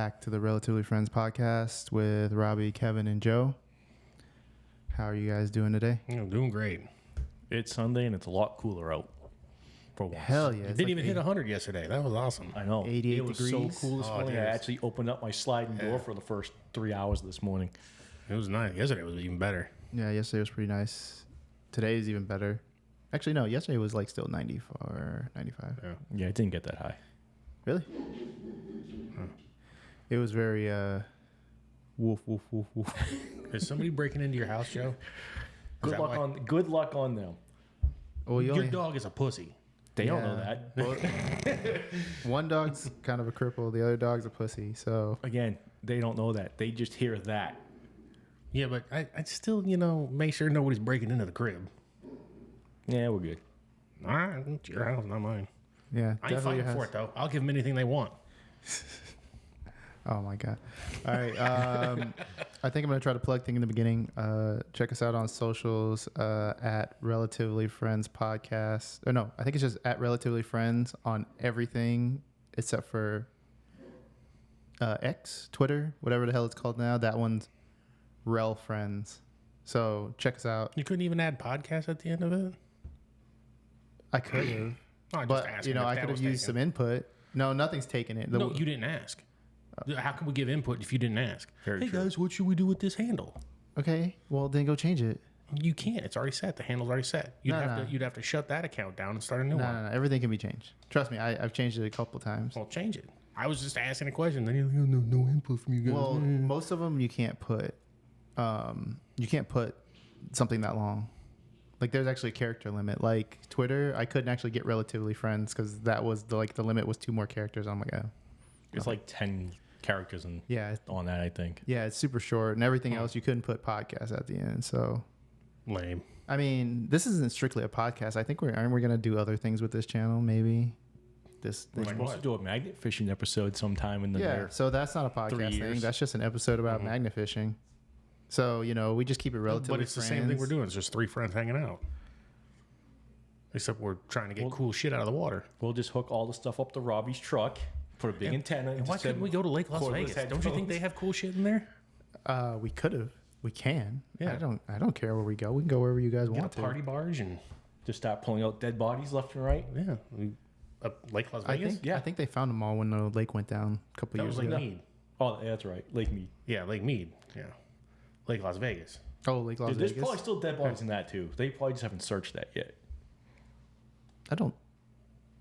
back to the Relatively Friends podcast with Robbie, Kevin, and Joe. How are you guys doing today? I'm doing great. It's Sunday and it's a lot cooler out. For once. Hell yeah. It didn't even hit 100 yesterday. That was awesome. I know. 88 it was degrees. so cool this morning. dude. I actually opened up my sliding door for the first 3 hours this morning. It was nice. Yesterday was even better. Yeah, yesterday was pretty nice. Today is even better. Actually, no, yesterday was like still 94, 95. Yeah, it didn't get that high. Really? It was very woof, woof, woof, woof. Is somebody breaking into your house, Joe? Good luck on them. Well, Your dog is a pussy. They don't know Yeah. that. One dog's kind of a cripple. The other dog's a pussy. So Again, they don't know that. They just hear that. Yeah, but I'd still, make sure nobody's breaking into the crib. Yeah, we're good. All right, it's your house, not mine. yeah, I ain't fighting for it, though. I'll give them anything they want. Oh my god! All right, I think I'm gonna try to plug thing in the beginning. Check us out on socials at Relatively Friends Podcast. Or no, I think it's just at Relatively Friends on everything except for X, Twitter, whatever the hell it's called now. That one's Rel Friends. So check us out. You couldn't even add podcast at the end of it? I could have, Oh, I'm just but asking if I that could have was used taken. some input. No, nothing's taken it. No, you didn't ask. How can we give input if you didn't ask? Very Hey, true. guys, what should we do with this handle? Okay, well then go change it. You can't. It's already set. The handle's already set. You'd No. you'd have to shut that account down and start a new No, one. no, no, everything can be changed. Trust me, I've changed it a couple times. Well, change it. I was just asking a question. Then you're like, no input from you guys. Well, most of them you can't put something that long. Like there's actually a character limit. Like Twitter, I couldn't actually get Relatively Friends because that was the limit was 2 more characters. I'm like, oh. It's like 10 characters Yeah, on that, I think. yeah, it's super short, and everything else you couldn't put podcast at the end. So, Lame. I mean, this isn't strictly a podcast. I think aren't we gonna do other things with this channel? Maybe this. We're supposed to do a magnet fishing episode sometime in the Yeah, near. so that's not a podcast thing. years. That's just an episode about magnet fishing. So we just keep it relatively. But it's the same thing we're doing. It's just 3 friends hanging out. Except we're trying to get cool shit out of the water. We'll just hook all the stuff up to Robbie's truck, put a big antenna. And why couldn't we go to Lake Las cordless Vegas? Don't you think headphones. they have cool shit in there? We could have. We can. Yeah. I don't care where we go. We can go wherever you guys Get a want to. party barge and Just start pulling out dead bodies left and right? Lake Las I Vegas. think. I think they found them all when the lake went down a couple That years was Lake ago. Mead. Oh, yeah, that's right. Lake Mead. Yeah, Lake Mead. Yeah, Lake Las Vegas. Oh, Lake Las Dude, there's Vegas. probably still dead bodies in that, too. They probably just haven't searched that yet. I don't.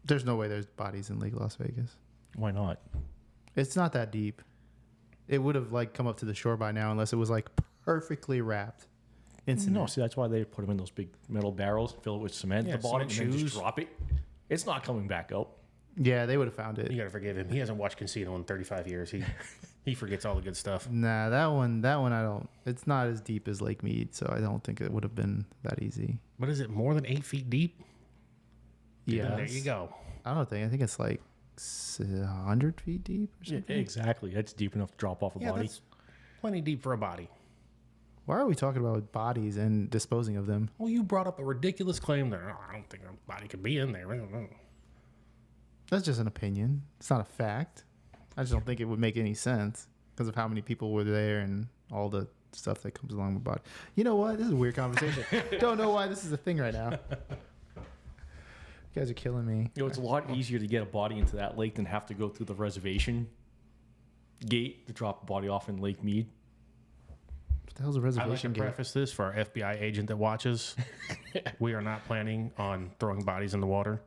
There's no way there's bodies in Lake Las Vegas. Why not? It's not that deep. It would have come up to the shore by now unless it was perfectly wrapped. Incident. No, see, that's why they put them in those big metal barrels, fill it with cement Yeah, at the bottom, cement and then shoes. just drop it. It's not coming back out. Yeah, they would have found it. You gotta forgive him. He hasn't watched Casino in 35 years. He forgets all the good stuff. Nah, that one I don't. It's not as deep as Lake Mead, so I don't think it would have been that easy. But is it more than 8 feet deep? Yeah, Then there you go. I don't think. I think it's 100 feet deep or Yeah, something. exactly. That's deep enough to drop off a Yeah, body. that's plenty deep for a body. Why are we talking about bodies and disposing of them? Well, you brought up a ridiculous claim that I don't think a body could be in there. I don't know. That's just an opinion. It's not a fact. I just don't think it would make any sense because of how many people were there and all the stuff that comes along with body. You know what? This is a weird conversation. Don't know why this is a thing right now. You guys are killing me. It's a lot easier to get a body into that lake than have to go through the reservation gate to drop a body off in Lake Mead. What the hell's a I like to reservation gate? preface this for our FBI agent that watches. We are not planning on throwing bodies in the water.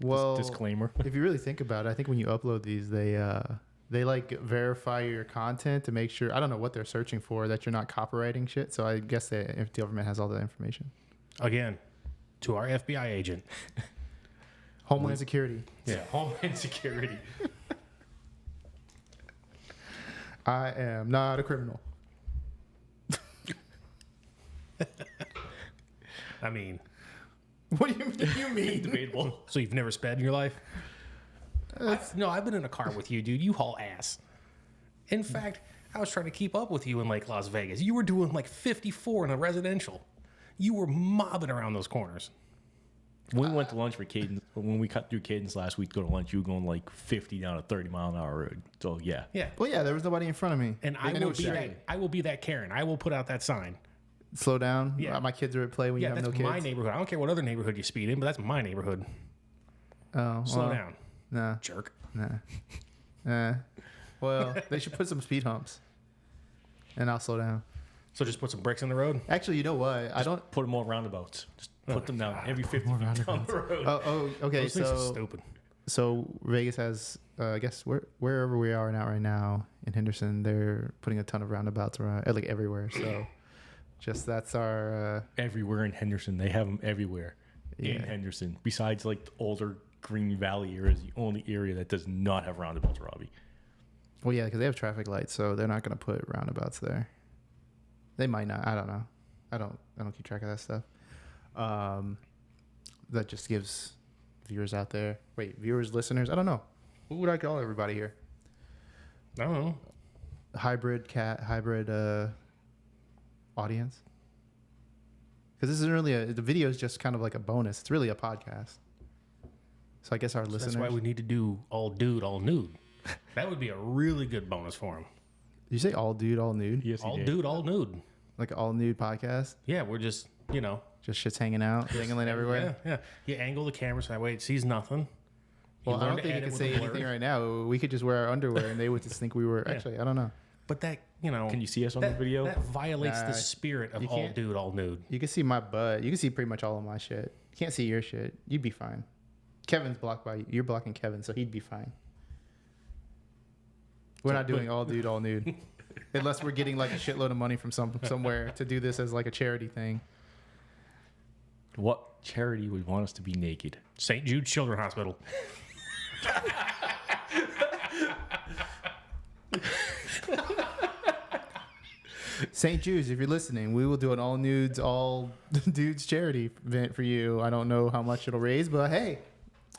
Well, Disclaimer. if you really think about it, I think when you upload these, they verify your content to make sure. I don't know what they're searching for, that you're not copywriting shit. So I guess the government has all that information. Again, to our FBI agent. Homeland Security. Yeah, Homeland Security. I am not a criminal. I mean, What do you mean? Debatable. so you've never sped in your life? No, I've been in a car with you, dude. You haul ass. In fact, I was trying to keep up with you in Lake Las Vegas. You were doing 54 in a residential. You were mobbing around those corners. When we went to lunch for Cadence, when we cut through Cadence last week to go to lunch, you were going like 50 down a 30-mile-an-hour road. So yeah, Yeah. Well, yeah, there was nobody in front of me. And They I knew will it was be straight. that. I will be that Karen. I will put out that sign. Slow down. Yeah. My kids are at play when Yeah, you have that's no kids. my neighborhood. I don't care what other neighborhood you speed in, but that's my neighborhood. Oh, Slow well, down, Nah, jerk. nah. Well, they should put some speed humps, and I'll slow down. So just put some bricks in the road. Actually, you know what? I don't. put more roundabouts. Just put them down every 50 More feet down the road. Okay. Those things are So, stupid. so Vegas has, I guess, wherever we are now, right now in Henderson, they're putting a ton of roundabouts around, like everywhere. So, just that's our. Everywhere in Henderson, they have them everywhere in Yeah. Henderson. Besides like the older Green Valley area is the only area that does not have roundabouts, Robbie. Well, yeah, because they have traffic lights, so they're not going to put roundabouts there. They might not. I don't know. I don't keep track of that stuff. That just gives viewers out there. Wait, viewers, listeners. I don't know. What would I call everybody here? I don't know. Hybrid audience. Because this isn't really the video is just kind of like a bonus. It's really a podcast. So I guess our listeners. That's why we need to do all dude, all nude. That would be a really good bonus for him. Did you say all dude, all nude? Yes, he All did. dude, all nude. Like an all nude podcast? Yeah, we're just, Just shit's hanging out, dangling everywhere. Yeah. You angle the camera so that way it sees nothing. You Well, I learn don't to think you edit can with say a blur. anything right now. We could just wear our underwear and they would just think we were. Yeah. Actually, I don't know. But that, Can you see us on that, the video? that violates Nah, the spirit of you all can't. dude, all nude. You can see my butt. You can see pretty much all of my shit. You can't see your shit. You'd be fine. Kevin's blocked by you. You're blocking Kevin, so he'd be fine. We're not doing all dude, all nude. Unless we're getting like a shitload of money from somewhere to do this as like a charity thing. What charity would want us to be naked? St. Jude Children's Hospital. St. Jude's, if you're listening, we will do an all nudes, all dudes charity event for you. I don't know how much it'll raise, but hey,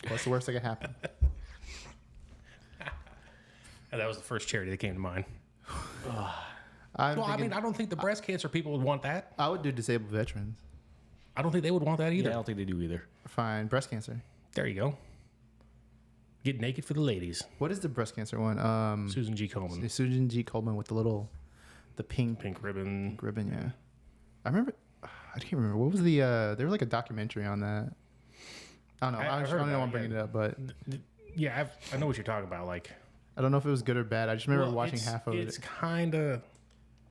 what's the worst that could happen? And that was the first charity that came to mind. I'm Well, thinking, I don't think the breast cancer people would want that. I would do disabled veterans. I don't think they would want that Yeah, either. I don't think they do either. Fine, breast cancer. There you go. Get naked for the ladies. What is the breast cancer one? Susan G. Komen. Susan G. Coleman with the pink Pink ribbon. ribbon. Yeah, I remember. I can't remember what was the. There was like a documentary on that. I don't know. I I heard don't know. about I'm it, bringing yeah. it up, but Yeah, I know what you're talking about. Like, I don't know if it was good or bad. I just remember well, watching half of It's it. kind of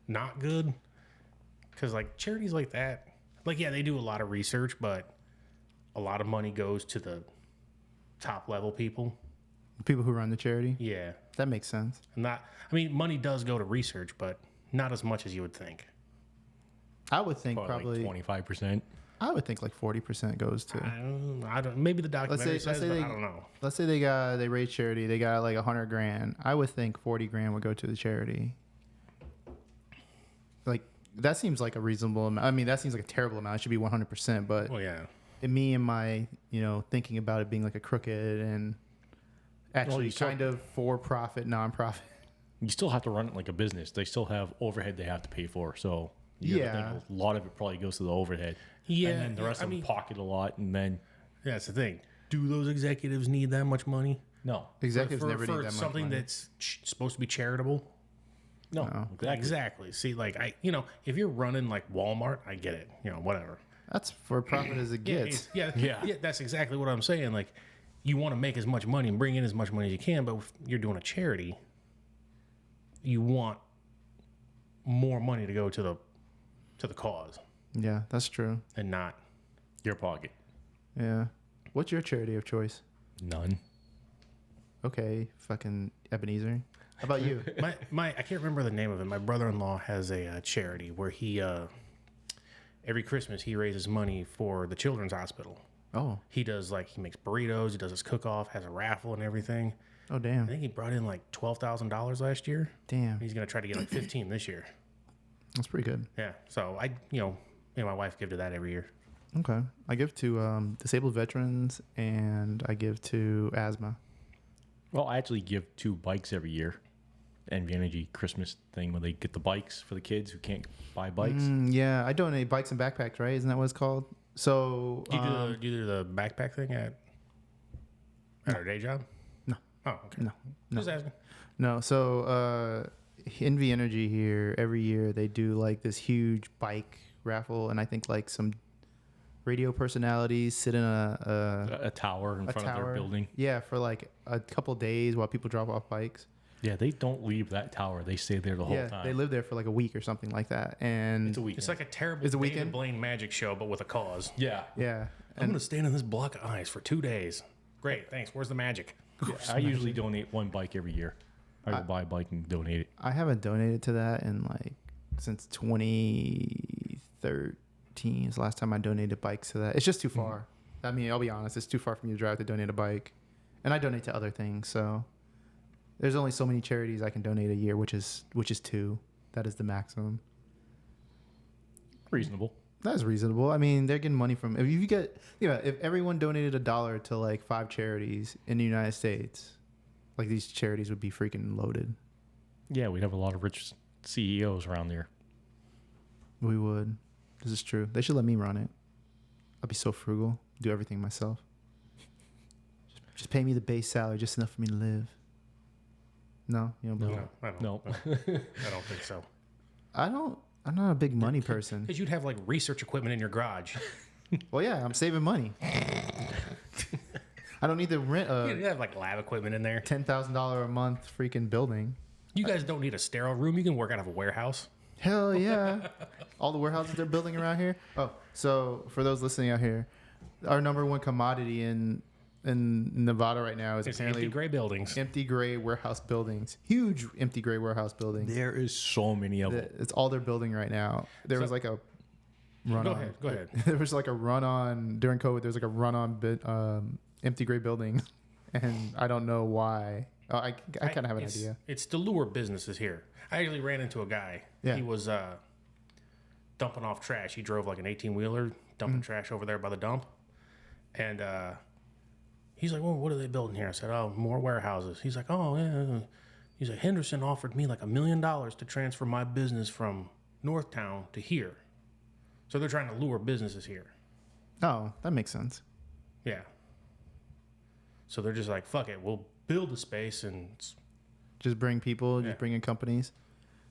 not good because like charities like that, like yeah, they do a lot of research, but a lot of money goes to the top level people. People who run the charity. Yeah, That makes sense. not. I mean, money does go to research, but not as much as you would think. I would think Probably probably. like 25%. I would think like 40% goes to. I don't. Maybe the documentary let's says, say but they- I don't know. Let's say they raise charity. They got like 100 grand. I would think 40 grand would go to the charity. Like that seems like a reasonable amount. I mean, that seems like a terrible amount. It should be 100%. But Well, yeah. me and my, thinking about it being like a crooked and actually you still- kind of for-profit, non-profit. You still have to run it like a business. They still have overhead they have to pay for. So you gotta Yeah. think a lot of it probably goes to the overhead. Yeah, And then the rest I of them mean- pocket a lot. And then, Yeah, that's the thing. Do those executives need that much money? no. Executives for, never for need that much something money. that's supposed to be charitable. No. No. Exactly. See, like if you're running like Walmart, I get it. Whatever. That's for profit as it gets. Yeah. That's exactly what I'm saying. Like, you want to make as much money and bring in as much money as you can, but if you're doing a charity, you want more money to go to the cause Yeah, that's true. and not. Your pocket. Yeah. What's your charity of choice? None. Okay, fucking Ebenezer. How about you? My I can't remember the name of it. My brother-in-law has a charity where he every Christmas he raises money for the children's hospital. Oh, He does he makes burritos, he does his cook-off, has a raffle and everything. oh I damn, think he brought in like $12,000 last year. damn. He's gonna try to get like 15 this year. That's pretty good. Yeah. So me and my wife give to that every year. Okay, I give to disabled veterans and I give to asthma. Well, I actually give 2 bikes every year. NV Energy Christmas thing where they get the bikes for the kids who can't buy bikes. Yeah, I donate bikes and backpacks. Right? Isn't that what it's called? So Do you do the backpack thing at our day job? No. Oh, okay. no, Just asking. no. So Envy Energy here every year they do like this huge bike raffle, and I think like some radio personalities sit in A tower in a front tower. of their building. Yeah, for like a couple days while people drop off bikes. Yeah, they don't leave that tower. They stay there the whole Yeah, time. they live there for like a week or something like that. And It's a week. It's like a terrible It's a David weekend? Blaine magic show, but with a cause. yeah. yeah, I'm going to stand in this block of ice for 2 days. Great, thanks. Where's the magic? I usually donate one bike every year. I go buy a bike and donate it. I haven't donated to that in like since 2013 is the last time I donated bikes to that. It's just too far. I mean, I'll be honest, it's too far for me to drive to donate a bike. And I donate to other things, so there's only so many charities I can donate a year, which is 2. That is the maximum. Reasonable. That's reasonable. I mean, they're getting money from if everyone donated $1 to like 5 charities in the United States, like these charities would be freaking loaded. Yeah, we'd have a lot of rich CEOs around there. We would. This is true. They should let me run it. I'd be so frugal. Do everything myself. Just pay me the base salary, just enough for me to live. No, you don't believe it? I don't. No. I don't think so. I'm not a big money person. Because you'd have like research equipment in your garage. Well, yeah, I'm saving money. I don't need to rent You'd a have like lab equipment in there. $10,000 a month freaking building. You guys don't need a sterile room. You can work out of a warehouse. Hell yeah. All the warehouses they're building around here. Oh, so for those listening out here, our number one commodity in Nevada right now is It's apparently empty gray buildings. empty gray warehouse buildings. Huge empty gray warehouse buildings. There is so many of them. It's all they're building right now. There was like a run Go on. ahead. Go ahead. There was like a run on during COVID. There was like a run on empty gray building, and I don't know why. Oh, I kind of have an idea. It's to lure businesses here. I actually ran into a guy. Yeah. He was dumping off trash. He drove like an 18-wheeler, dumping trash over there by the dump. And he's like, well, what are they building here? I said, oh, more warehouses. He's like, oh, yeah. He's like, Henderson offered me like $1 million to transfer my business from Northtown to here. So they're trying to lure businesses here. Oh, that makes sense. Yeah. So they're just like, fuck it. We'll build the space and Just bring people, Yeah. just bring in companies.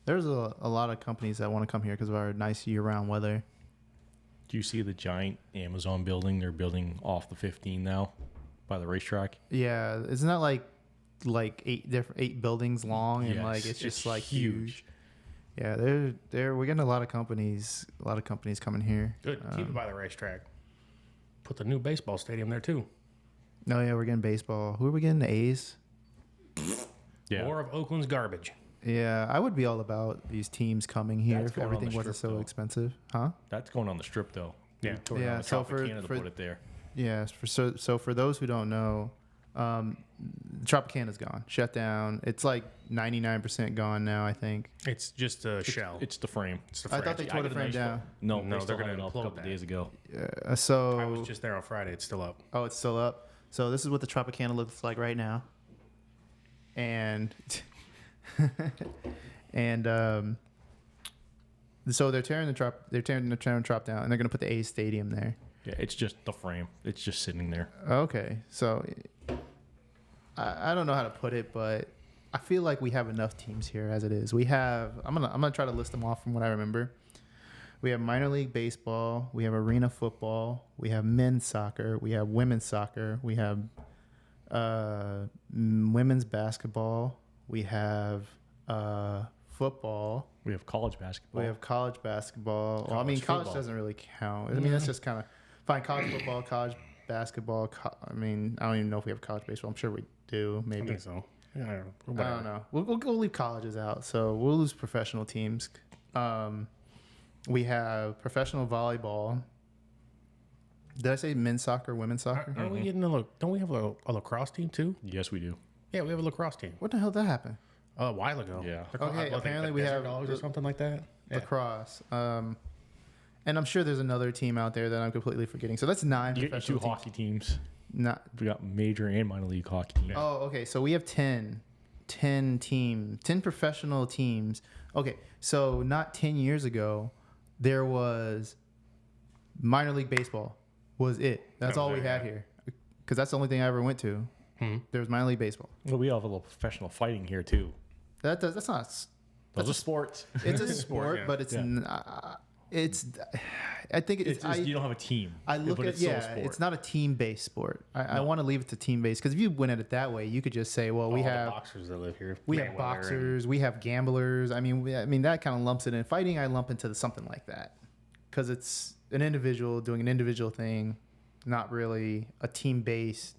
There's a lot of companies that want to come here because of our nice year-round weather. Do you see the giant Amazon building? They're building off the 15 now by the racetrack. Yeah, isn't that like 8 buildings long and Yes, like it's just it's like huge. huge. Yeah, we're getting a lot of companies coming here. good. Keep it by the racetrack. Put the new baseball stadium there too. No, yeah, we're getting baseball. Who are we getting? The A's? Yeah. More of Oakland's garbage. Yeah, I would be all about these teams coming here That's if going on the everything wasn't strip, so though. expensive, huh? That's going on the strip, though. Yeah. They tore Yeah, down the so for- Tropicana to for- put it there. Yeah, so for those who don't know, Tropicana's gone, shut down. It's like 99% gone now, I think. It's just a shell. It's the frame. It's the I thought they frame. tore the got a frame nice down. No, No, they they're still gonna had it up a implode couple that. days ago. I So was just there on Friday. It's still up. oh, it's still up. So this is what the Tropicana looks like right now, and and so they're tearing the trop down, and they're gonna put the A's stadium there. Yeah, it's just the frame. It's just sitting there. Okay, so I don't know how to put it, but I feel like we have enough teams here as it is. We have I'm gonna try to list them off from what I remember. We have minor league baseball, we have arena football, we have men's soccer, we have women's soccer, we have women's basketball, we have football, We have college basketball. we have college basketball. Well, I mean, College college football. doesn't really count. I mean, that's just kind of fine. College football, college basketball. I mean, I don't even know if we have college baseball. I'm sure we do. I Maybe. think so. Yeah, I don't know. We'll leave colleges out. So we'll lose professional teams. We have professional volleyball. Did I say men's soccer, women's soccer? Aren't we getting don't we have a lacrosse team too? Yes, we do. Yeah, we have a lacrosse team. What the hell did that happen? A while ago. Yeah. They're called, Okay, I think, apparently the we Desert have Dogs or something like that. Yeah. Lacrosse. And I'm sure there's another team out there that I'm completely forgetting. So that's 9 You get your professional two teams. hockey teams. Not We got major and minor league hockey teams. Oh, okay. So we have 10 professional teams. Okay. So not 10 years ago, there was minor league baseball was it. That's That was all we it, had yeah. here. Because that's the only thing I ever went to. There was minor league baseball. Well, we have a little professional fighting here too. That's not. Those are sports. It's a sport, yeah. but it's Yeah. it's. I think It's just, you don't have a team. I look but at it's still a yeah, sport. it's not a team-based sport. I want to leave it to team-based because if you win at it that way, you could just say, well, we All the have boxers that live here. we Mayweather have boxers, we have gamblers. I mean that kind of lumps it in. Fighting, I lump into something like that because it's an individual doing an individual thing, not really a team-based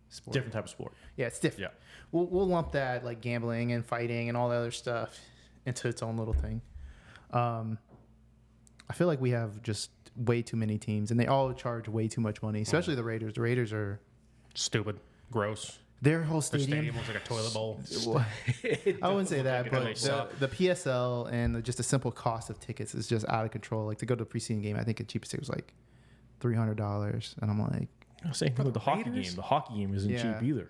sport. Different type of sport. Yeah, it's different. Yeah. We'll lump that like gambling and fighting and all the other stuff into its own little thing. I feel like we have just way too many teams, and they all charge way too much money. Especially the Raiders. The Raiders are Stupid. Gross. their whole Their stadium. stadium looks like a toilet bowl. I wouldn't say that, like it, but they suck. the PSL and just the simple cost of tickets is just out of control. Like to go to a preseason game, I think the cheapest ticket was like $300, and I'm like, Same thing with the hockey Raiders? game. The hockey game isn't Yeah. cheap either.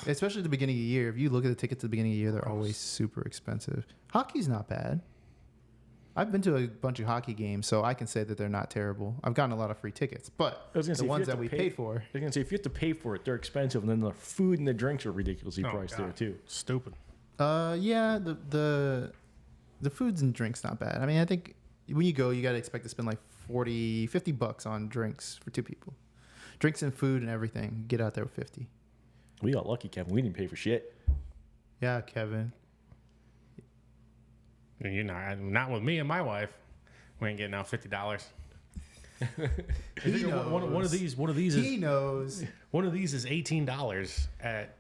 especially at the beginning of the year. If you look at the tickets at the beginning of the year, they're always super expensive. Hockey's not bad. I've been to a bunch of hockey games, so I can say that they're not terrible. I've gotten a lot of free tickets, but I was gonna the say, if you ones have that to we pay- paid for, I was gonna say if you have to pay for it, they're expensive, and then the food and the drinks are ridiculously Oh, priced God. there too. Stupid. yeah, the foods and drinks not bad. I mean, I think when you go, you got to expect to spend like $50 on drinks for two people. Drinks and food and everything. Get out there with 50. We got lucky, Kevin. We didn't pay for shit. Yeah, Kevin. And you know, not with me and my wife. We ain't getting out $50. He One of knows. these He knows. one of these is $18 at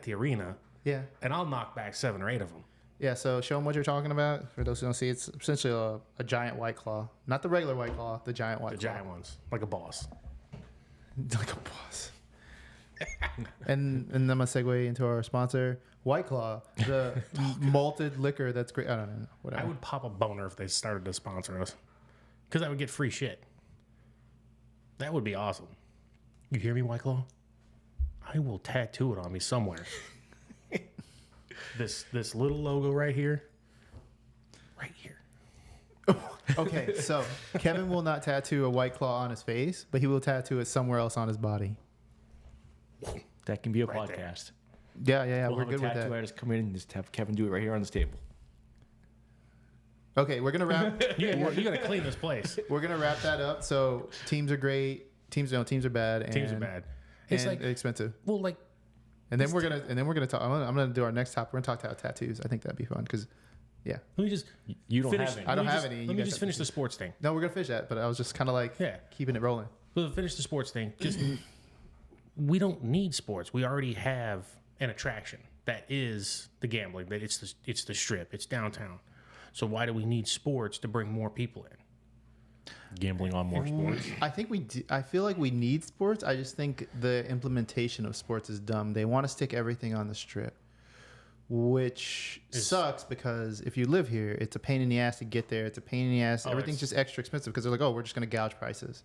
the arena, Yeah. and I'll knock back 7 or 8 of them. Yeah, so show them what you're talking about. For those who don't see, it's essentially a giant White Claw. Not the regular White Claw, the giant White The Claw. giant ones, like a boss. Like a boss. and I'm going to segue into our sponsor, White Claw, the malted liquor that's great. I don't know. Whatever. I would pop a boner if they started to sponsor us, because I would get free shit. That would be awesome. You hear me, White Claw? I will tattoo it on me somewhere. This little logo right here. Right here. Okay, so Kevin will not tattoo a White Claw on his face, but he will tattoo it somewhere else on his body. That can be a Right there. podcast. Yeah, We'll we're have good a with tattoo that. artist come in and just have Kevin do it right here on this table. Okay, we're gonna wrap. You gotta clean this place. We're gonna wrap that up. So teams are great. Teams are bad. And, Teams are bad. It's and like, expensive. well, like, And then we're gonna talk. I'm gonna do our next topic. We're gonna talk about tattoos. I think that'd be fun because, yeah. let me just You don't finish. have any. I don't let me have just- any. Let You me guys just have finish any. the sports thing. No, we're gonna finish that. But I was just kind of like, Yeah. keeping it rolling. We'll finish the sports thing. Just we don't need sports. We already have an attraction that is the gambling. That it's the strip. It's downtown. So why do we need sports to bring more people in? Gambling on more sports. I think we. I feel like we need sports. I just think the implementation of sports is dumb. They want to stick everything on the strip, which sucks because if you live here, it's a pain in the ass to get there. It's a pain in the ass. Oh, Everything's it's- just extra expensive because they're like, oh, we're just going to gouge prices.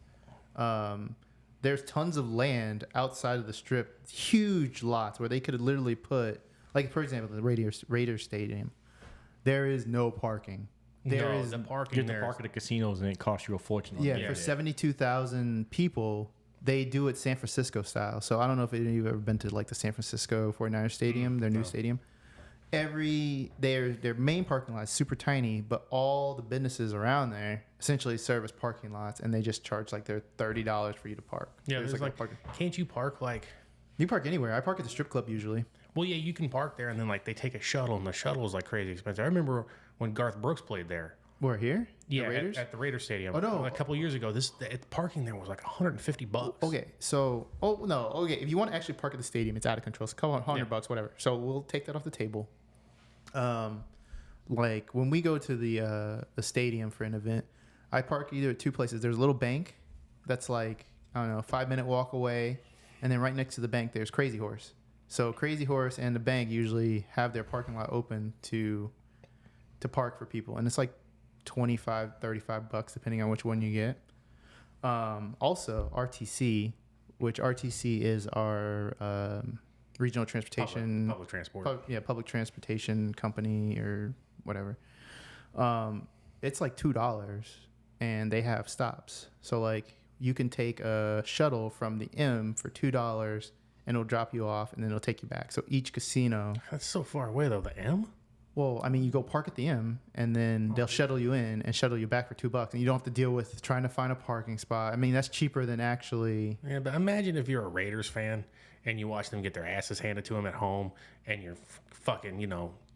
There's tons of land outside of the strip, huge lots where they could literally put, like for example, the Raiders Stadium. There is no parking. There No, is the You parking get to there. park at the casinos and it costs you a fortune. On Yeah, that. for 72,000 people, they do it San Francisco style. So I don't know if any of you have ever been to like the San Francisco 49ers Stadium, their new stadium. Their main parking lot is super tiny, but all the businesses around there essentially serve as parking lots, and they just charge like their $30 for you to park. Yeah, There's there's a like, parking. can't you park like? You park anywhere. I park at the strip club usually. Well, yeah, you can park there, and then like they take a shuttle, and the shuttle is like crazy expensive. I remember when Garth Brooks played there. Where here? Yeah, the Raiders. at the Raiders Stadium. Oh, no. a couple of years ago. The parking there was like $150. Okay, so if you want to actually park at the stadium, it's out of control. It's a couple $100, whatever. So we'll take that off the table. Like when we go to the stadium for an event, I park either at two places. There's a little bank that's like, I don't know, a 5-minute walk away, and then right next to the bank there's Crazy Horse. So Crazy Horse and the bank usually have their parking lot open to park for people, and it's like $25-$35 depending on which one you get. Also RTC, which RTC is our regional transportation Public transport. public transportation company or whatever. It's like $2 and they have stops. So like you can take a shuttle from the M for $2, and it'll drop you off, and then it'll take you back. So each casino, That's so far away though. The M. well, I mean, you go park at the M, and then they'll shuttle you in and shuttle you back for $2, and you don't have to deal with trying to find a parking spot. I mean, that's cheaper than actually. Yeah, but imagine if you're a Raiders fan and you watch them get their asses handed to them at home, and you're fucking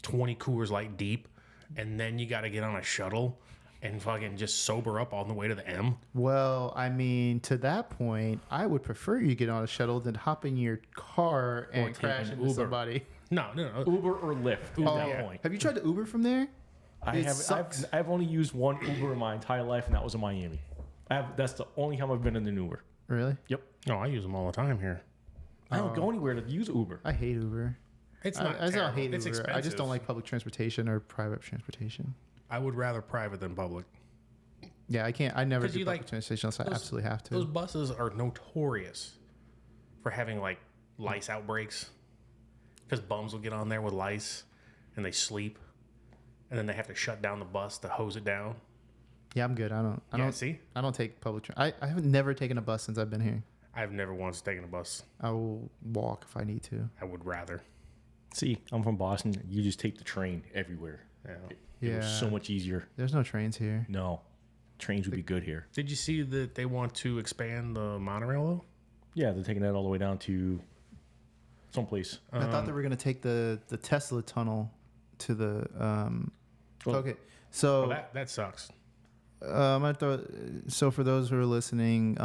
20 Coors Light deep, and then you got to get on a shuttle and fucking just sober up on the way to the M. Well, I mean, to that point, I would prefer you get on a shuttle than hop in your car and take crash an into Uber. somebody. No. Uber or Lyft at that yeah. point. Have you tried to Uber from there? It sucks. I've only used one Uber in my entire life, and that was in Miami. That's the only time I've been in an Uber. Really? Yep. No, I use them all the time here. I don't go anywhere to use Uber. I hate Uber. It's I not. don't terrible. hate It's Uber. I expensive. just don't like public transportation or private transportation. I would rather private than public. Yeah, I can't. I never 'Cause do you public like- transportation unless I those- absolutely have to. Those buses are notorious for having like lice outbreaks because bums will get on there with lice and they sleep, and then they have to shut down the bus to hose it down. Yeah, I'm good. I See, don't take public. I have never taken a bus since I've been here. I've never once taken a bus. I will walk if I need to. I would rather. See, I'm from Boston. You just take the train everywhere. Yeah. It was Yeah. so much easier. There's no trains here. No, trains would be good here. Did you see that they want to expand the monorail though? Yeah, they're taking that all the way down to someplace. I thought they were gonna take the Tesla tunnel to the. Well- Okay, so Well, that sucks. I thought, so for those who are listening,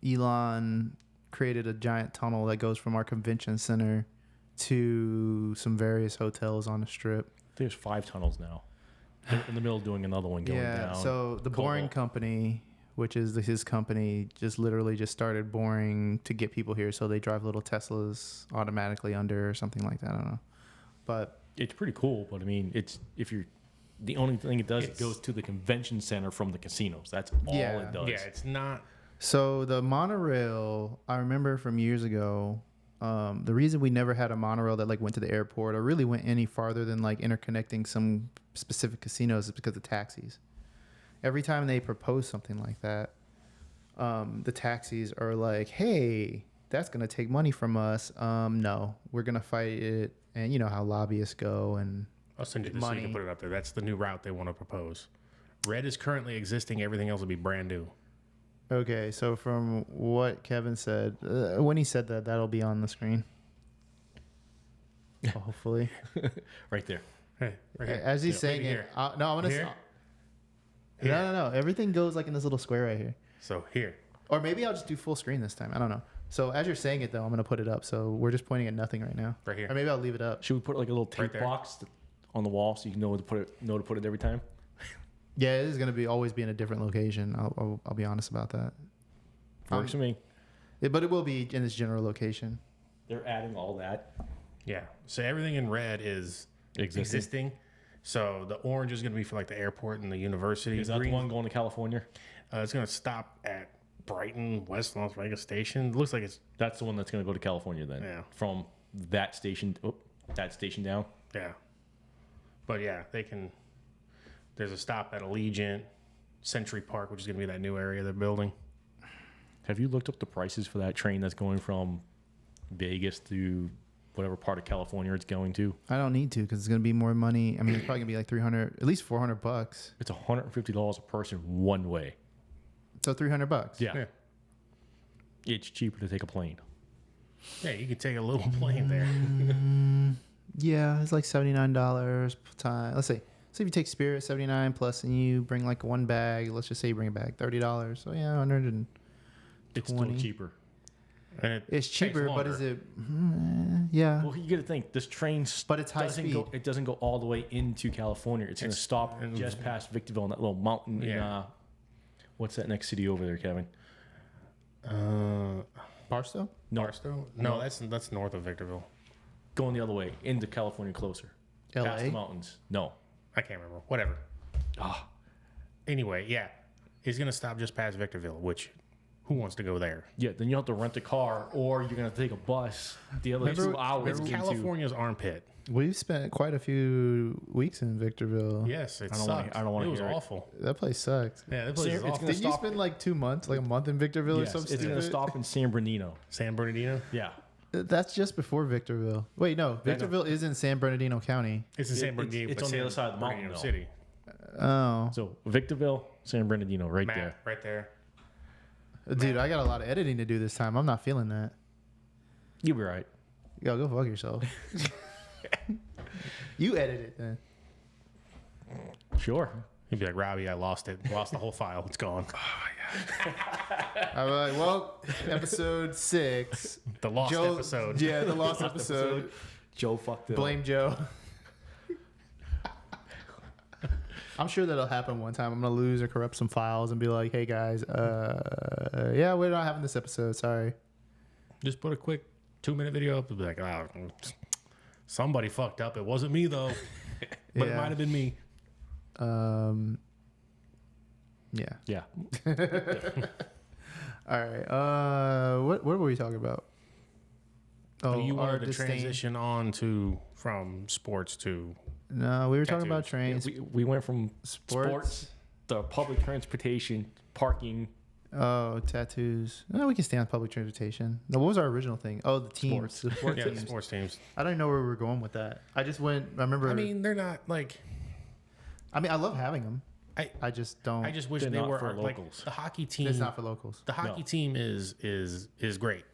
Elon created a giant tunnel that goes from our convention center to some various hotels on the strip. There's 5 tunnels now. They're in the middle of doing another one going down. So the Boring Cobalt. Company, which is his company, just literally just started boring to get people here, so they drive little Teslas automatically under or something like that. I don't know, but It's pretty cool, but I mean, it's if you're the only thing it does, It's- it goes to the convention center from the casinos. That's all Yeah. it does. Yeah, it's not. so the monorail, I remember from years ago. The reason we never had a monorail that like went to the airport or really went any farther than like interconnecting some specific casinos is because of taxis. Every time they propose something like that, the taxis are like, "Hey, that's gonna take money from us. No, we're gonna fight it." And you know how lobbyists go. And I'll send you this so you can Money. put it up there. That's the new route they want to propose. Red is currently existing. Everything else will be brand new. okay, so from what Kevin said, when he said that, that'll be on the screen. Hopefully, Right there. Hey, right here. as he's Yeah, saying maybe it, here. no, I'm gonna. Here? No. Everything goes like in this little square right here. So here. Or maybe I'll just do full screen this time. I don't know. So as you're saying it though, I'm gonna put it up. So we're just pointing at nothing right now. Right here. Or maybe I'll leave it up. Should we put like a little Right tape there. box on the wall so you can know to put it every time? Yeah, it is gonna be always be in a different location. I'll be honest about that. Works for me. But it will be in its general location. They're adding all that. Yeah. So everything in red is existing. So the orange is going to be for like the airport and the university. Is that Green, the one going to California? it's going to stop at Brighton West Las Vegas Station. It looks like it's That's the one that's going to go to California then. Yeah. From that station, that station down. yeah. But yeah, they can. There's a stop at Allegiant, Century Park, which is going to be that new area they're building. Have you looked up the prices for that train that's going from Vegas to whatever part of California it's going to? I don't need to because it's gonna be more money. I mean, it's probably gonna be like 300, at least $400. It's $150 a person one way. So $300. Yeah. It's cheaper to take a plane. Yeah, you can take a little plane there. Yeah, it's like $79 per time. Let's say if you take Spirit 79 plus and you bring like one bag. Let's just say you bring a bag $30. So yeah, 100 and It's still 20. cheaper. And it's takes cheaper, but longer. is it? Yeah. Well, you got to think this train, But it's high doesn't speed. Go, it doesn't go all the way into California. It's going to stop and- just past Victorville in that little mountain. In, Yeah. what's that next city over there, Kevin? Barstow? No, Barstow? No, that's north of Victorville. going the other way into California closer, past the LA? mountains. No, I can't remember. Whatever. Anyway, yeah, he's gonna stop just past Victorville, which Who wants to go there? Yeah, then you have to rent a car, or you're gonna take a bus the other Remember- 2 hours. It's into- California's armpit. We've spent quite a few weeks in Victorville. Yes, it I don't wanna- sucked. I don't wanna It was hear it. awful. That place sucks. Yeah, that place See, is it's awful. gonna Did you stop- spend like 2 months, like a month in Victorville or Yes, something it's gonna stupid? stop in San Bernardino. San Bernardino. Yeah, That's just before Victorville. Wait, no, Victorville is in San Bernardino County. It's in San It's- Bernardino. it's but on the San other side of the mountain, Bernardino though. City. Oh, so Victorville, San Bernardino, right Map there. right there. dude, I got a lot of editing to do this time. I'm not feeling that. You'll be right. Yo, go fuck yourself. You edit it then. Sure. He'd be like, Robbie, I lost it. Lost the whole file. It's gone. I'm like, well, episode 6. The lost episode. Yeah, the lost episode. Joe fucked it. Blame Joe. I'm sure that'll happen one time. I'm gonna lose or corrupt some files and be like, "Hey guys, yeah, we're not having this episode. Sorry." Just put a quick 2-minute video up and be like, oh, somebody fucked up. It wasn't me, though. But it Yeah. might have been me. Yeah. Yeah. All right. What were we talking about? Oh, you our wanted to disdain. transition on from sports to No, we were talking about Tattoos. trains, We went from sports. sports to public transportation, parking. Oh, tattoos. No, we can stay on public transportation. No, what was our original thing? Oh, the teams. Sports. The sport yeah, teams. sports teams. I don't even know where we were going with that. I just went. I remember. I mean, they're not like. I love having them. I just don't. I just wish They're they not were for like locals. the hockey team. It's not for locals. The hockey No. team is great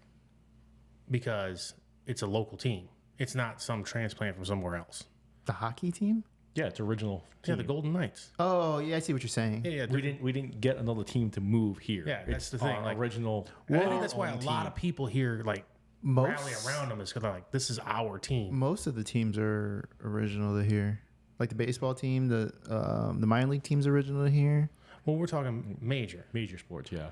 because it's a local team. It's not some transplant from somewhere else. The hockey team? Yeah, it's original. Yeah, Team. the Golden Knights. Oh, yeah, I see what you're saying. Yeah, We didn't get another team to move here. Yeah, that's It's the thing, our like- original. And I think that's why a own lot team. of people here like Most rally around them is because they're like, this is our team. most of the teams are original to here. Like the baseball team, the minor league team's original to here. Well, we're talking major. major sports. Yeah.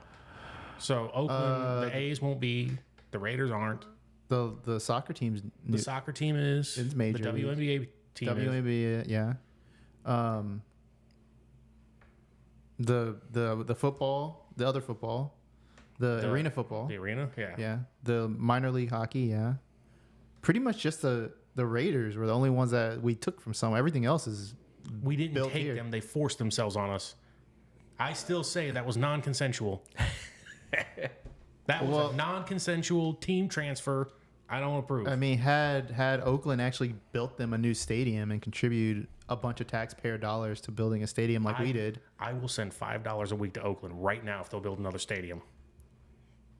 So Oakland, the A's won't be. The Raiders aren't. The soccer team's The soccer team is. It's major The league. WNBA team is. WNBA, yeah. The football, the other football, the arena football, The arena, yeah. yeah. The minor league hockey, yeah. Pretty much just the Raiders were the only ones that we took from some. Everything else is We didn't Built take here. them; they forced themselves on us. I still say that was non-consensual. That was Well- a non-consensual team transfer. I don't approve. I mean, had Oakland actually built them a new stadium and contributed a bunch of taxpayer dollars to building a stadium like we did, I will send $5 a week to Oakland right now if they'll build another stadium.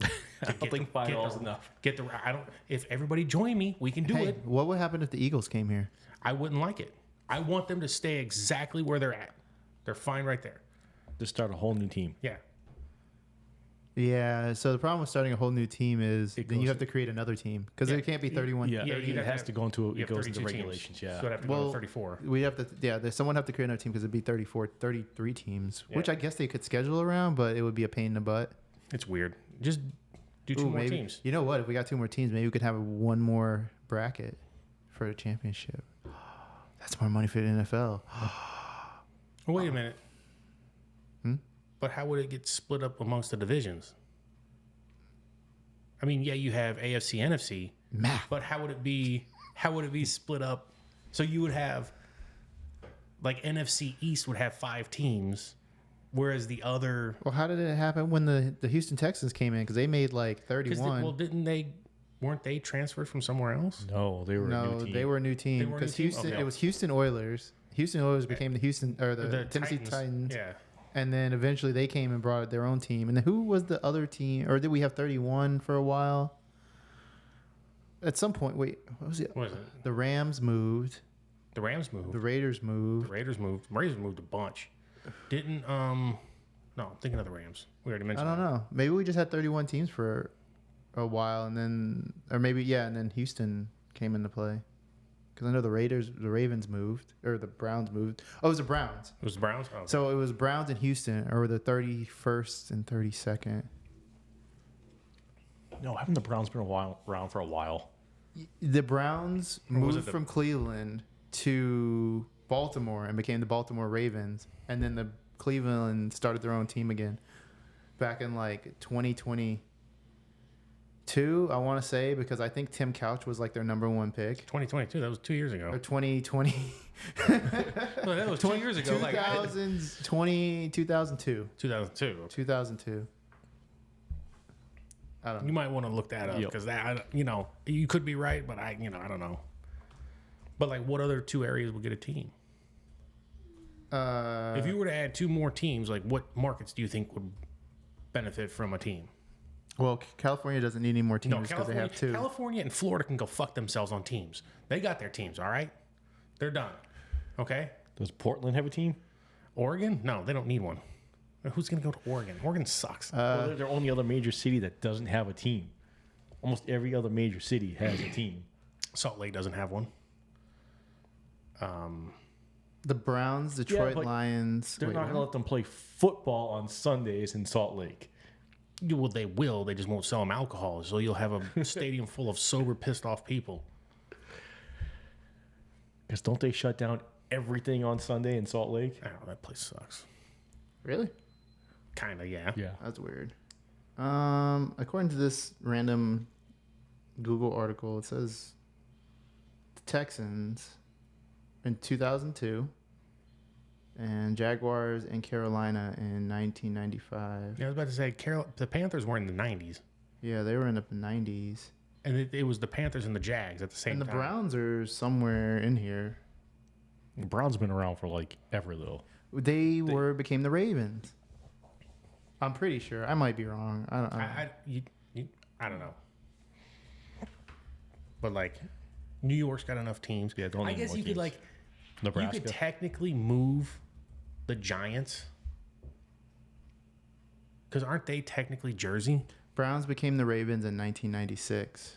I don't think $5 is enough. Get the. I don't. If everybody join me, we can do hey, it. what would happen if the Eagles came here? I wouldn't like it. I want them to stay exactly where they're at. They're fine right there. Just start a whole new team. Yeah. Yeah. So the problem with starting a whole new team is It then you goes- have to create another team because there can't be 31. Yeah, Yeah, it you'd have has to- to go into You it have goes into 32 teams. regulations. Yeah. So it'd have to go to 34. We have to, yeah. Someone have to create another team because it'd be 33 teams, which Yeah. I guess they could schedule around, but it would be a pain in the butt. It's weird. Just do two Ooh, more maybe, teams. You know what? If we got 2 more teams, maybe we could have one more bracket for the championship. That's more money for the NFL. Oh, wait a minute. Hmm? But how would it get split up amongst the divisions? I mean, yeah, you have AFC, NFC, Math. but how would it be? How would it be split up? So you would have like NFC East would have 5 teams, whereas the other Well, how did it happen when the Houston Texans came in? Because they made like 31. weren't they transferred from somewhere else? No, they were a No, new team. they were a new team They were a new because team? Houston. Okay. It was Houston Oilers. Houston Oilers became the Houston or the Tennessee Titans, Yeah. and then eventually they came and brought their own team. And then who was the other team? Or did we have 31 for a while? At some point, wait, what was it? What was it? The Rams moved. The Rams moved. The Raiders The moved. Raiders moved. The Raiders moved a bunch. Didn't no, I'm thinking of the Rams. We already I mentioned. don't that. know. Maybe we just had 31 teams for a while, and then, or maybe and then Houston came into play. Because I know the Ravens moved, or the Browns moved. Oh, it was the Browns. It was the Browns. Oh. So it was Browns and Houston, or the 31st and 32nd. No, haven't the Browns been around for a while? The Browns Or was moved it from Cleveland to Baltimore and became the Baltimore Ravens, and then the Cleveland started their own team again. back in like 2022, I want to say, because I think Tim Couch was like their number one pick. 2022. That was 2 years ago. Or 2020. No, that was 2 years ago. 2002. 2002. 2002. I don't You know. might want to look that up Yep. because you could be right, but I don't know. But like, what other two areas would get a team? If you were to add 2 more teams, like what markets do you think would benefit from a team? Well, California doesn't need any more No, teams because they California, have 2. California and Florida can go fuck themselves on teams. They got their teams, all right? They're done. Okay? Does Portland have a team? Oregon? No, they don't need one. Who's going to go to Oregon? Oregon sucks. Well, they're the only other major city that doesn't have a team. Almost every other major city has a team. Salt Lake doesn't have one. The Browns, Detroit but Lions. They're wait, not what? going to let them play football on Sundays in Salt Lake. Well, they will. They just won't sell them alcohol. So you'll have a stadium full of sober, pissed off people. Because don't they shut down everything on Sunday in Salt Lake? I don't know. That place sucks. Really? Kind of, yeah. Yeah. That's weird. According to this random Google article, it says the Texans in 2002 and Jaguars in Carolina in 1995. Yeah, I was about to say, the Panthers were in the 90s. Yeah, they were in the 90s. And it was the Panthers and the Jags at the same And the time. Browns are somewhere in here. The Browns been around for like ever, though. They became the Ravens. I'm pretty sure. I might be wrong. I don't. I don't know. But like, New York's got enough teams. Yeah, don't I need guess more you could teams. like, Nebraska. you could technically move the Giants. Because aren't they technically Jersey? Browns became the Ravens in 1996.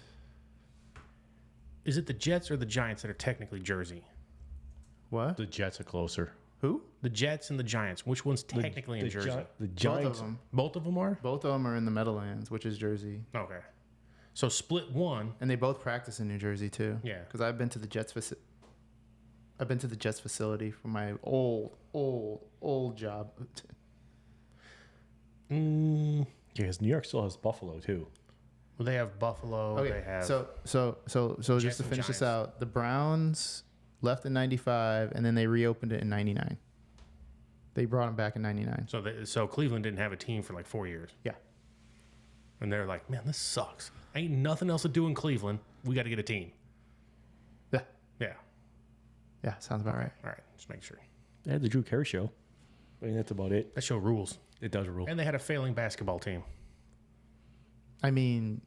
Is it the Jets or the Giants that are technically Jersey? What? The Jets are closer. Who? The Jets and the Giants. Which one's technically in Jersey? The Both of Giants. them. Both of them are? Both of them are in the Meadowlands, which is Jersey, Okay. So split one. and they both practice in New Jersey too. Yeah. Because I've been to the Jets facility for my old job. Mm, Yeah, because New York still has Buffalo, too. well, they have Buffalo. Okay, They have. so Jets just to and finish this Giants. out, the Browns left in '95, and then they reopened it in '99. They brought them back in '99. So Cleveland didn't have a team for like 4 years. Yeah. And they're like, man, this sucks. Ain't nothing else to do in Cleveland. We got to get a team. Yeah. Yeah. Yeah. Sounds about right. All right. Just make sure. They had the Drew Carey show. I mean, that's about it. That show rules. It does rule. And they had a failing basketball team. I mean,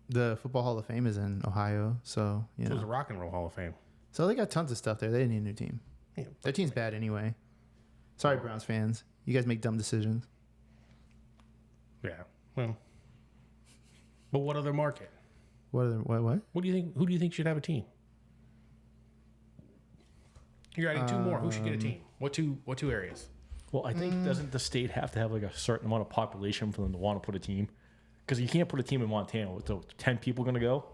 the Football Hall of Fame is in Ohio, so you It was the know. Rock and Roll Hall of Fame. So they got tons of stuff there. They didn't need a new team. Yeah. Their team's bad anyway. Sorry, Browns fans. You guys make dumb decisions. Yeah. Well. But what other market? What? What do you think? Who do you think should have a team? You're adding 2 more. Who should get a team? What two areas? Well, I think doesn't the state have to have like a certain amount of population for them to want to put a team? Because you can't put a team in Montana with the 10 people going to go.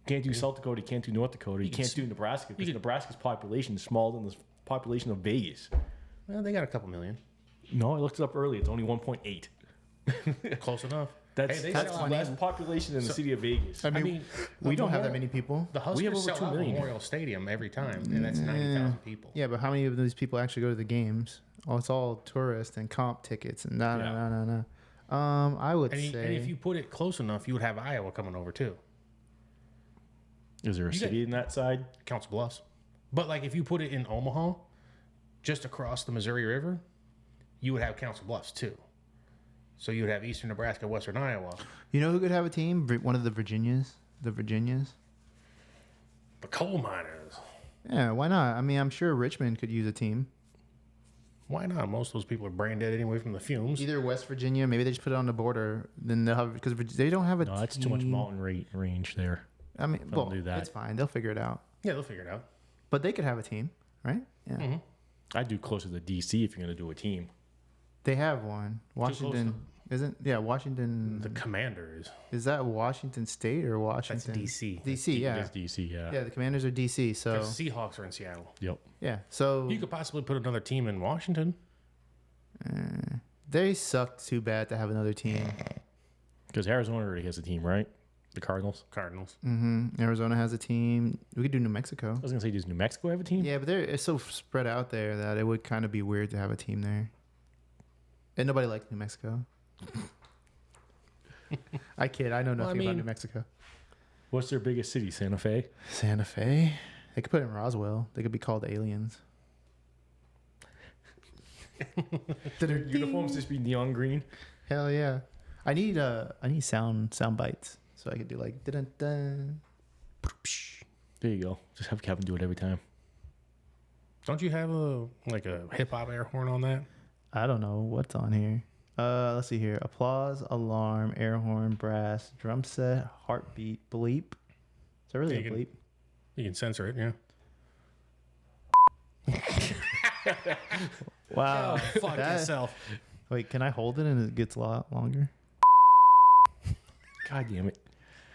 Can't do South Dakota. You can't do North Dakota. You can't do Nebraska because Nebraska's population is smaller than the population of Vegas. Well, they got a couple million. No, I looked it up earlier. It's only 1.8. Close enough. That's Hey, they that's sell out- less population than the city of Vegas. I mean, we don't have that Memorial- many people. The Huskers have over sell 2 out million. Memorial Stadium every time, and that's 90,000 people. Yeah, but how many of these people actually go to the games? Oh, it's all tourists and comp tickets and no. I would And, say and if you put it close enough, you would have Iowa coming over too. Is there a You city in that side? Council Bluffs. But like if you put it in Omaha, just across the Missouri River, you would have Council Bluffs too. So you would have Eastern Nebraska, Western Iowa. you know who could have a team? One of the Virginias. The Virginias. The coal miners. Yeah, why not? I mean, I'm sure Richmond could use a team. Why not? Most of those people are brain dead anyway from the fumes. Either West Virginia, maybe they just put it on the border. Then they'll have because they don't have a. No, that's too much team. mountain range there. I mean, They'll well, do that. it's fine. They'll figure it out. Yeah, they'll figure it out. But they could have a team, right? Yeah, Mm-hmm. I'd do closer to DC if you're going to do a team. they have one. close Washington isn't. Yeah, Washington. The Commanders. Is that Washington State or That's Washington? DC. DC, yeah. It's DC, yeah. Yeah, the Commanders are DC. So The Seahawks are in Seattle. Yep. yeah, so You could possibly put another team in Washington. They suck too bad to have another team. Because Arizona already has a team, right? The Cardinals. Cardinals. Arizona has a team. We could do New Mexico. I was gonna say, does New Mexico have a team? Yeah, but it's so spread out there that it would kind of be weird to have a team there. And nobody likes New Mexico. I kid. I know nothing about New Mexico. What's their biggest city? Santa Fe. Santa Fe. They could put it in Roswell. They could be called aliens. Their uniforms just be neon green. Hell yeah! I need sound bites so I could do like dun dun. There you go. Just have Kevin do it every time. Don't you have a hip hop air horn on that? I don't know what's on here. Let's see here. Applause, alarm, air horn, brass, drum set, heartbeat, bleep. Is that really a bleep? You can censor it, yeah. Wow. Fuck yourself. Wait, can I hold it and it gets a lot longer? God damn it.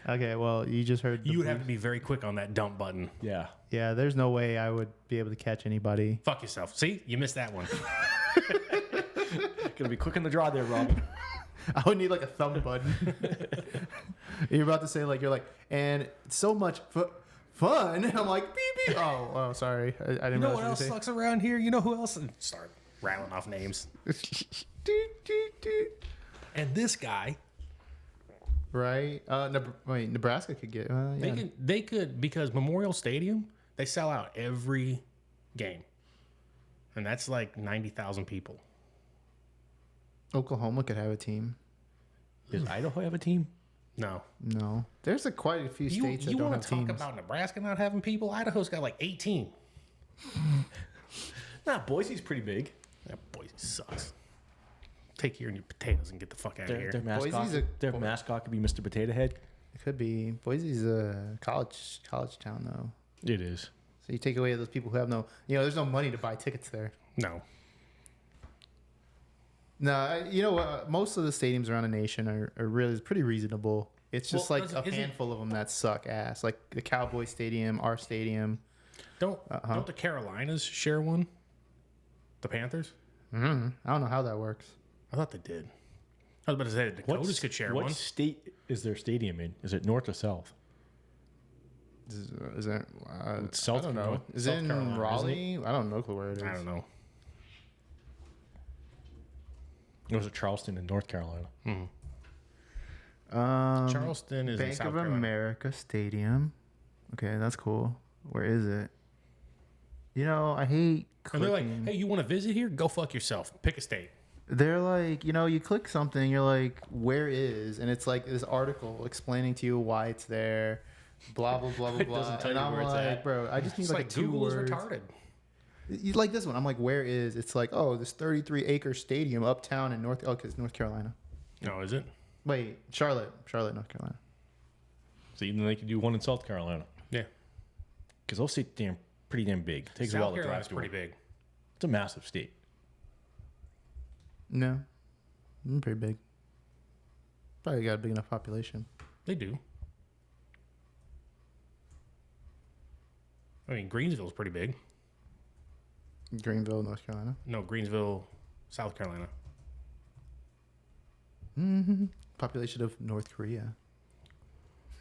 Okay, well, you just heard. You would have to be very quick on that dump button. Yeah. Yeah, there's no way I would be able to catch anybody. Fuck yourself. See, you missed that one. Gonna be quick in the draw there, Robin. I would need like a thumb button. You're about to say you're like, and so much fun. And I'm like, beep beep. Oh, sorry. I didn't You know realize what else you sucks around here? You know who else? And start rattling off names. Doot, doot, doot. And this guy, Right? Nebraska could get. Yeah. they could because Memorial Stadium, they sell out every game, and that's like 90,000 people. Oklahoma could have a team. Does Idaho have a team? No, No, there's quite a few states that you don't want have to talk teams. about Nebraska not having people? Idaho's got like 18. Nah, Boise's pretty big. That boy sucks. Take your potatoes and get the fuck out of here. Their Boise's mascot could be Mr. Potato Head. It could be. Boise's a college town though. It is. So you take away those people who have no, there's no money to buy tickets there. No, No, you know what? Most of the stadiums around the nation are really pretty reasonable. It's just Well, like a handful of them that suck ass, like the Cowboy Stadium, our stadium. don't the Carolinas share one? The Panthers? I don't know how that works. I thought they did. I was about to say the Dakotas could share what one. state is their stadium in? Is it north or south? Is that? It's South I don't know. Carolina. Is South it in Carolina, isn't Raleigh? I don't know where it is. I don't know. It was Charleston in North Carolina. Charleston is in Bank South of Carolina. America Stadium. Okay, that's cool. Where is it? I hate And they're like, clicking. hey, you want to visit here? Go fuck yourself. Pick a state. They're like, you click something, you're like, where is? And it's like this article explaining to you why it's there, blah, blah, blah, blah, blah. doesn't tell And you I'm where it's like, at. bro, I just need It's like, like a two Google is words. retarded. You like this one. I'm like, where is? It's like, oh, this 33-acre stadium uptown in it's North Carolina. No, is it? Wait, Charlotte, North Carolina. So even they could do one in South Carolina. Yeah. Because those states pretty damn big. It takes a while South to drive Carolina's to pretty them. big. It's a massive state. No, pretty big. Probably got a big enough population. They do. I mean, Greensville's pretty big. Greenville, North Carolina. No, Greensville, South Carolina. Population of North Korea.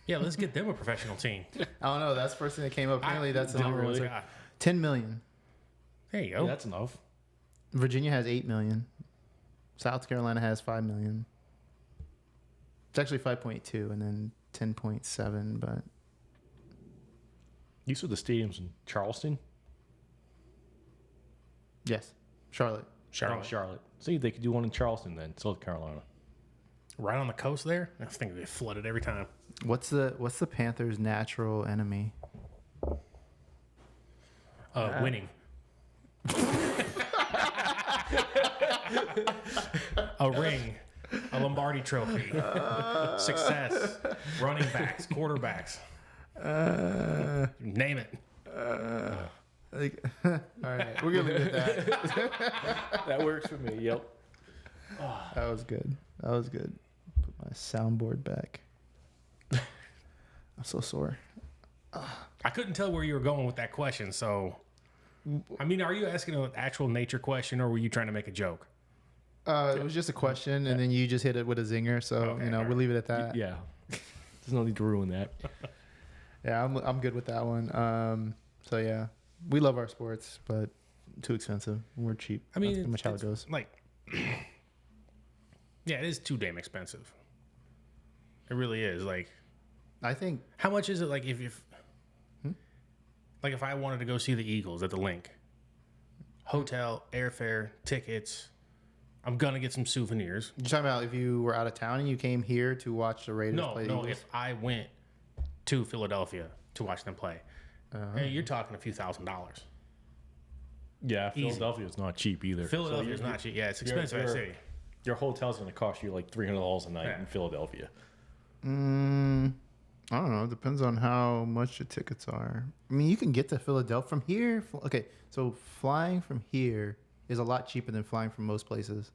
Yeah, let's get them a professional team. I don't know. That's the first thing that came up. Apparently, that's the didn't number. really- It's like 10 million. There you go. That's enough. Virginia has 8 million. South Carolina has 5 million. It's actually 5.2 and then 10.7, but You said the stadium's in Charleston? yes, Charlotte. Charlotte. Charlotte. See, they could do one in Charleston then, South Carolina. Right on the coast there. I think they flooded every time. What's the Panthers' natural enemy? Winning. A ring. A Lombardi trophy. Success. Running backs. Quarterbacks. Name it. Like, all right, we're gonna leave it at that. That works for me, yep. That was good. Put my soundboard back. I'm so sore. I couldn't tell where you were going with that question, so I mean, are you asking an actual nature question or were you trying to make a joke? It was just a question, and then you just hit it with a zinger. So Okay, we'll alright. leave it at that. Yeah. There's no need to ruin that. Yeah, I'm good with that one. So yeah, we love our sports, but too expensive. We're cheap. I mean, that's pretty much how it it's goes. like, yeah, it is too damn expensive. It really is. Like, I think how much is it? Like, like if I wanted to go see the Eagles at the Link, hotel, airfare, tickets. I'm gonna get some souvenirs. you're talking about if you were out of town and you came here to watch the Raiders No, play. the no. Eagles. If I went to Philadelphia to watch them play, hey, you're talking a few $1,000s. Yeah, Easy. Philadelphia is not cheap either. Philadelphia's So not cheap. Yeah, it's expensive as a city. Your hotel's going to cost you like $300 a night Yeah. in Philadelphia. I don't know. It depends on how much the tickets are. I mean, you can get to Philadelphia from here. Okay, so flying from here is a lot cheaper than flying from most places.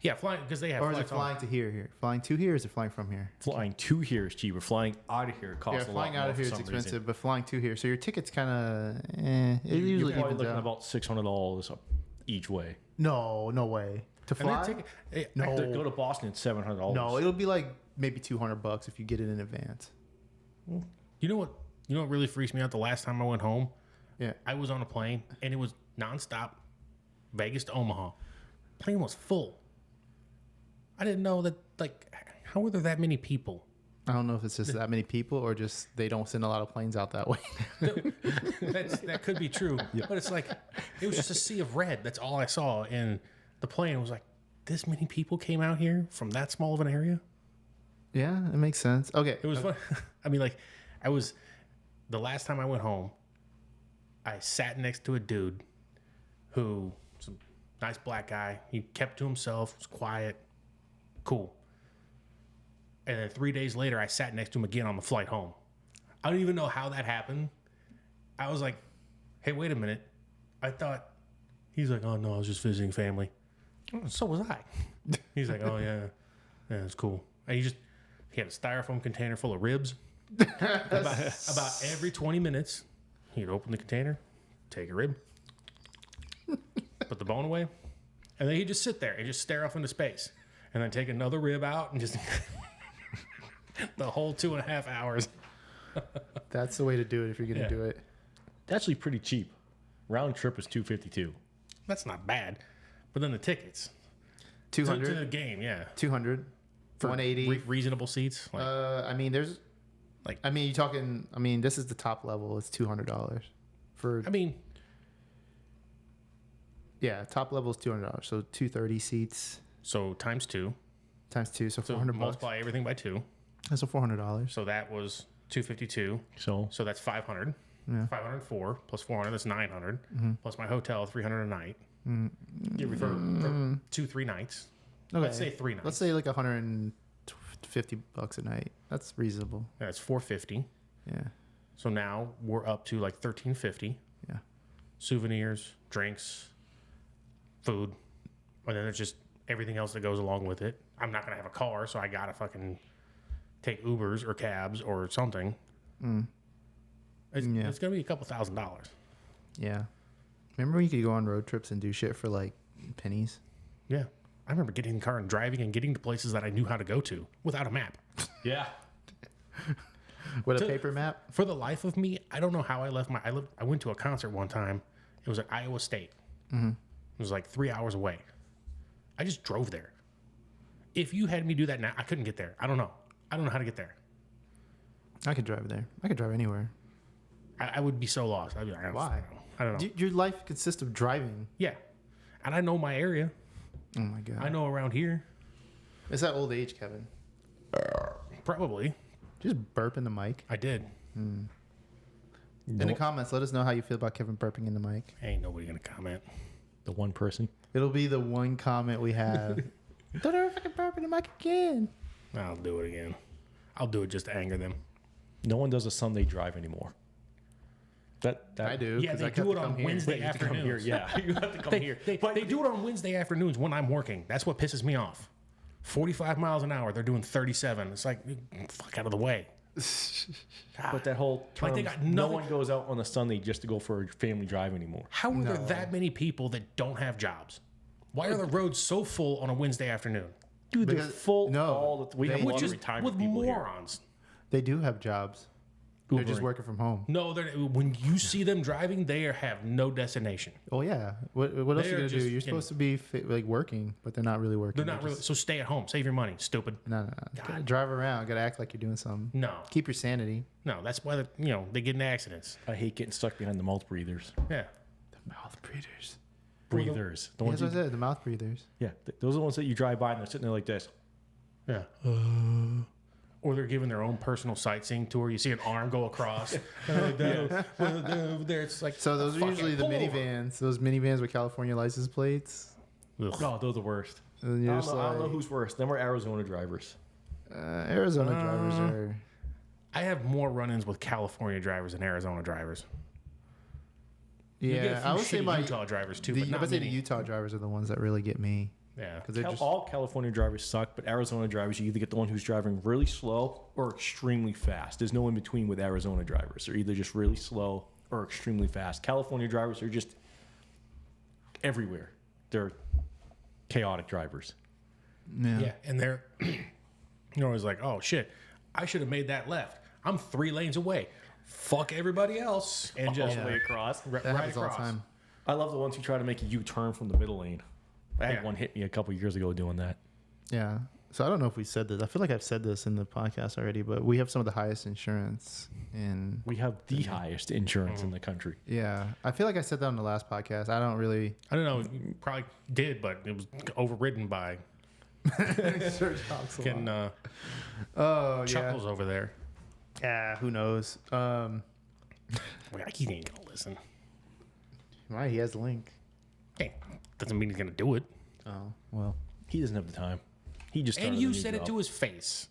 Yeah, flying because they have Or is it flights on. flying to here? Here, flying to here, or is it flying from here? Flying to here is cheaper. Flying out of here costs Yeah, a lot flying more out of for here is some expensive, reason. but flying to here, so your ticket's kind of it You're usually probably evens looking out. about $600 each way. No way to And that fly. ticket, eh, No. To go to Boston, it's $700. No, it'll be like maybe $200 if you get it in advance. You know what? You know what really freaks me out? The last time I went home, Yeah, I was on a plane and it was nonstop, Vegas to Omaha. Plane was full. I didn't know that. Like, how were there that many people? I don't know if it's just that many people or just they don't send a lot of planes out that way. That could be true, but it's like it was just a sea of red. That's all I saw, and the plane was like, this many people came out here from that small of an area. Yeah, it makes sense. Okay, It was fun. I mean, like, the last time I went home, I sat next to a dude who was a nice black guy. He kept to himself, was quiet, cool. And then 3 days later, I sat next to him again on the flight home. I don't even know how that happened. I was like, hey, wait a minute. I thought, he's like, oh, no, I was just visiting family. "Oh, so was I. He's like, oh, yeah, it's cool. And he had a styrofoam container full of ribs. About every 20 minutes, he'd open the container, take a rib, put the bone away, and then he'd just sit there and just stare off into space. And then take another rib out and just the whole 2.5 hours. that's the way to do it if you're gonna Yeah. do it. It's actually pretty cheap. Round trip is $252. That's not bad. But then the tickets to the 200, game, yeah. 200, For 180. reasonable seats. Like, I mean, there's Like- I mean, you're talking. I mean, this is the top level. It's $200 for I mean, yeah. Top level is $200. So 230 seats so times 2. times 2, so So $400. multiply everything by 2. That's so $400. So that was 252. So So that's 500. Yeah. 504 plus 400, that's 900. Plus my hotel, 300 a night. give me For 2-3 nights. Okay, Let's say 3 nights. Let's say like $150 a night. That's reasonable. That's 450. Yeah. So now we're up to like 1350. Yeah. Souvenirs, drinks, food, and then there's just everything else that goes along with it. I'm not gonna have a car, so I gotta fucking take Ubers or cabs or something. Yeah. It's gonna be a couple $1,000s. Yeah. Remember when you could go on road trips and do shit for like pennies? Yeah, I remember getting in the car and driving and getting to places that I knew how to go to without a map. yeah. With a To- paper map? For the life of me, I don't know how I left I went to a concert one time. It was at Iowa State. It was like 3 hours away. I just drove there. If you had me do that now, I couldn't get there. I don't know. I don't know how to get there. I could drive there. I could drive anywhere. I would be so lost. I'd be like, Why? I don't know. Your life consists of driving. Yeah. And I know my area. Oh my god. I know around here. It's that old age, Kevin. Probably. Just burp in the mic. I did. In the comments, let us know how you feel about Kevin burping in the mic. Ain't nobody going to comment. The one person. It'll be the one comment we have. Don't ever fucking burp in the mic again. I'll do it again. I'll do it just to anger them. No one does a Sunday drive anymore. That I do. Yeah, 'cause they I kept do to it come on here. Wednesday You have to come here. afternoons. Yeah, you have to come here. They do it on Wednesday afternoons when I'm working. That's what pisses me off. 45 miles an hour. They're doing 37. It's like, fuck out of the way. But that whole term, Like they got no nothing- one goes out on a Sunday just to go for a family drive anymore. How are there that many people that don't have jobs? Why are the roads so full on a Wednesday afternoon? Dude, they're Because- full no, all the. We have a lot Which of is retirement with people here. morons. They do have jobs. They're just Ubering. working from home. No, when you see them driving, they have no destination. Oh yeah. What else are They're you gonna do? just You're supposed to be like working, but they're not really working. They're not really. So stay at home. Save your money. Stupid. No. Gotta drive around. Gotta act like you're doing something. No. Keep your sanity. No, that's why they get in accidents. I hate getting stuck behind the mouth breathers. Yeah. The mouth breathers. Breathers. The Yeah, ones that's what I you, said. The mouth breathers. yeah, those are the ones that you drive by and they're sitting there like this. Yeah. Or they're giving their own personal sightseeing tour. You see an arm go across. There, it's like So those are fucking usually the pull over. minivans. Those minivans with California license plates. Ugh. No, those are the worst. And I you're don't, just know, I don't know like, who's worse. Them or Arizona drivers. Arizona drivers are. I have more run-ins with California drivers than Arizona drivers. You get a Yeah, few I would say shitty my Utah drivers too, the, but I not would say the many. Utah drivers are the ones that really get me Yeah. because they're just All California drivers suck, but Arizona drivers, you either get the one who's driving really slow or extremely fast. There's no in between with Arizona drivers. They're either just really slow or extremely fast. California drivers are just everywhere. They're chaotic drivers. Yeah, and they're you're always like, oh shit, I should have made that left. I'm 3 lanes away. Fuck everybody else and just all the way across. right that happens all the across. time. I love the ones who try to make a U-turn from the middle lane. I had Yeah. one hit me a couple years ago doing that. Yeah. So I don't know if we said this. I feel like I've said this in the podcast already, but we have some of the highest insurance in. We have the highest insurance in the country. Yeah, I feel like I said that on the last podcast. I don't really. I don't know, you probably did, but it was overridden by getting Oh yeah. chuckles over there. Yeah. Who knows? Like, he ain't gonna listen. Why he has the link. Hey, doesn't mean he's gonna do it. Oh well. He doesn't have the time. He just And started you a new said it job. to his face.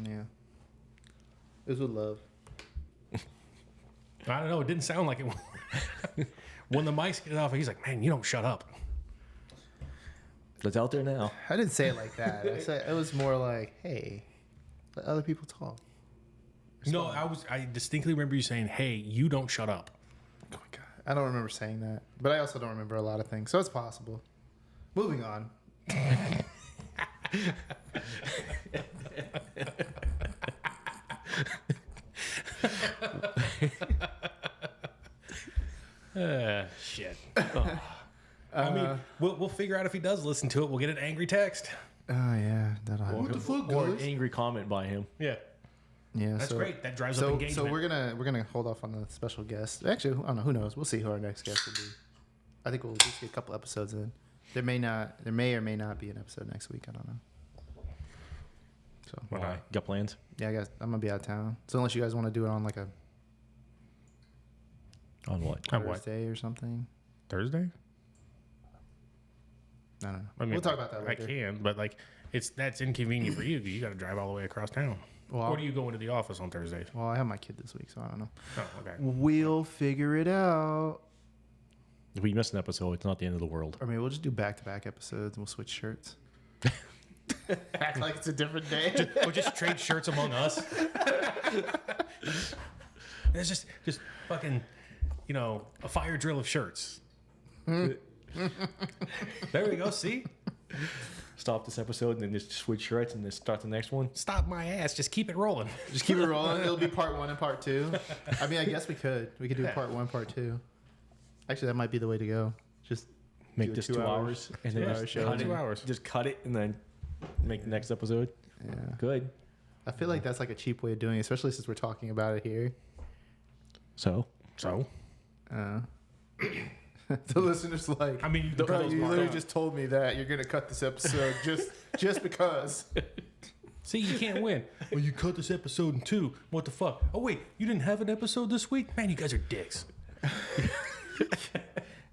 Yeah. It was with love. I don't know. It didn't sound like it. When the mics get off, he's like, "Man, you don't shut up." That's out there now. I didn't say it like that. I said it was more like, "Hey, let other people talk." No, I distinctly remember you saying, "Hey, you don't shut up." Oh my god, I don't remember saying that, but I also don't remember a lot of things, so it's possible. Moving on. Shit. I mean, we'll figure out if he does listen to it. We'll get an angry text. Oh yeah, that'll happen. What the fuck, Or an guys? angry comment by him. Yeah, Yeah, that's so, great. That drives up So, engagement. so we're gonna hold off on the special guest. Actually, I don't know. Who knows? We'll see who our next guest will be. I think we'll at least get a couple episodes in. There may or may not be an episode next week. I don't know. So Why Why? not? Got plans? yeah, I guess I'm gonna be out of town. So unless you guys want to do it on like a On what? On what? Thursday or something, Thursday? I don't know. I mean, we'll talk about that later. I can, but like, that's inconvenient for you because you got to drive all the way across town. Well, Or do you go into the office on Thursdays? well, I have my kid this week, so I don't know. Oh, okay. We'll figure it out. If we miss an episode, it's not the end of the world. Or maybe we'll just do back-to-back episodes and we'll switch shirts. Act like it's a different day. We'll just trade shirts among us. It's just fucking, a fire drill of shirts. There we go. See? Stop this episode and then just switch shirts and then start the next one. Stop my ass. Just keep it rolling. Just keep it rolling. It'll be part 1 and part 2. I mean, I guess we could. We could do part 1, part 2. Actually, that might be the way to go. Just Make do this 2 2 hours. hours and then 2 hour just show. cut 2 it. hours. Just cut it and then make the next episode. Yeah. Good. I feel like that's like a cheap way of doing it, especially since we're talking about it here. So So, The listener's like, I mean, you can bro, cut those you parts literally out. just told me that you're gonna cut this episode just because. See, you can't win. Well, you cut this episode in 2. What the fuck? Oh, wait, you didn't have an episode this week? Man, you guys are dicks.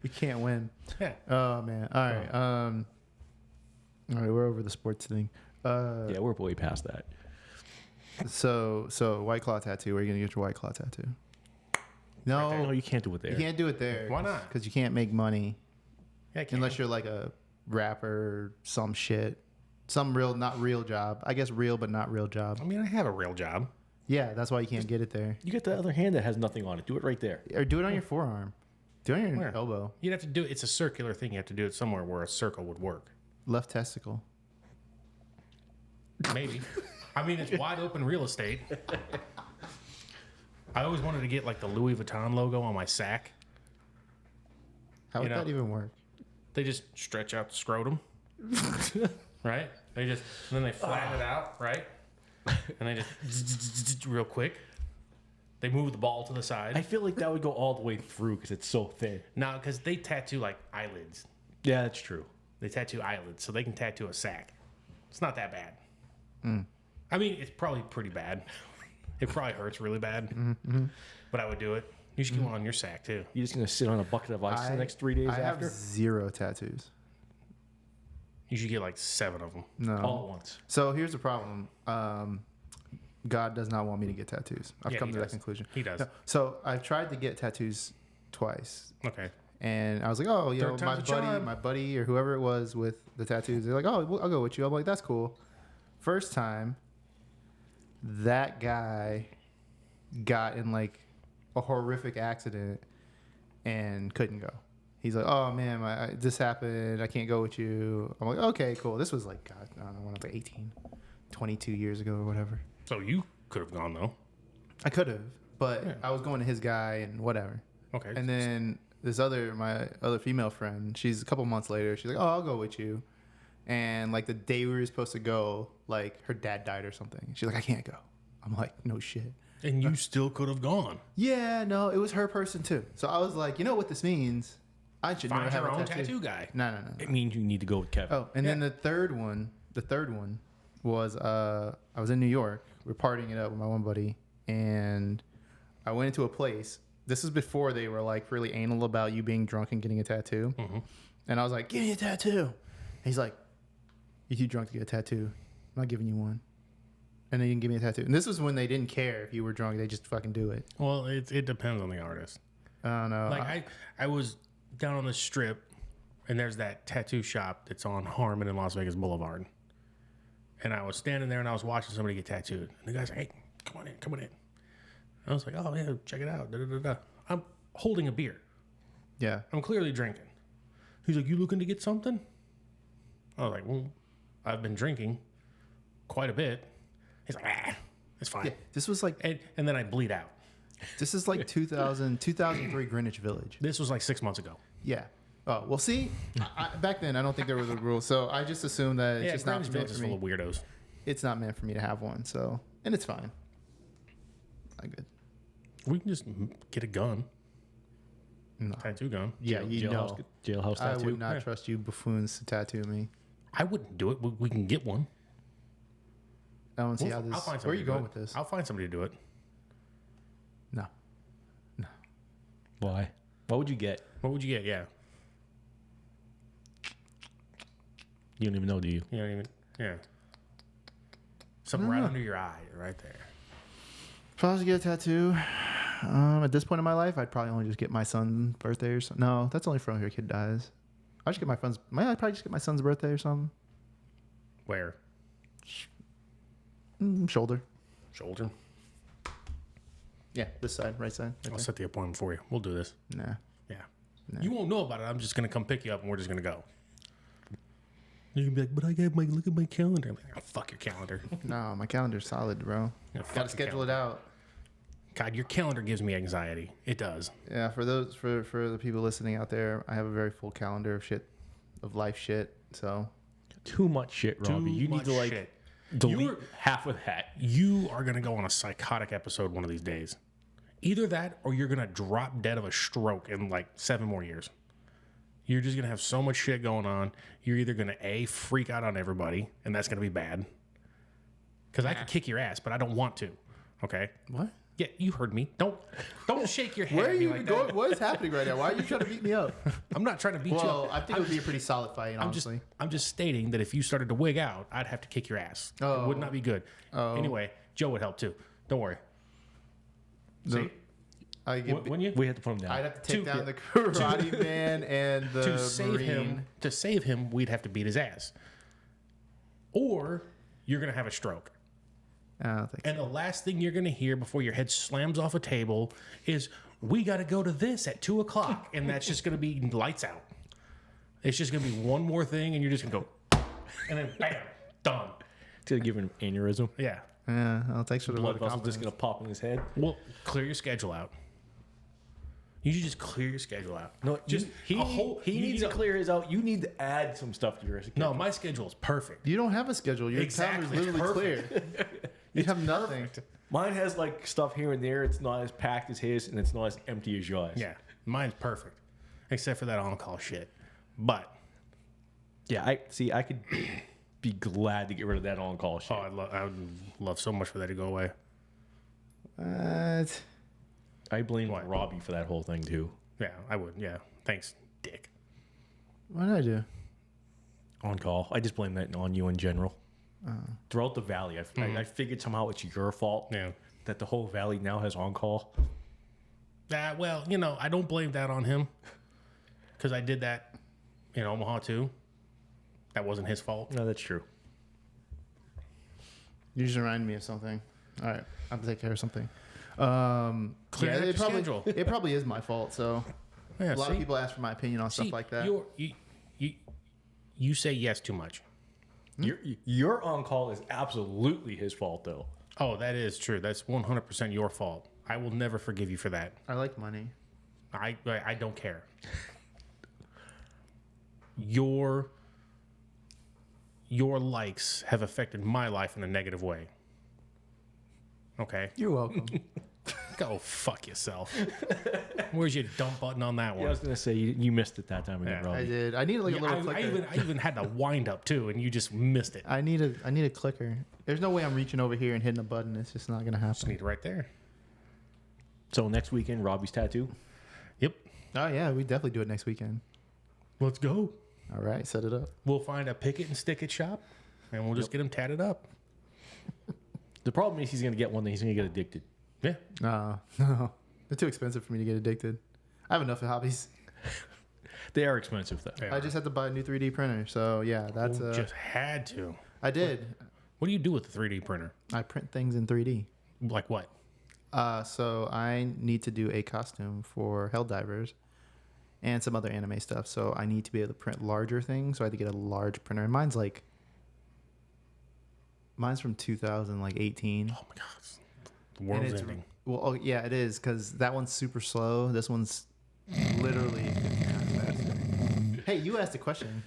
You can't win. Yeah. Oh man. All right. All right. We're over the sports thing. yeah, we're way past that. So White Claw tattoo. Where are you gonna get your White Claw tattoo? No, No, you can't do it there. you can't do it there. Why not? Because you can't make money Yeah, I can't. unless you're like a rapper, or some shit, some real, not real job. I guess real, but not real job. I mean, I have a real job. Yeah, that's why you can't get it there. You get the other hand that has nothing on it. Do it right there. Or do it on your forearm. Do it on your Where? elbow. You'd have to do it. It's a circular thing. You have to do it somewhere where a circle would work. Left testicle. Maybe. I mean, it's wide open real estate. I always wanted to get like the Louis Vuitton logo on my sack. How would You know- that even work? They just stretch out the scrotum, right? They just and then they flatten it out, right? And they just real quick. They move the ball to the side. I feel like that would go all the way through because it's so thin. No, because they tattoo like eyelids. Yeah, that's true. They tattoo eyelids, so they can tattoo a sack. It's not that bad. I mean, it's probably pretty bad. It probably hurts really bad, but I would do it. You should get one on your sack too. You're just gonna sit on a bucket of ice the next 3 days I after, have 0 tattoos. You should get like 7 of them. No. all at once. So here's the problem. God does not want me to get tattoos. I've Yeah, come he to that does. conclusion. He does. No, so I've tried to get tattoos twice. Okay. And I was like, oh, you know, Third time's a charm. my buddy or whoever it was with the tattoos, they're like, oh, I'll go with you. I'm like, that's cool. First time, that guy got in like a horrific accident and couldn't go. He's like, oh man, this happened. I can't go with you. I'm like, okay, cool. This was like, God, I don't know, when I was like 18, 22 years ago or whatever. So you could have gone though. I could have, but Yeah. I was going to his guy and whatever. Okay. And then my other female friend, she's a couple months later, she's like, oh, I'll go with you. And like the day we were supposed to go, like her dad died or something. She's like, I can't go. I'm like, no shit. And you still could have gone. Yeah, no, it was her person too. So I was like, you know what this means? I should never Find have your a own tattoo. tattoo guy. No. It means you need to go with Kevin. Oh, and then the third one was I was in New York. We were partying it up with my one buddy, and I went into a place. This is before they were like really anal about you being drunk and getting a tattoo. And I was like, give me a tattoo. And he's like, you're too drunk to get a tattoo. I'm not giving you one. And they didn't give me a tattoo. And this was when they didn't care if you were drunk. They just fucking do it. Well, it depends on the artist. I don't know. Like I was down on the strip, and there's that tattoo shop that's on Harmon and Las Vegas Boulevard. And I was standing there and I was watching somebody get tattooed. And the guy's like, hey, come on in. I was like, oh yeah, check it out. Da, da, da, da. I'm holding a beer. Yeah. I'm clearly drinking. He's like, you looking to get something? I was like, well, I've been drinking quite a bit. He's like, it's fine. Yeah. This was like And then I bleed out. this is like 2003 Greenwich Village. This was like 6 months ago. Yeah. Oh, well, see, back then I don't think there was a rule, so I just assumed that it's Yeah, just Greenwich not Village meant is for full me. of weirdos. It's not meant for me to have one, so and it's fine. I'm good. We can just get a gun, No. tattoo gun. Yeah, you know, jailhouse I tattoo. would not Yeah. trust you buffoons to tattoo me. I wouldn't do it. We can get one. I don't see how I'll this. find Where are somebody you to do going it. with this? I'll find somebody to do it. No. Why? What would you get? What would you get? Yeah. You don't even know, do you? You know what I mean? Yeah. Something right under your eye, right there. If I was to get a tattoo, at this point in my life, I'd probably only just get my son's birthday or something. No, that's only for when your kid dies. I just get my son's. I'd probably just get my son's birthday or something. Where? Shoulder. Shoulder. Yeah, this side, right side. I'll set the appointment for you. We'll do this. Nah. Yeah. No. You won't know about it. I'm just gonna come pick you up and we're just gonna go. You can be like, but I got look at my calendar. I'm like, oh, fuck your calendar. No, my calendar's solid, bro. Yeah, fuck Gotta your schedule it calendar. out. God, your calendar gives me anxiety. It does. Yeah, for the people listening out there, I have a very full calendar of shit, of life shit. So Too much shit, Robbie. You need much to like shit. delete You're- half of that. You are gonna go on a psychotic episode one of these days. Either that or you're gonna drop dead of a stroke in like 7 more years. You're just gonna have so much shit going on. You're either gonna freak out on everybody, and that's gonna be bad. Because I could kick your ass, but I don't want to. Okay? what? Yeah, you heard me. Don't shake your head. Where are at me you like going? that. What is happening right now? Why are you trying to beat me up? I'm not trying to beat you Well, up. I think it would be a pretty solid fight, honestly. I'm just stating that if you started to wig out, I'd have to kick your ass. Oh. It would not be good. Oh. Anyway, Joe would help too. Don't worry. See? I get, When you We have to put him down. I'd have to take to- down the Karate Man and the to save him, we'd have to beat his ass. Or you're gonna have a stroke. I don't think so. And the last thing you're gonna hear before your head slams off a table is we got to go to this at 2:00, and that's just going to be lights out. It's just going to be one more thing, and you're just going to go, and then bam, done. To give him an aneurysm. Yeah. Yeah, well, thanks for the Blood vote of vessel just confidence. gonna pop in his head. Well, clear your schedule out. You should just clear your schedule out. No, just he a whole. he you needs to need a- clear his out. You need to add some stuff to your schedule. No, my schedule is perfect. You don't have a schedule. Your Exactly. calendar's literally clear. You have nothing. Mine has like stuff here and there. It's not as packed as his, and it's not as empty as yours. Yeah, mine's perfect, except for that on-call shit. But yeah. I could be glad to get rid of that on-call shit. I would love so much for that to go away. I blame What? Robbie for that whole thing too. Yeah, I would. Yeah, thanks, Dick. What did I do? On-call. I just blame that on you in general. Throughout the valley, I figured somehow it's your fault. Yeah. That the whole valley now has on-call. Well, I don't blame that on him because I did that in Omaha too. That wasn't his fault. No, that's true. You just reminded me of something. All right, I'll take care of something. Clear out your it probably, schedule. It probably is my fault. So Yeah, a lot of people ask for my opinion on stuff like that. You say yes too much. Your on-call is absolutely his fault, though. Oh, that is true. That's 100% your fault. I will never forgive you for that. I like money. I don't care. Your likes have affected my life in a negative way. Okay? You're welcome. Go fuck yourself. Where's your dump button on that Yeah, I one? was gonna say you missed it that time again, Yeah. I Robbie. did. I need like a Yeah, little clicker. I even had the wind up too, and you just missed it. I need a clicker. There's no way I'm reaching over here and hitting a button. It's just not gonna Just happen. need it right there. So next weekend, Robbie's tattoo. Yep. Oh yeah, we definitely do it next weekend. Let's go. All right, set it up. We'll find a pick it and stick it shop, and we'll just get him tatted up. The problem is he's gonna get one that he's gonna get addicted. Yeah. No, they're too expensive for me to get addicted. I have enough hobbies. They are expensive though. Yeah. I just had to buy a new 3D printer, so yeah, that's just had to. I did. What do you do with the 3D printer? I print things in 3D. Like what? So I need to do a costume for Helldivers and some other anime stuff. So I need to be able to print larger things. So I had to get a large printer, and mine's from 2018. Oh my god. The world's it's, ending. Well, oh, yeah, it is because that one's super slow. This one's literally 50 times faster. Hey, you asked a question.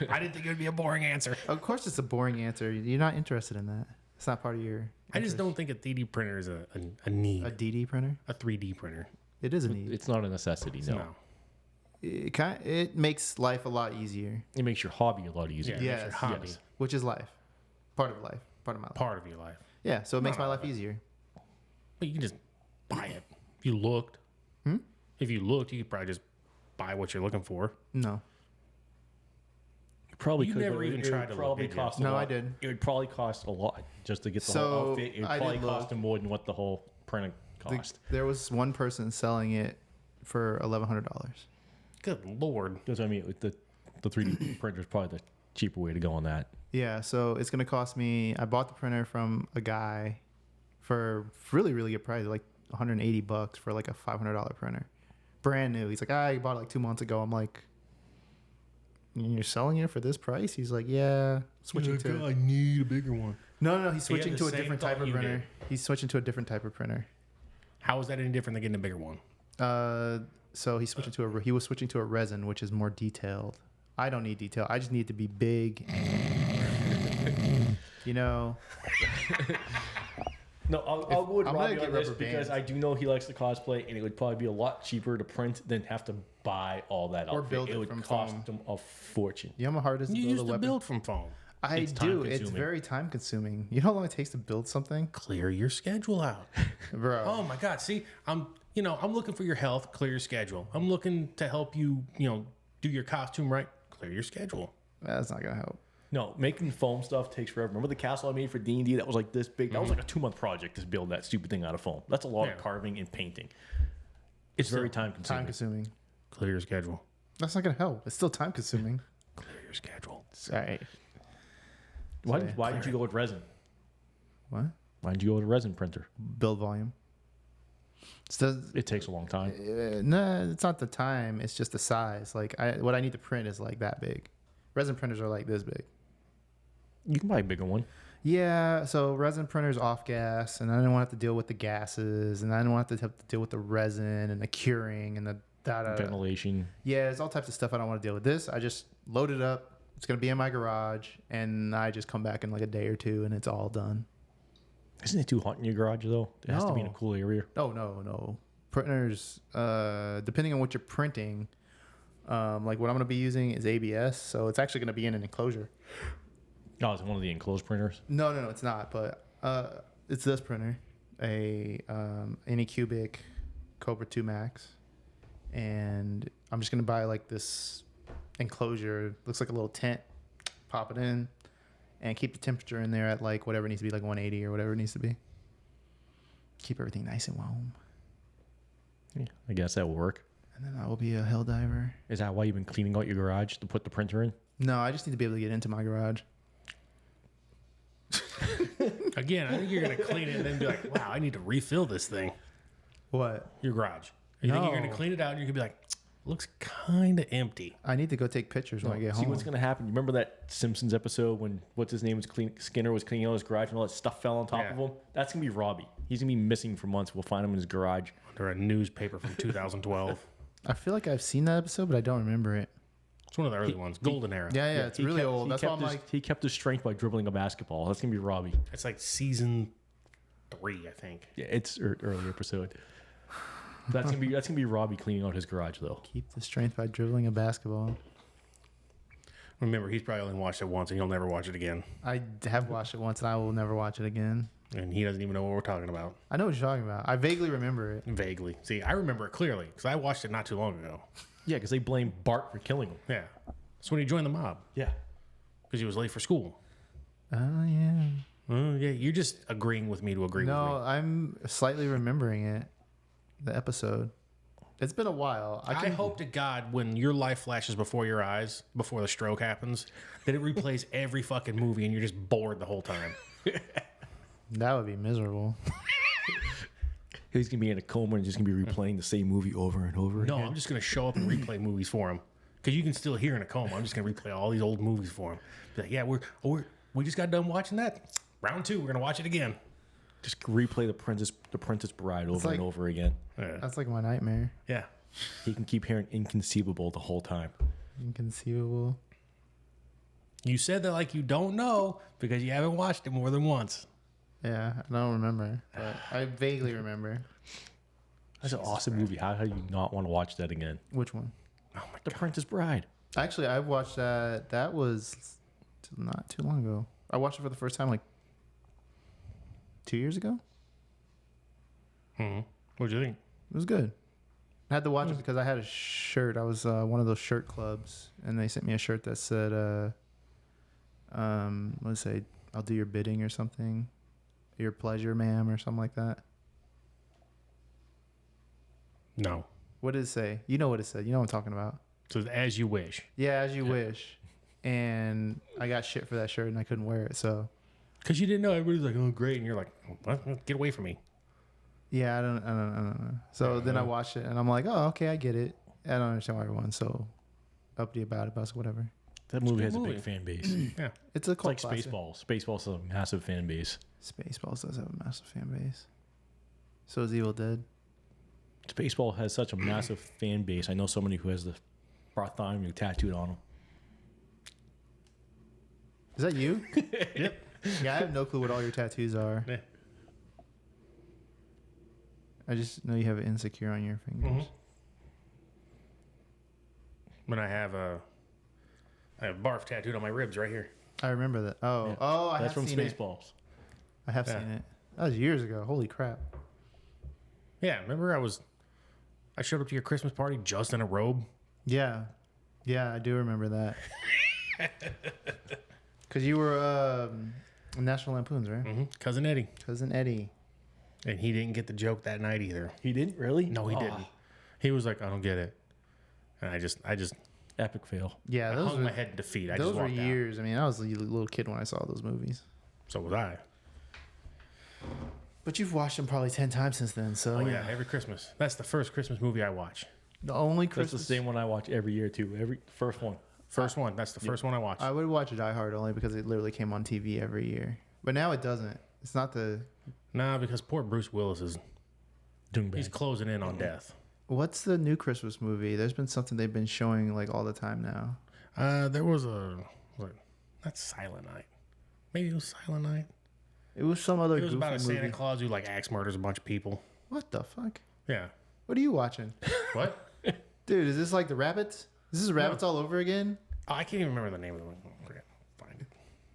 I didn't think it would be a boring answer. Of course, it's a boring answer. You're not interested in that. It's not part of your. I just interest. don't think a 3D printer is a need. A DD printer. A 3D printer. It is a need. It's not a necessity. No. No. It makes life a lot easier, It makes your hobby a lot easier. Yeah. It's your hobby. yes. which is life. Part of life. Part of my life. Part of your life. Yeah, so it makes Not my all life of it. easier. But you can just buy it. If you looked. If you looked, you could probably just buy what you're looking for. No. You probably You could. never but even it tried would to look, probably did you? cost a No, lot. I did. It would probably cost a lot just to get the So, whole outfit. It would I probably did cost look. him more than what the whole printer cost. There was one person selling it for $1,100. Good lord. Because I mean, with the 3D printer is probably the cheaper way to go on that. Yeah, so it's gonna cost me. I bought the printer from a guy for really, really good price, like $180 for like a $500 printer, brand new. He's like, I bought it like 2 months ago. I'm like, you're selling it for this price? He's like, yeah, switching to. I need a bigger one. No, he's He had switching the to a same different thought type of you printer. did. He's switching to a different type of printer. How is that any different than getting a bigger one? So he's switching to he was switching to a resin, which is more detailed. I don't need detail. I just need it to be big. You know, No, I'll go with I'm gonna Robbie get on this rubber because bands. I do know he likes to cosplay, and it would probably be a lot cheaper to print than have to buy all that Or outfit. build it would from cost foam. him a fortune. you know how hard it is to You build a used to weapon. build from foam. I It's do. It's time-consuming. very time consuming. You know how long it takes to build something, Clear your schedule out. bro? Oh my God! See, I'm looking for your health. Clear your schedule. I'm looking to help you. Do your costume right. Clear your schedule. That's not gonna help. No, making foam stuff takes forever. Remember the castle I made for D&D that was like this big? That was like a 2-month project to build that stupid thing out of foam. That's a lot Yeah. of carving and painting. It's very time consuming. Time consuming. Clear your schedule. That's not gonna help. It's still time consuming. Clear your schedule. Sorry. Why, Sorry. why did you go with resin? What? Why did you go with a resin printer? Build volume. So, It takes a long time. no, it's not the time. It's just the size. Like what I need to print is like that big. Resin printers are like this big. You can buy a bigger one. Yeah, so resin printers off gas, and I didn't want to have to deal with the gases, and I didn't want to have to deal with the resin and the curing and the Ventilation. Yeah, there's all types of stuff I don't want to deal with. This, I just load it up. It's gonna be in my garage, and I just come back in like a day or two, and it's all done. Isn't it too hot in your garage though? It has to be in a No. cool area. No. Printers, depending on what you're printing, like what I'm gonna be using is ABS, so it's actually gonna be in an enclosure. No, it's one of the enclosed printers. No, it's not. But it's this printer, a Anycubic Cobra 2 Max, and I'm just gonna buy like this enclosure. Looks like a little tent. Pop it in, and keep the temperature in there at like whatever it needs to be, like 180 or whatever it needs to be. Keep everything nice and warm, Yeah, I guess that will work. and then I will be a hell diver. Is that why you've been cleaning out your garage to put the printer in? No, I just need to be able to get into my garage. Again, I think you're gonna clean it and then be like, "Wow, I need to refill this thing." What? Your garage. You think you're No. gonna clean it out and you're gonna be like, "Looks kind of empty." I need to go take pictures when I get See home. what's gonna happen. You remember that Simpsons episode when what's his name was Skinner was cleaning out his garage and all that stuff fell on top Yeah. of him? That's gonna be Robbie. He's gonna be missing for months. We'll find him in his garage. Under a newspaper from 2012. I feel like I've seen that episode, but I don't remember it. It's one of the early ones. Golden era. Yeah, it's He really kept- old. he That's why kept I'm his- like, he kept his strength by dribbling a basketball. That's gonna be Robbie. It's like season 3, I think. Yeah, it's early episode. That's gonna be Robbie cleaning out his garage though. keep the strength by dribbling a basketball. Remember, he's probably only watched it once and he'll never watch it again. I have watched it once, and I will never watch it again. And he doesn't even know what we're talking about. I know what you're talking about. I vaguely remember it. Vaguely. See, I remember it clearly because I watched it not too long ago. Yeah, because they blame Bart for killing him. Yeah. That's when he joined the mob Yeah. because he was late for school. Oh yeah. Yeah, you're just agreeing with me to agree No, with me. I'm slightly remembering it. The episode. It's been a while. I hope to God when your life flashes before your eyes, before the stroke happens, that it replays every fucking movie and you're just bored the whole time. That would be miserable. He's gonna be in a coma and just gonna be replaying the same movie over and over No, again. I'm just going to show up and replay movies for him. Because you can still hear in a coma. I'm just going to replay all these old movies for him. Be like, yeah, we just got done watching that. Round 2, we're going to watch it again. Just replay the Princess Bride over like- and over again. Yeah. That's like my nightmare. Yeah. He can keep hearing inconceivable the whole time. Inconceivable. You said that like you don't know because you haven't watched it more than once. Yeah, I don't remember, but I vaguely remember. That's an awesome movie. How do you not want to watch that again? Which one? Oh my The Princess Bride. Actually, I watched that. That was not too long ago. I watched it for the first time like 2 years ago. What'd you think? It was good. I had to watch it because I had a shirt. I was one of those shirt clubs, and they sent me a shirt that said, let's say, "I'll do your bidding" or something. Your pleasure, ma'am, or something like that. No. What did it say? You know what it said. You know what I'm talking about. So as you wish. Yeah, as you wish. And I got shit for that shirt, and I couldn't wear it. So Because you didn't know. Everybody's like, oh, great. And you're like, what? Get away from me. yeah, I don't know. So then I watched it, and I'm like, oh, okay, I get it. I don't understand why everyone's so uppity about it, but it's whatever. That movie good has a movie. big fan base. Yeah. It's a It's cult like classic. Spaceballs. Spaceballs has a massive fan base. Spaceballs does have a massive fan base. So is Evil Dead. Spaceball has such a massive fan base. I know somebody who has the Bartholomew tattooed on him. Is that you? Yep. Yeah, I have no clue what all your tattoos are. Yeah. I just know you have Insecure on your fingers. But I have barf tattooed on my ribs right here. I remember that. Oh, Yeah. oh, I That's have from seen it. Spaceballs. I have Yeah. seen it. That was years ago. Holy crap. Yeah. Remember I showed up to your Christmas party just in a robe. Yeah. Yeah, I do remember that. Because you were National Lampoons, right? Cousin Eddie. Cousin Eddie. And he didn't get the joke that night either. He didn't really? No, he didn't. He was like, I don't get it. And I just Epic fail. Yeah, I those hung were, my head in defeat. I those just were walked out. years. I mean, I was a little kid when I saw those movies. So was I. But you've watched them probably 10 times since then. So Oh yeah, every Christmas. That's the first Christmas movie I watch. the only That's the Christmas. same one I watch every year too. Every first one. First one. That's the first one I watch. I would watch Die Hard only because it literally came on TV every year. But now it doesn't. It's not the. Nah, because poor Bruce Willis is Doing bad. he's closing in on death. What's the new Christmas movie? There's been something they've been showing like all the time now. There was that's Silent Night. Maybe it was Silent Night. It was some other It was goofy about a movie. Santa Claus who like axe murders a bunch of people. What the fuck? Yeah. What are you watching? What? Dude, is this like the Rabbits? Is this Rabbits all over again? Oh, I can't even remember the name of the one. Okay, find it.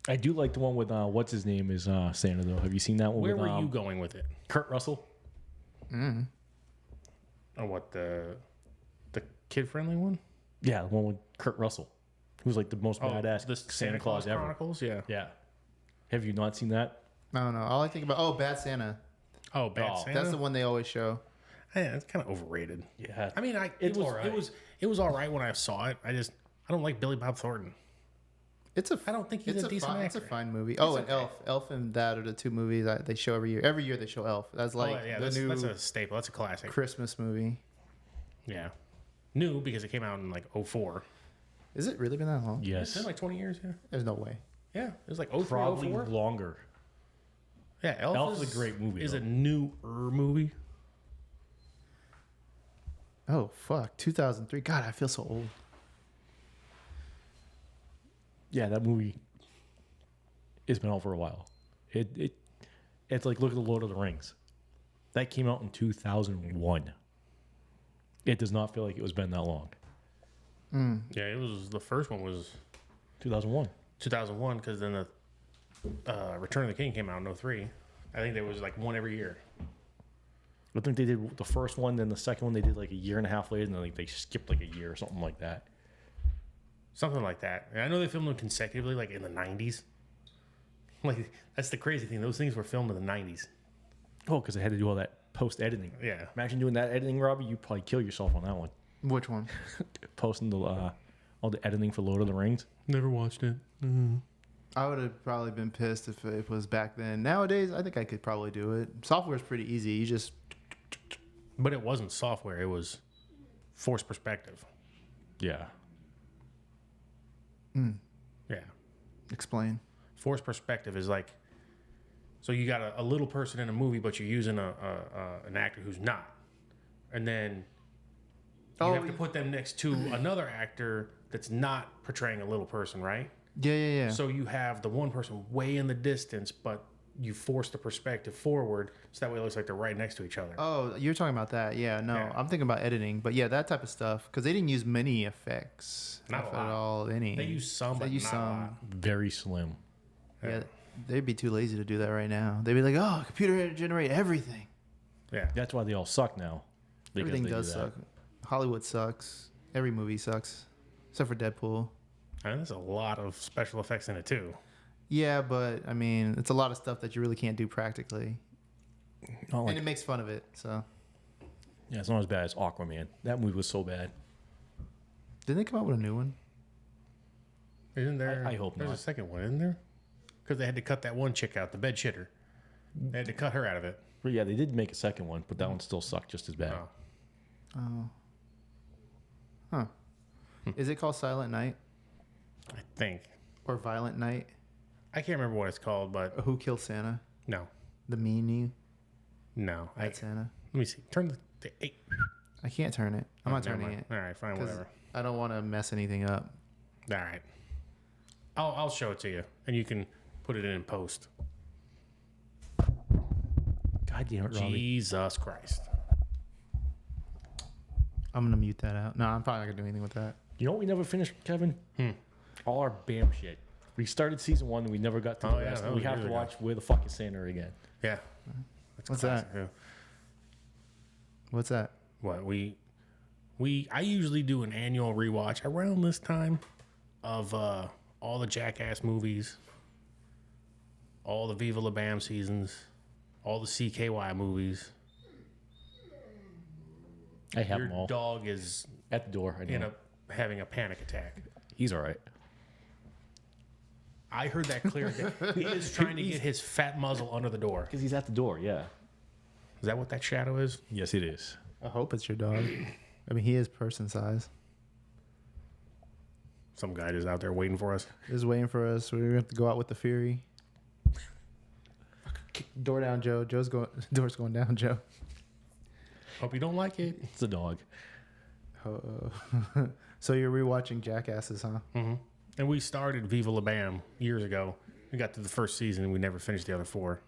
I do like the one with what's his name is Santa though. Have you seen that one? Where with, were you going with it? Kurt Russell. Oh, what the kid friendly one? Yeah, the one with Kurt Russell, who's like the most badass the Santa Claus ever. Chronicles. Yeah. Yeah. Have you not seen that? I don't know. All I think about Bad Santa. Oh, Bad Oh, Santa. That's the one they always show. Yeah, it's kind of overrated. Yeah. I mean, it It's was all right. it was all right when I saw it. I don't like Billy Bob Thornton. It's a. I don't think he's it's a decent fine, It's a actor. fine movie. Oh, and okay. Elf. Elf and that are the two movies that they show every year. Every year they show Elf. That's like Oh, yeah, the that's new a staple. That's a classic. Christmas movie. Yeah, new because it came out in like 04. Is it really been that long? It's Yes. been like 20 years. Yeah, There's no way. yeah, it was like 03, Probably 04. longer. Yeah, Elf is a great movie, Is though. a newer movie. Oh fuck, 2003. God, I feel so old. Yeah, that movie. It's been out for a while. It's like look at the Lord of the Rings. That came out in 2001. It does not feel like it was been that long. Yeah, it was the first one was 2001. 2001 because then the Return of the King came out in 03. I think there was like one every year. I think they did the first one, then the second one they did like a year and a half later, and then like they skipped like a year or something like that. Something like that. And I know they filmed them consecutively, like in the 90s. Like, that's the crazy thing. Those things were filmed in the 90s. Oh, because they had to do all that post editing. Yeah. Imagine doing that editing, Robbie. You'd probably kill yourself on that one. Which one? Posting the all the editing for Lord of the Rings. Never watched it. I would have probably been pissed if it was back then. Nowadays, I think I could probably do it. Software's pretty easy. You just But it wasn't software. It was forced perspective. Yeah. Yeah. explain. Forced perspective is like, so you got a little person in a movie, but you're using an actor who's not. And then you have to put them next to another actor that's not portraying a little person, right? Yeah. So you have the one person way in the distance, but you force the perspective forward so that way it looks like they're right next to each other. Oh, you're talking about that. Yeah, no. Yeah. I'm thinking about editing. But yeah, that type of stuff. Because they didn't use many effects. Not if a lot. at all. Any. They use some, but not a lot. Very slim. Yeah, they'd be too lazy to do that right now. They'd be like, oh, computer generate everything. Yeah. That's why they all suck now. because Everything they do does that. suck. Hollywood sucks. Every movie sucks. Except for Deadpool. I mean, there's a lot of special effects in it too. Yeah, but I mean, it's a lot of stuff that you really can't do practically. Not like- And it makes fun of it. So, yeah, it's not as bad as Aquaman. That movie was so bad. didn't they come out with a new one? Isn't there? I hope there's not. a second one, isn't there? Because they had to cut that one chick out, the bed shitter. They had to cut her out of it. But yeah, they did make a second one, but that one still sucked just as bad. Oh. Oh. Huh. Is it called Silent Night I think. or Violent Night? I can't remember what it's called, but Or Who Killed Santa? no. The Meanie? No. Bad Santa? Let me see. Turn the hey. I can't turn it. I'm not Never turning mind. it. All right, fine, 'Cause whatever. I don't want to mess anything up. All right. I'll show it to you, and you can put it in post. God damn it, Robbie. Jesus Christ. I'm going to mute that out. No, I'm probably not going to do anything with that. You know what we never finished, Kevin? All our BAM shit. We started season 1 and we never got to Oh, the yeah, rest. that We was have years to ago. watch Where the Fuck is Santa again. Yeah. That's What's classic, too. What's that? What I usually do an annual rewatch around this time of all the Jackass movies, all the Viva La Bam seasons, all the CKY movies. I have Your them all. dog is At the door. I know. end up having a panic attack. He's all right. I heard that clear. He is trying to get his fat muzzle under the door. Because he's at the door, yeah. Is that what that shadow is? Yes, it is. I hope it's your dog. I mean, he is person size. Some guy is out there waiting for us. Just waiting for us. We're going to go out with the Fury. Kick the door down, Joe. Door's going down, Joe. Hope you don't like it. It's a dog. So you're rewatching Jackasses, huh? Mm-hmm. And we started Viva La Bam years ago. We got to the first season and we never finished the other 4.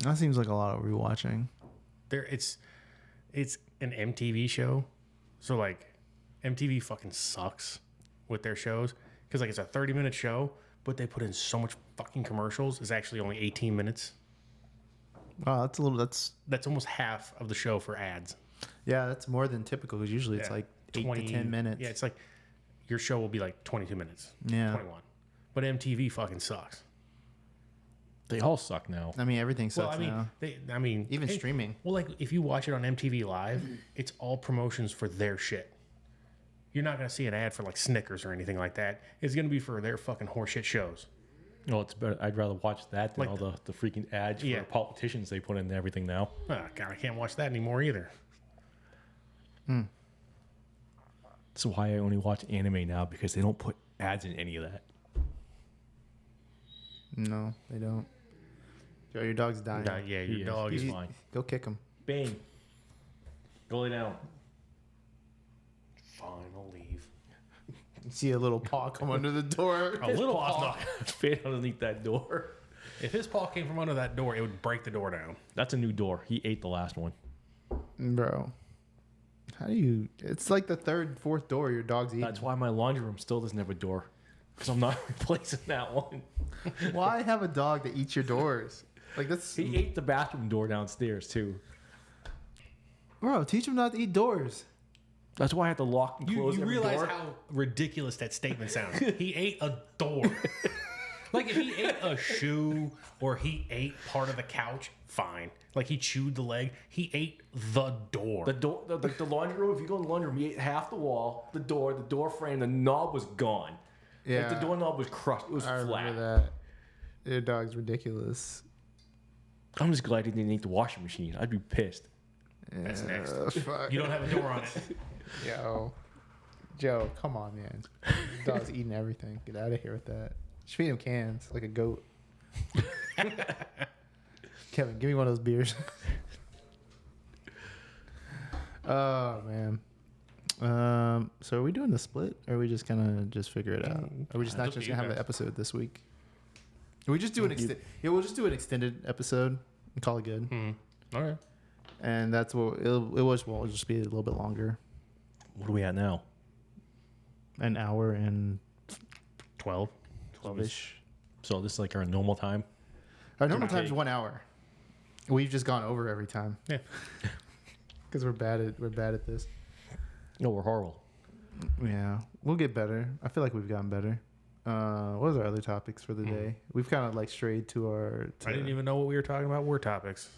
That seems like a lot of rewatching. It's an MTV show, so like MTV fucking sucks with their shows because like it's a 30-minute show, but they put in so much fucking commercials. It's actually only 18 minutes. Wow, that's That's almost half of the show for ads. yeah, that's more than typical because usually it's Yeah. like 8 to 10 minutes. Yeah, it's like your show will be like 22 minutes. Yeah. 21. But MTV fucking sucks. They all suck now. I mean, everything sucks Well, I mean, Even hey, streaming. Well, like if you watch it on MTV Live, it's all promotions for their shit. You're not gonna see an ad for like Snickers or anything like that. It's gonna be for their fucking horseshit shows. No, it's better. I'd rather watch that than Like all the freaking ads Yeah. for politicians they put in everything now. Oh, God, I can't watch that anymore either. That's why I only watch anime now, because they don't put ads in any of that. No, they don't. Joe, your dog's dying. Yeah, He your is. dog is He's fine. Go kick him. Bang. Go lay down. Fine, I'll leave. You see a little paw come under the door. A little Paw's paw. not gonna fit underneath that door. If his paw came from under that door, it would break the door down. That's a new door. He ate the last one. Bro. How do you... It's like the third, fourth door your dog's eating. That's why my laundry room still doesn't have a door. Because I'm not replacing that one. Why have a dog that eats your doors? Like, that's... He ate the bathroom door downstairs, too. Bro, teach him not to eat doors. That's why I had to lock and You close every realize door. how ridiculous that statement sounds. He ate a door. Like if he ate a shoe or he ate part of the couch, fine. Like he chewed the leg, he ate the door. The door, the laundry room. If you go in the laundry room, he ate half the wall, the door frame, the knob was gone. Yeah. Like the doorknob was crushed. It was I flat. remember that. Your dog's ridiculous. I'm just glad he didn't eat the washing machine. I'd be pissed. That's next. Fuck. You don't have a door on it. Yo. Joe, come on, man. Your dog's eating everything. Get out of here with that. Just feed him cans like a goat. Kevin, give me one of those beers. Oh, man. So are we doing the split, or are we just gonna just figure it out? Are we just not It's up just to gonna you have an guys. episode this week? Or we just do an we'll just do an extended episode and call it good. All right. And that's what it'll just be a little bit longer, What are we at now? an hour and 12. 12ish. So this is like our normal time. Our normal Give or time's take. 1 hour. We've just gone over every time Yeah. because we're bad at this. No, we're horrible. Yeah, we'll get better. I feel like we've gotten better. What was our other topics for the day? We've kind of like strayed to our. I didn't even know what we were talking about. Word topics.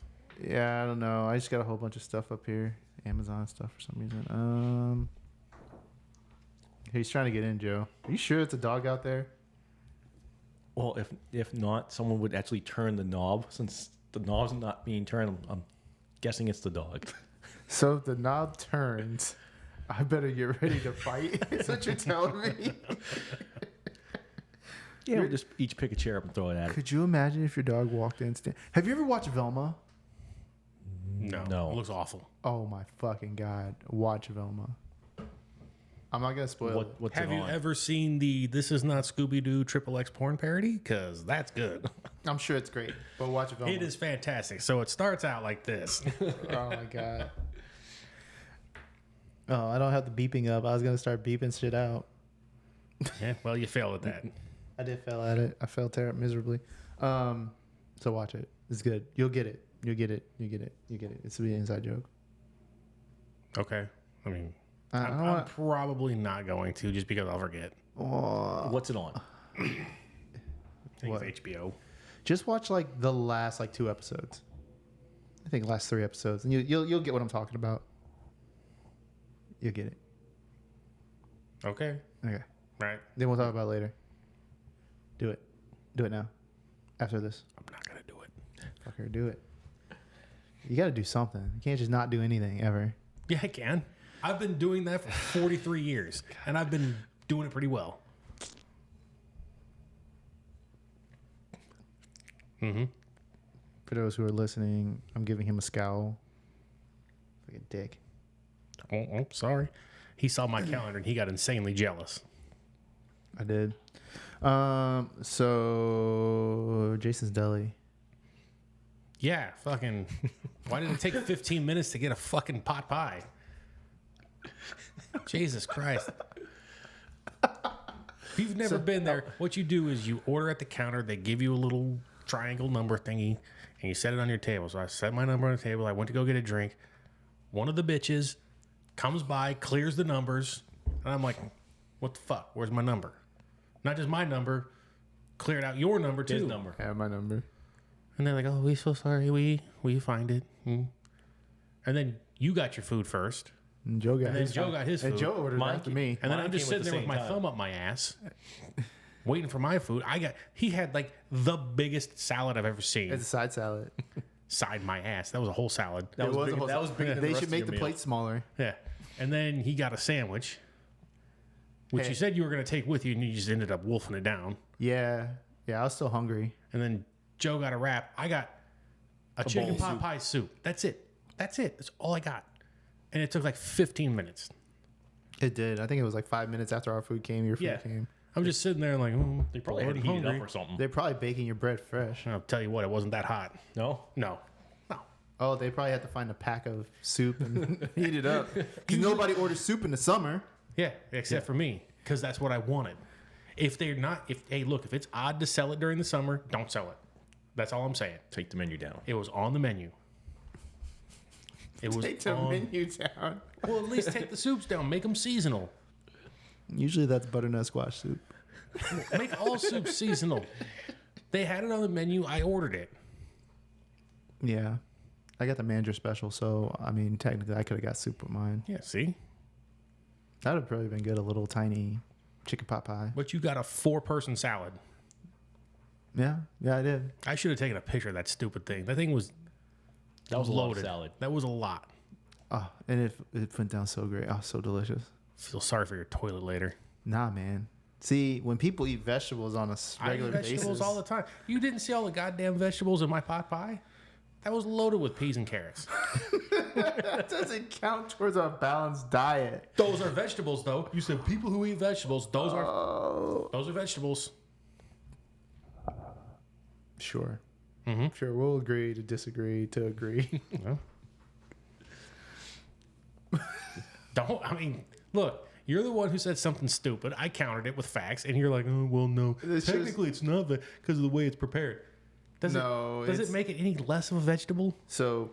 Yeah, I don't know. I just got a whole bunch of stuff up here. Amazon stuff for some reason. He's trying to get in, Joe. Are you sure it's a dog out there? Well, if not, someone would actually turn the knob. Since the knob's not being turned, I'm guessing it's the dog. So if the knob turns, I better get ready to fight. Is what you're telling me? Yeah, we'll just each pick a chair up and throw it at it. Could you imagine if your dog walked in? Have you ever watched Velma? No. It looks awful. Oh my fucking god! Watch Velma. I'm not gonna spoil it. What's Have it you on? ever seen the This Is Not Scooby-Doo XXX porn parody? Because that's good. I'm sure it's great, but watch Velma. It is fantastic. So it starts out like this. Oh my god. Oh, I don't have the beeping up. I was gonna start beeping shit out. Yeah, well, you failed at that. I did fail at it. I failed miserably. So watch it. It's good. You'll get it. You'll get it. You get it. You get it. It's an inside joke. Okay. I mean, I don't I'm want. probably not going to just because I'll forget. Oh, What's it on? I think What? it's HBO. just watch like the last like 2 episodes. I think last 3 episodes, and you'll get what I'm talking about. You'll get it. Okay. Okay. Right. Then we'll talk about it later. Do it. Do it now. After this. I'm not going to do it. Fucker, do it. You got to do something. You can't just not do anything ever. Yeah, I can. I've been doing that for 43 years, and I've been doing it pretty well. Mm-hmm. For those who are listening, I'm giving him a scowl. Like a dick. Oh, sorry. He saw my calendar and he got insanely jealous. I did. So Jason's Deli. Yeah, fucking. Why did it take 15 minutes to get a fucking pot pie? Jesus Christ. If you've never been there, what you do is you order at the counter. They give you a little triangle number thingy, and you set it on your table. So I set my number on the table. I went to go get a drink. One of the bitches comes by, clears the numbers, and I'm like, what the fuck? Where's my number? Not just my number, cleared out your number too. His number. I have my number. And they're like, oh, we're so sorry. We find it. And then you got your food first. And Joe got And then his Joe food. got his And food. Joe ordered Mine after came- me. And then Mine I'm just came sitting at the there with same my time. thumb up my ass, waiting for my food. He had like the biggest salad I've ever seen. It's a side salad. Side my ass. That was a whole salad. That was a bigger, whole- that was bigger than They the should rest make of the your plate meal. smaller. Yeah. And then he got a sandwich, which Hey. you said you were going to take with you, and you just ended up wolfing it down. Yeah. Yeah, I was still hungry. And then Joe got a wrap. I got a chicken bowl of pot soup. pie soup. That's it. That's all I got. And it took like 15 minutes. It did. I think it was like 5 minutes after our food came, your food Yeah. came. I'm just sitting there like, They probably had to I'm heat it hungry. up or something. They're probably baking your bread fresh. I'll tell you what, it wasn't that hot. No? No. Oh, they probably had to find a pack of soup and heat it up. Because nobody orders soup in the summer. Yeah, except for me, because that's what I wanted. If it's odd to sell it during the summer, don't sell it. That's all I'm saying. Take the menu down. It was on the menu. It was Take the on. menu down. Well, at least take the soups down. Make them seasonal. Usually that's butternut squash soup. Make all soups seasonal. They had it on the menu. I ordered it. Yeah. I got the manager special, so I mean, technically, I could have got soup with mine. Yeah, see? That would have probably been good. A little tiny chicken pot pie. But you got a 4-person salad. Yeah, I did. I should have taken a picture of that stupid thing. That thing was That was a lot of loaded. salad. That was a lot. Oh, and it went down so great. Oh, so delicious. Feel sorry for your toilet later. Nah, man. See, when people eat vegetables on a regular I eat vegetables basis, all the time. You didn't see all the goddamn vegetables in my pot pie? That was loaded with peas and carrots. that doesn't count towards a balanced diet. Those are vegetables, though. You said people who eat vegetables. Those Oh, are vegetables. sure. Mm-hmm. Sure, we'll agree to disagree to agree. Don't. I mean, look. You're the one who said something stupid. I countered it with facts, and you're like, "Oh, well, no. It's Technically, it's not because of the way it's prepared." Does No, it it's- make it any less of a vegetable? So,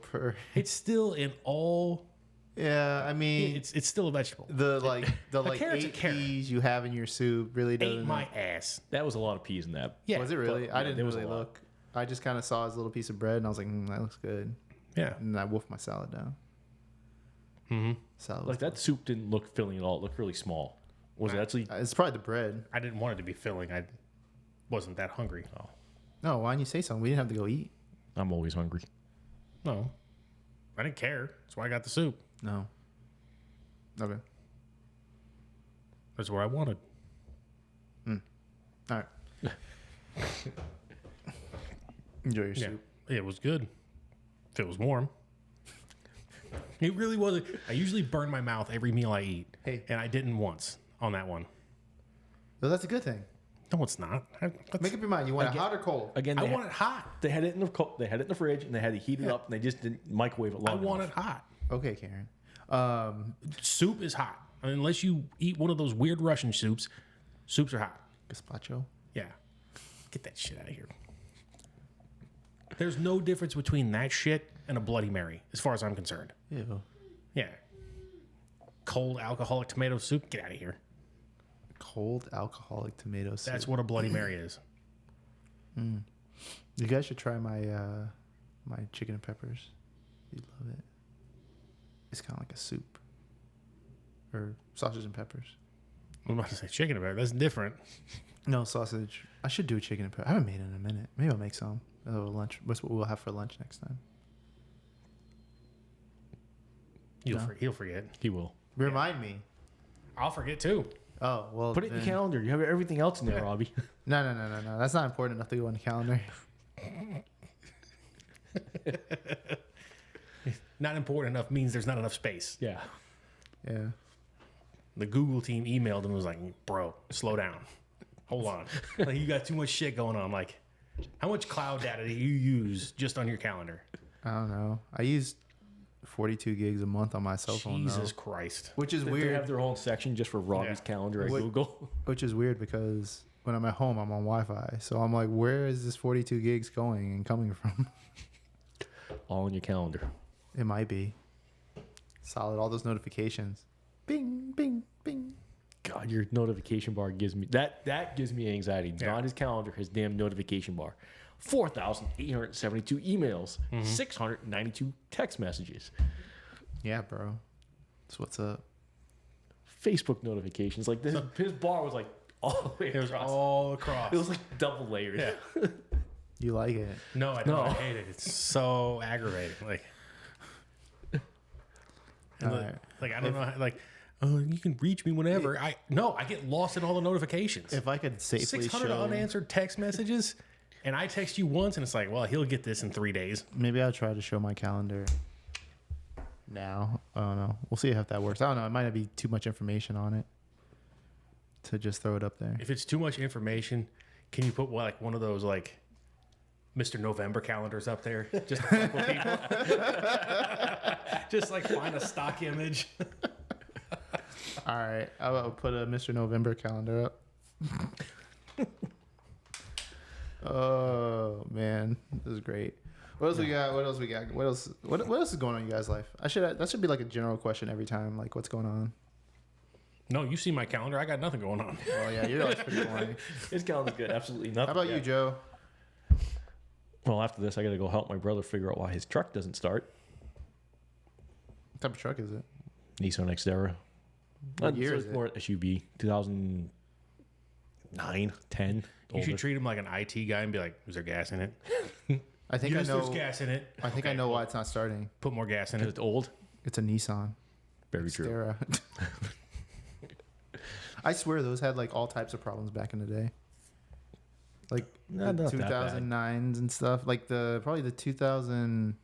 It's still in all. yeah, I mean, It's still a vegetable. the carrot's a 8 carrot. peas you have in your soup really Ate doesn't. my ass. That was a lot of peas in that. Yeah. Was it really? but, I yeah, didn't there was really a lot. look. I just kind of saw his little piece of bread and I was like, that looks good. Yeah. And I wolfed my salad down. Mm-hmm. Salad. Like that soup didn't look filling at all. It looked really small. Was it actually? It's probably the bread. I didn't want it to be filling. I wasn't that hungry. Oh. No, why didn't you say something? We didn't have to go eat. I'm always hungry. No. I didn't care. That's why I got the soup. No. Okay. That's what I wanted. All right. Enjoy your Yeah. soup. It was good. If it was warm. It really wasn't. I usually burn my mouth every meal I eat. Hey. And I didn't once on that one. Well, that's a good thing. No, it's not. Make up your mind. You want it hot or cold? Again, I they, want it hot. they had it in they had it in the fridge and they had to heat it up and they just didn't microwave it I long want enough. it hot. Okay, Karen. Soup is hot. Unless you eat one of those weird Russian soups, soups are hot. Gazpacho. Yeah. Get that shit out of here. There's no difference between that shit and a Bloody Mary, as far as I'm concerned. Ew. Yeah. Cold alcoholic tomato soup, get out of here. Cold alcoholic tomato soup. That's what a Bloody Mary is. You guys should try my my chicken and peppers. You'd love it. It's kind of like a soup. Or sausage and peppers. I'm about to say chicken and peppers. That's different. No sausage. I should do chicken and peppers. I haven't made it in a minute. Maybe I'll make some. Lunch. What's what we'll have for lunch next time? He'll forget. He will. Remind me. I'll forget too. Oh well. Put it in then- your calendar. You have everything else in there, Yeah. Robbie. No. That's not important enough to go on the calendar. Not important enough means there's not enough space. Yeah. Yeah. The Google team emailed him and was like, bro, slow down. Hold on. Like, you got too much shit going on. Like, how much cloud data do you use just on your calendar? I don't know. I use 42 gigs a month on my cell phone now. Jesus Christ. Which is They weird. have their own section just for Robbie's Yeah. calendar at What- Google. Which is weird because when I'm at home, I'm on Wi-Fi. So I'm like, where is this 42 gigs going and coming from? All in your calendar. It might be. Solid. All those notifications. Bing, bing, bing. God, your notification bar gives me that gives me anxiety. Yeah. Not his calendar, his damn notification bar. 4,872 emails, 692 text messages, Yeah, bro. That's what's up. Facebook notifications. Like this, his bar was like all the way It was across. all across. It was like double layered. Yeah. You like it. No, I don't. No. I hate it. It's so aggravating. Like, and All like, right. like, I don't know. How, like, you can reach me whenever. I get lost in all the notifications. If I could safely 600 show... unanswered text messages, and I text you once, and it's like, well, he'll get this in 3 days. Maybe I'll try to show my calendar now. I don't know. We'll see if that works. I don't know. It might not be too much information on it to just throw it up there. If it's too much information, can you put like one of those like Mr. November calendars up there just to fuck with people? Just like find a stock image. All right. I'll put a Mr. November calendar up. Oh, man. This is great. What else we got? What else we got? What else is going on in you guys' life? That should be like a general question every time. Like, what's going on? No, you see my calendar. I got nothing going on. Oh, yeah. Your life's pretty boring. His calendar's good. Absolutely nothing. How about you, Joe? Well, after this, I got to go help my brother figure out why his truck doesn't start. What type of truck is it? Nissan Xterra. What year is it's it? more SUV. 2009, 10. You older. should treat him like an IT guy and be like, "Is there gas in it? I think Yes, I know. there's gas in it. I think I Okay, know well, why it's not starting. Put more gas in 'Cause it." it's old. It's a Nissan Very true. Xterra. I swear those had like all types of problems back in the day. Like Not the that bad. 2009s and stuff. Like probably the 2000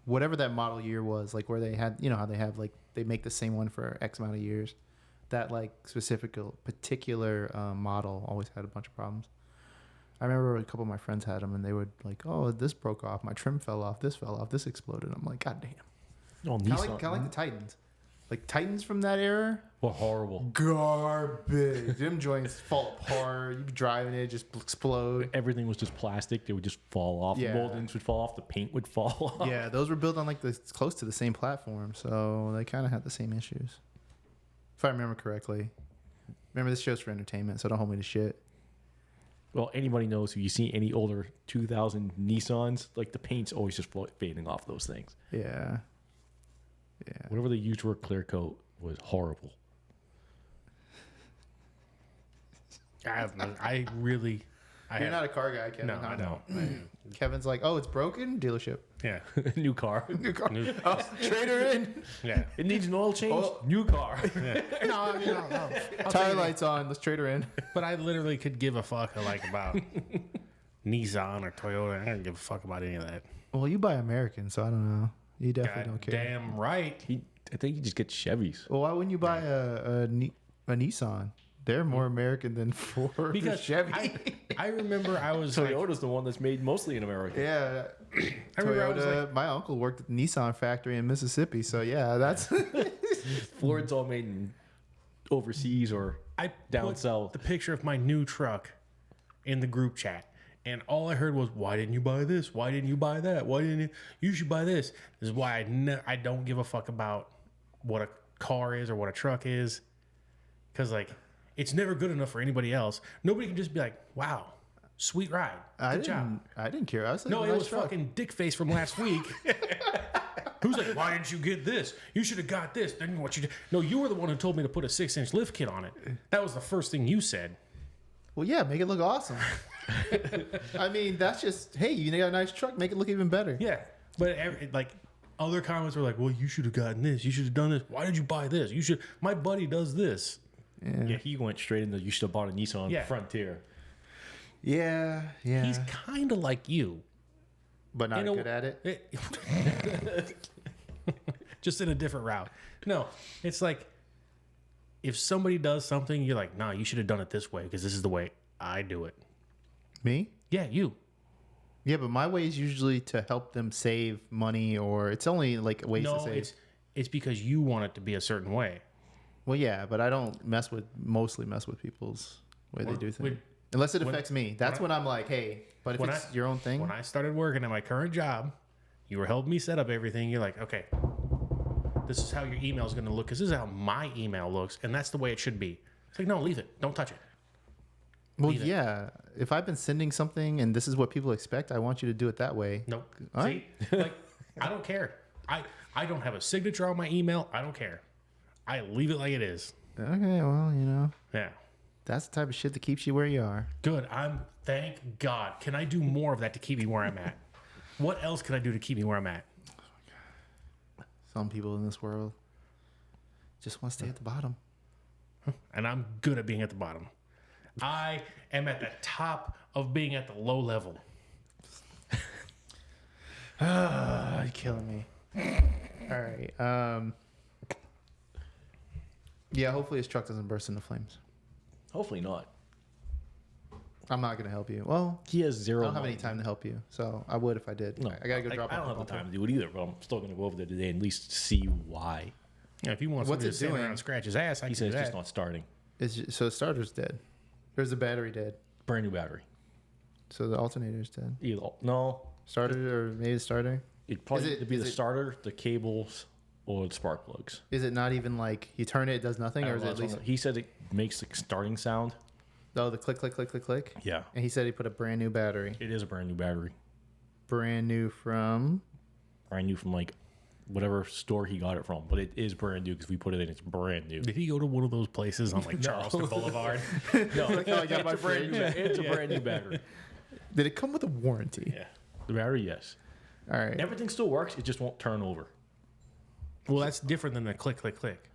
whatever that model year was, like where they had, you know how they have like they make the same one for X amount of years. That like particular model always had a bunch of problems. I remember a couple of my friends had them and they would like, "Oh, this broke off, my trim fell off, this fell off, this exploded." I'm like, "God damn." Oh, Kind Nissan. of like the Titans. Like Titans from that era, What horrible. garbage. Them joints fall apart. You be driving it, just explode. Everything was just plastic. They would just fall off. Yeah. The moldings would fall off. The paint would fall off. Yeah, those were built on like close to the same platform, so they kind of had the same issues. If I remember correctly. Remember, this show's for entertainment, so don't hold me to shit. Well, anybody knows who you see any older 2000 Nissans, like the paint's always just fading off those things. Yeah. Yeah. Whatever they used for a clear coat was horrible. I really. You're not a car guy, Kevin. No, huh? I don't. Kevin's like, "Oh, it's broken? Dealership." Yeah. New car. New car. New- Oh, trader in. Yeah. It needs an oil change. Oh. New car. No, I mean, no. Tire lights on. Let's trade her in. But I literally could give a fuck like about Nissan or Toyota. I don't give a fuck about any of that. Well, you buy American, so I don't know. You definitely God don't care. damn right. I think you just get Chevys. Well, why wouldn't you buy a Nissan? They're more American than Ford Because or Chevy. I remember I was like, Toyota's the one that's made mostly in America. yeah, I remember I was Toyota. like, My uncle worked at the Nissan factory in Mississippi, so yeah, that's Ford's all made in overseas or I down put south. the picture of my new truck in the group chat. And all I heard was, "Why didn't you buy this? Why didn't you buy that? Why didn't you? You should buy this." This is why I don't give a fuck about what a car is or what a truck is, because like it's never good enough for anybody else. Nobody can just be like, "Wow, sweet ride, good job." I didn't care. I was like, No, nice it was truck. fucking Dick Face from last week. Who's like, why didn't you get this? You should have got this. Then what you did? No, you were the one who told me to put a 6-inch lift kit on it. That was the first thing you said. Well, yeah, make it look awesome. I mean, that's just, hey, you got a nice truck, make it look even better. Yeah, but other comments were like, well, you should have gotten this. You should have done this. Why did you buy this? You should. My buddy does this. Yeah, he went straight into you should have bought a Nissan Yeah. Frontier. Yeah, yeah. He's kind of like you. but not You know- good at it. Just in a different route. No, it's like if somebody does something, you're like, nah, you should have done it this way because this is the way I do it. Me? Yeah, you. Yeah, but my way is usually to help them save money, or it's only like ways to No, save. it's because you want it to be a certain way. Well, yeah, but I don't mostly mess with people's way they do things. when- Unless it affects me. That's when when I'm like, hey, but if when it's I- your own thing, When I started working at my current job, you were helping me set up everything. You're like, okay, this is how your email is going to look because this is how my email looks, and that's the way it should be. It's like, no, leave it. Don't touch it. well, leave it. yeah, if I've been sending something and this is what people expect, I want you to do it that way. Nope. All See, like, I don't care. I don't have a signature on my email. I don't care. I leave it like it is. Okay, well, Yeah. that's the type of shit that keeps you where you are. Good. Thank God. Can I do more of that to keep me where I'm at? What else can I do to keep me where I'm at? Some people in this world just want to stay at the bottom. And I'm good at being at the bottom. I am at the top of being at the low level. You're killing me. All right. Yeah, hopefully his truck doesn't burst into flames. Hopefully not. I'm not gonna help you. Well, He has I zero. don't have any money. time to help you, so I would if I did. No, I gotta go drop. I off don't have the the time to do it either, but I'm still going to go over there today and at least see why. Yeah, if you want What's somebody it to sit doing? around and scratch his ass, I He can said do it's just that. not starting. So the starter's dead. Or is the battery dead? Brand new battery. So the alternator's dead. Either no, Starter, or maybe the starter. it probably Is it- either be is the it- starter, the cables, or the spark plugs. Is it not even like you turn it, it does nothing, or is it at least He said it makes the starting sound. the click, click, click, click, click? Yeah, And he said he put a brand new battery, it is a brand new battery, brand new from. brand new from like whatever store he got it from, but it is brand new because we put it in. It's brand new. Did he go to one of those places on like Charleston Boulevard? No, Like how I got my it's a brand new. fridge. It's a brand new battery. Did it come with a warranty? Yeah, the battery, yes. All right. Everything still works. It just won't turn over. Well, that's different than the click, click, click.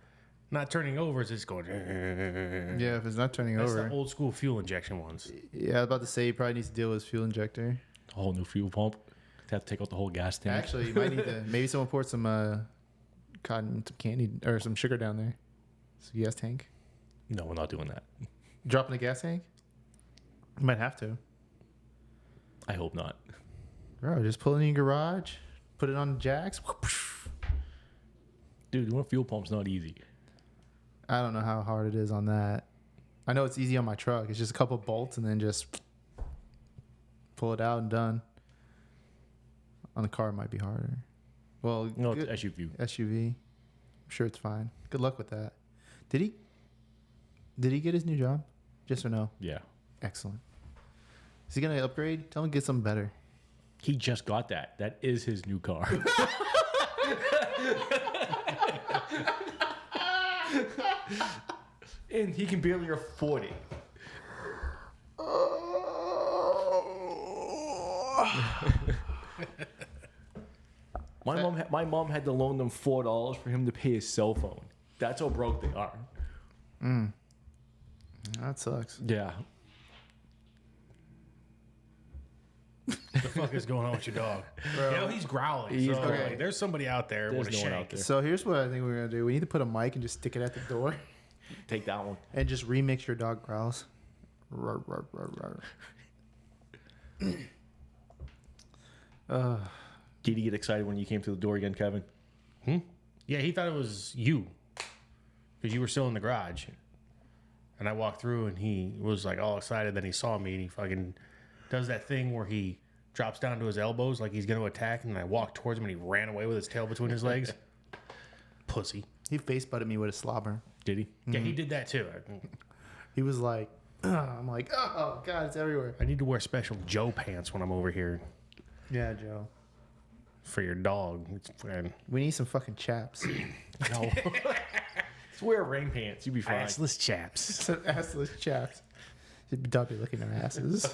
Not turning over is just going. Yeah, if it's not turning That's over. the old school fuel injection ones. Yeah, I was about to say he probably needs to deal with his fuel injector. A whole new fuel pump. Have to take out the whole gas tank. Actually, you might need to. Maybe someone poured some cotton, some candy, or some sugar down there. So gas tank. No, we're not doing that. Drop in the gas tank. You might have to. I hope not. Bro, just pull it in your garage, put it on the jacks. Dude, doing a fuel pump's not easy. I don't know how hard it is on that. I know it's easy on my truck. It's just a couple bolts and then just pull it out and done. On the car, it might be harder. Well, No, good- it's SUV. SUV. I'm sure it's fine. Good luck with that. Did he get his new job? Yes or no? Yeah. Excellent. Is he gonna upgrade? Tell him to get something better. He just got that. That is his new car. And he can barely afford it. My mom had to loan them $4 for him to pay his cell phone. That's how broke they are. That sucks. Yeah. What the fuck is going on with your dog? You know, he's growling. He's so, growling. like, there's somebody out there There's with a no one shank. out there. So here's what I think we're gonna do. We need to put a mic and just stick it at the door Take that one. and just remix your dog growls. Rar, rar, rar, rar. Did you get excited when you came to the door again, Kevin? Yeah, he thought it was you because you were still in the garage. And I walked through and he was like all excited. Then he saw me and he fucking does that thing where he drops down to his elbows like he's going to attack. And I walked towards him and he ran away with his tail between his legs. Pussy. He face butted me with a slobber. Did he? Yeah, he did that too. He was like, I'm like, oh god, it's everywhere. I need to wear special Joe pants when I'm over here. Yeah, Joe. for your dog. It's fine. We need some fucking chaps. No. Just wear rain pants. You'll be fine. Assless chaps. Some assless chaps. Don't be licking their asses.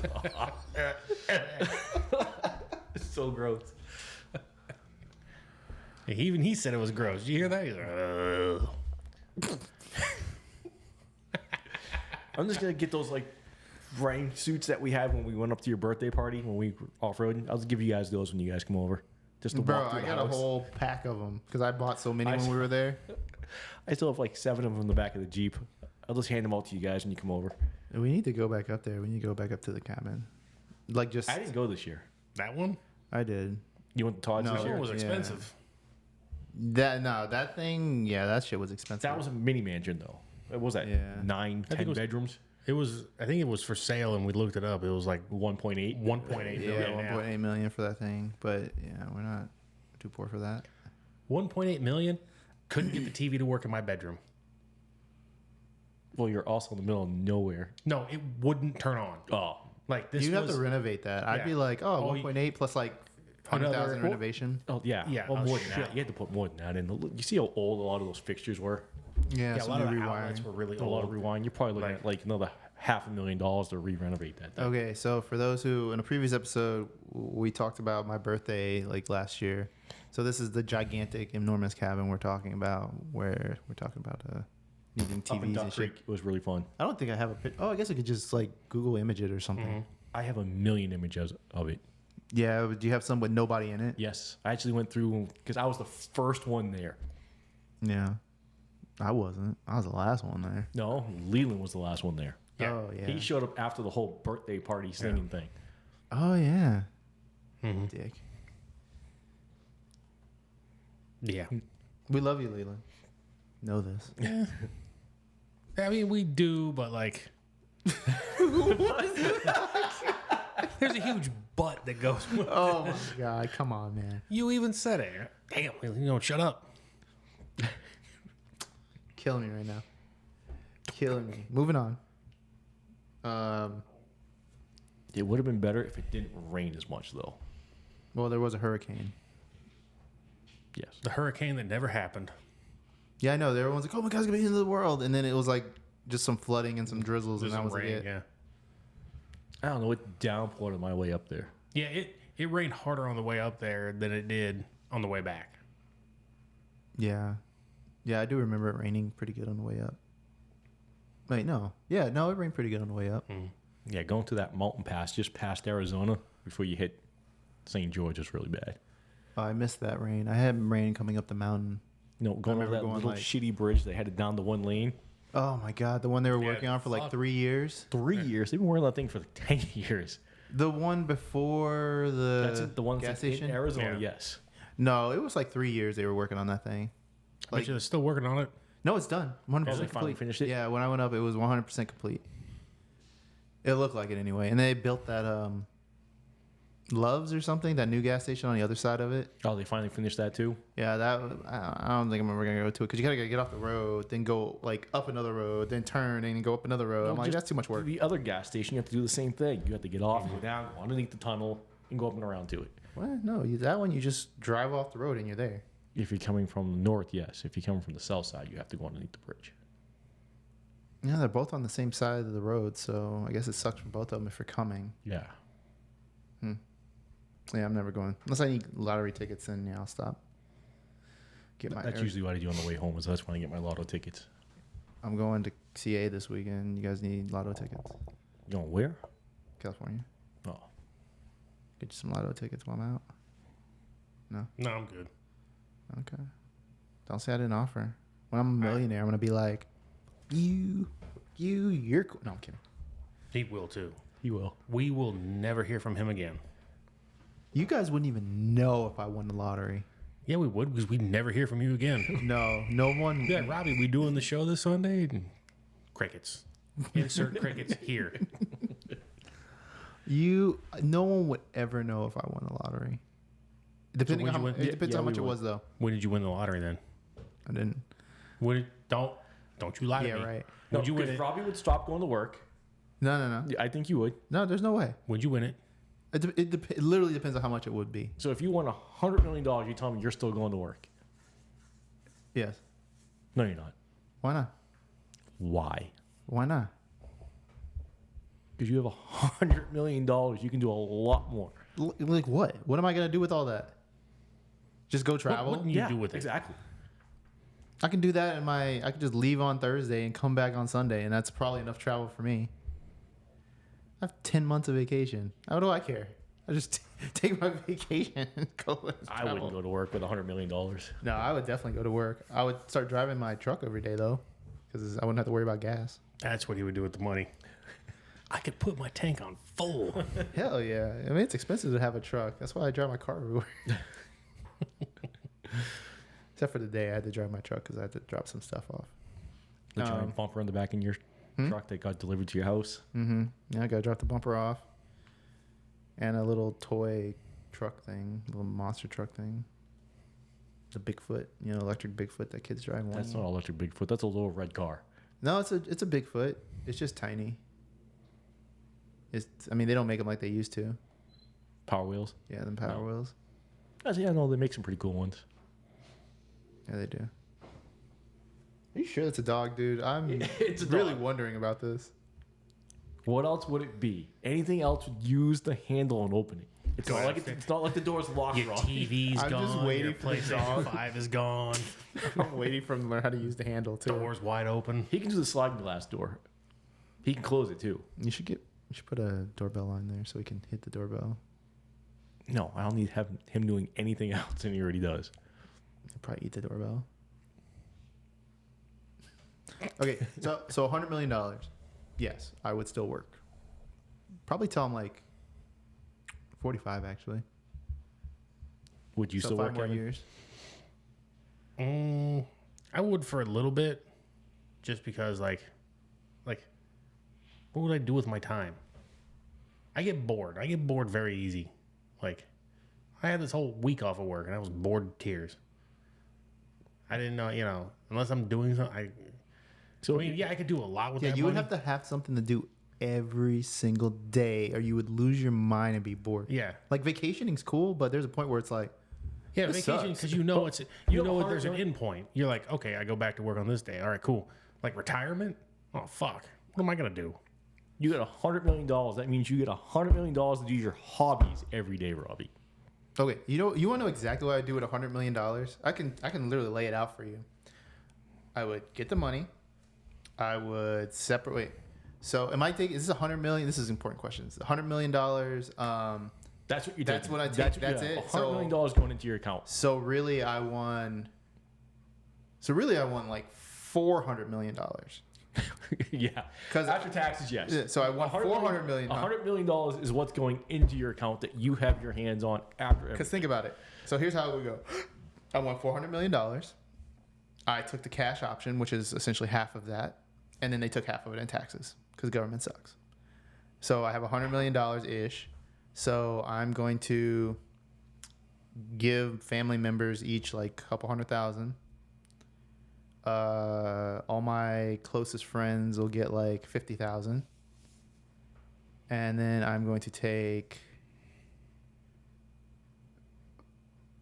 It's so gross. Even he said it was gross. Did you hear that? He's like, I'm just gonna get those like rain suits that we had when we went up to your birthday party when we were off-roading. I'll just give you guys those when you guys come over. Just to Bro, walk through I the got house. a whole pack of them because I bought so many when we were there. I still have like 7 of them in the back of the Jeep. I'll just hand them out to you guys when you come over. We need to go back up there. We need to go back up to the cabin. Like just, I didn't go this year. that one? I did. You went to Todd's No. this That year? one was Yeah. expensive. That thing, yeah, that shit was expensive. That was a mini mansion though. What was that? Yeah. 9, think 10 it was- bedrooms? I think it was for sale, and we looked it up. It was like 1.8. 1.8 yeah, million. 1.8 million for that thing. But yeah, we're not too poor for that. 1.8 million. Couldn't get the TV to work in my bedroom. Well, you're also in the middle of nowhere. No, it wouldn't turn on. Oh. Like this You'd have was to renovate that. I'd yeah. be like, oh, Oh, you- 1.8 plus like 100,000 Another- renovation. Oh yeah. Yeah, Well, oh, more than shit. that. You had to put more than that in. You see how old a lot of those fixtures were? Yeah, yeah, a some lot of new the outlets rewiring. were really A lot of old. rewind. You're probably looking at like another $500,000 to re-renovate that thing. Okay, so for those who in a previous episode we talked about my birthday like last year. So this is the gigantic, enormous cabin we're talking about, where we're talking about needing Up in TVs Duck and Creek, shit. it was really fun. I don't think I have a pic. Oh, I guess I could just like Google image it or something. Mm-hmm. I have a million images of it. Yeah, but do you have some with nobody in it? Yes, I actually went through because I was the first one there. Yeah, I wasn't. I was the last one there. No, Leland was the last one there. Yeah. Oh yeah. He showed up after the whole birthday party singing thing. Oh yeah. Mhm. Dick. Yeah. We love you, Leland. Know this. I mean, we do, but like, there's a huge butt that goes with Oh my god! Come on, man. You even said it. Damn, you know, shut up. Killing me right now. Killing me. Moving on. It would have been better if it didn't rain as much, though. Well, there was a hurricane. Yes. The hurricane that never happened. Yeah, I know. Everyone's like, "Oh my god, it's gonna be the end of the world," and then it was like just some flooding and some drizzles, There's and that some was like rain, it. yeah. I don't know. It downpoured on my way up there. Yeah, it rained harder on the way up there than it did on the way back. Yeah, yeah, I do remember it raining pretty good on the way up. Wait, no, yeah, no, it rained pretty good on the way up. Yeah, going to that mountain pass just past Arizona before you hit St. George is really bad. Oh, I missed that rain. I had rain coming up the mountain. You know, going over remember that going, little like- shitty bridge they had it down to one lane. Oh my god, the one they were Yeah, working on for like fuck. 3 years. 3 years. They've been working on that thing for like 10 years. The one before That's the it, the one gas that's in station. Arizona, Yeah. yes. No, it was like 3 years they were working on that thing. Like, Like, they're still working on it. no, it's done. 100% Oh, they finally complete. finished it? Yeah, when I went up, it was 100% complete. It looked like it anyway. And they built that Love's or something, that new gas station on the other side of it. Oh, they finally finished that too? Yeah, I don't think I'm ever gonna go to it because you gotta get off the road, then go like up another road, then turn and go up another road. I'm like, just that's too much work. The other gas station, you have to do the same thing. You have to get off, go down, go underneath the tunnel, and go up and around to it. What? No, that one you just drive off the road and you're there. If you're coming from the north, yes. If you're coming from the south side, you have to go underneath the bridge. Yeah, they're both on the same side of the road, so I guess it sucks for both of them if you're coming. Yeah. Yeah, I'm never going unless I need lottery tickets. Then yeah, I'll stop. Get my. That's usually what I do on the way home, is that's when I get my lotto tickets. I'm going to CA this weekend. You guys need lotto tickets? You going where? California. Oh. Get you some lotto tickets while I'm out. No, I'm good. Okay. Don't say I didn't offer. When I'm a millionaire, I'm gonna be like, you're cool. No, I'm kidding. He will too. He will. We will never hear from him again. You guys wouldn't even know if I won the lottery. Yeah, we would because we'd never hear from you again. No one. Yeah, Robbie, we doing the show this Sunday? And crickets. Insert crickets here. No one would ever know if I won the lottery. Depending when'd on you how, win? it depends Yeah, how much we it would. was though. When did you win the lottery then? I didn't. Don't you lie Yeah, to me. right. Would you win because it? Robbie would stop going to work. No. Yeah, I think you would. No, there's no way. Would you win it? It literally depends on how much it would be. So if you won $100 million, you tell me you're still going to work. Yes. No, you're not. Why not? Why? Why not? Because you have $100 million. You can do a lot more. Like what? What am I gonna do with all that? Just go travel? What wouldn't you do with it? Exactly. I can do that I can just leave on Thursday and come back on Sunday, and that's probably enough travel for me. I have 10 months of vacation. How do I care? I just take my vacation and go and I travel. wouldn't go to work with $100 million. No, I would definitely go to work. I would start driving my truck every day though, because I wouldn't have to worry about gas. That's what he would do with the money. I could put my tank on full. Hell yeah! I mean, it's expensive to have a truck. That's why I drive my car everywhere. Except for the day I had to drive my truck because I had to drop some stuff off. The giant bumper in the back in your truck that got delivered to your house. Mm-hmm. Yeah, I gotta drop the bumper off. And a little toy truck thing, little monster truck thing. The Bigfoot, electric Bigfoot that kids drive. That's not an electric Bigfoot. That's a little red car. No, it's a Bigfoot. It's just tiny. They don't make them like they used to. Power wheels. Yeah, them Power Wheels. Yeah, no, they make some pretty cool ones. Yeah, they do. Are you sure that's a dog, dude? I'm It's a really dog. wondering about this. What else would it be? Anything else would use the handle and open it. It's Do not I like have to- it's not like the door's locked. Your Robbie. TV's I'm gone. just waiting your for the PlayStation dog. 5 is gone. I'm waiting for him to learn how to use the handle too. Door's wide open. He can do the sliding glass door. He can close it too. You should put a doorbell on there so we can hit the doorbell. No, I don't need to have him doing anything else, and he already does. He'll probably eat the doorbell. Okay, so $100 million. Yes, I would still work. Probably tell him like 45 actually. Would you So still 5 work, more Kevin? years. I would for a little bit, just because like, what would I do with my time? I get bored. I get bored very easy. Like, I had this whole week off of work and I was bored to tears. I didn't know, unless I'm doing something. I could do a lot with Yeah, that you would money. have to have something to do every single day, or you would lose your mind and be bored. Yeah. Like vacationing's cool, but there's a point where it's like, Yeah, This vacation sucks. because You know there's an hard- end point. You're like, okay, I go back to work on this day. All right, cool. Like retirement? Oh fuck. What am I gonna do? You get $100 million. That means you get $100 million to do your hobbies every day, Robbie. okay, you want to know exactly what I would do with $100 million? I can literally lay it out for you. I would get the money. I would separate. Wait, so am I taking? Is this $100 million? This is important questions. $100 million. That's what you're That's taking. what I take. That's yeah, it. $100 million going into your account. So really, I won like $400 million. Yeah. 'Cause- after taxes, yes. Yeah, so I won $400 million. $100 million is what's going into your account that you have your hands on after Because think about it. So here's how it would go. I won $400 million. I took the cash option, which is essentially half of that, and then they took half of it in taxes because government sucks. So I have $100 million ish. So I'm going to give family members each like a couple $100,000. All my closest friends will get like 50,000. And then I'm going to take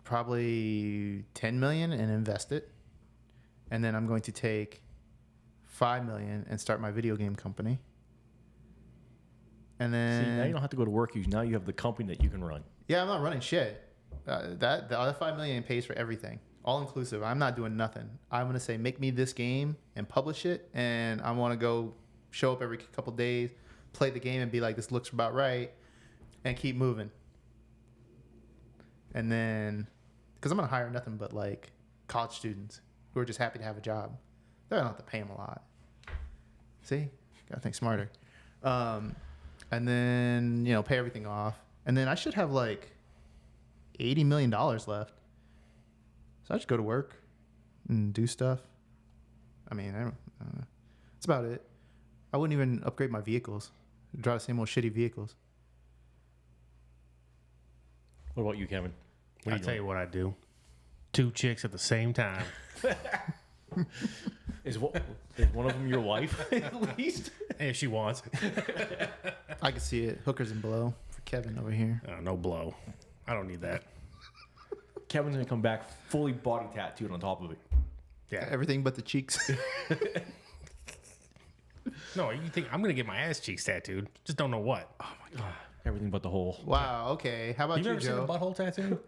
probably 10 million and invest it. And then I'm going to take 5 million and start my video game company. And then See, now you don't have to go to work. Now you have the company that you can run. yeah, I'm not running shit. The other 5 million pays for everything, all inclusive. I'm not doing nothing. I'm gonna say, make me this game and publish it, and I want to go show up every couple days, play the game, and be like, this looks about right, and keep moving. And then, because I'm gonna hire nothing but like college students who are just happy to have a job. They're gonna have to pay them a lot. See, gotta think smarter. And then pay everything off, and then I should have like $80 million left. So I just go to work and do stuff. I mean, I don't know. That's about it. I wouldn't even upgrade my vehicles. Drive the same old shitty vehicles. What about you, Kevin? What are I'll you tell doing? you what I do. 2 chicks at the same time. Is one of them your wife at least? If she wants. I can see it. Hookers and blow for Kevin over here. No blow. I don't need that. Kevin's gonna come back fully body tattooed on top of it. Yeah. Everything but the cheeks. No, you think I'm gonna get my ass cheeks tattooed? Just don't know what. Everything but the hole. Wow. Okay. How about You you, ever seen a Joe? butthole tattoo?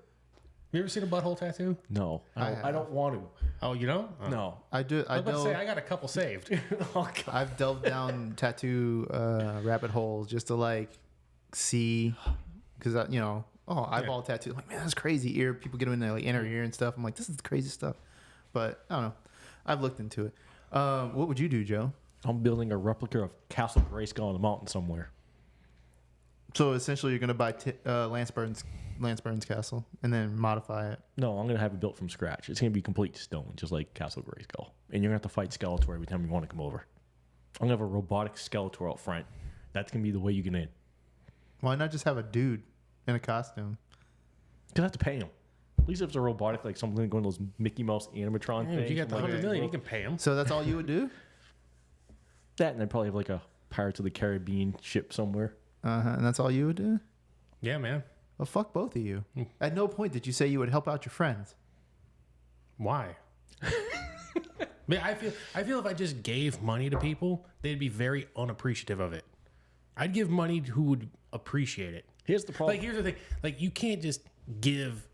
You ever seen a butthole tattoo? No, I don't want to. Oh, you don't? Oh. No. I do. I was about to say I got a couple saved. Oh, God. I've delved down tattoo rabbit holes just to like see, because eyeball tattoo. Like, man, that's crazy. Ear people get them in their like inner ear and stuff. I'm like, this is crazy stuff. But I don't know. I've looked into it. What would you do, Joe? I'm building a replica of Castle Grayskull on the mountain somewhere. So essentially, you're gonna buy Lance Burns castle and then modify it. No, I'm gonna have it built from scratch. It's gonna be complete stone, just like Castle Grayskull. And you're gonna have to fight Skeletor every time you want to come over. I'm gonna have a robotic Skeletor out front. That's gonna be the way you get in. Why not just have a dude in a costume? You have to pay him. At least if it's a robotic, like something going those Mickey Mouse animatron If things. you got the like $100 that. million, you can pay them. So that's all you would do? That, and I'd probably have like a Pirates of the Caribbean ship somewhere. And that's all you would do? Yeah, man. Well, fuck both of you. At no point did you say you would help out your friends. Why? Man, I feel if I just gave money to people, they'd be very unappreciative of it. I'd give money to who would appreciate it. Here's the problem. Like, here's the thing. Like, you can't just give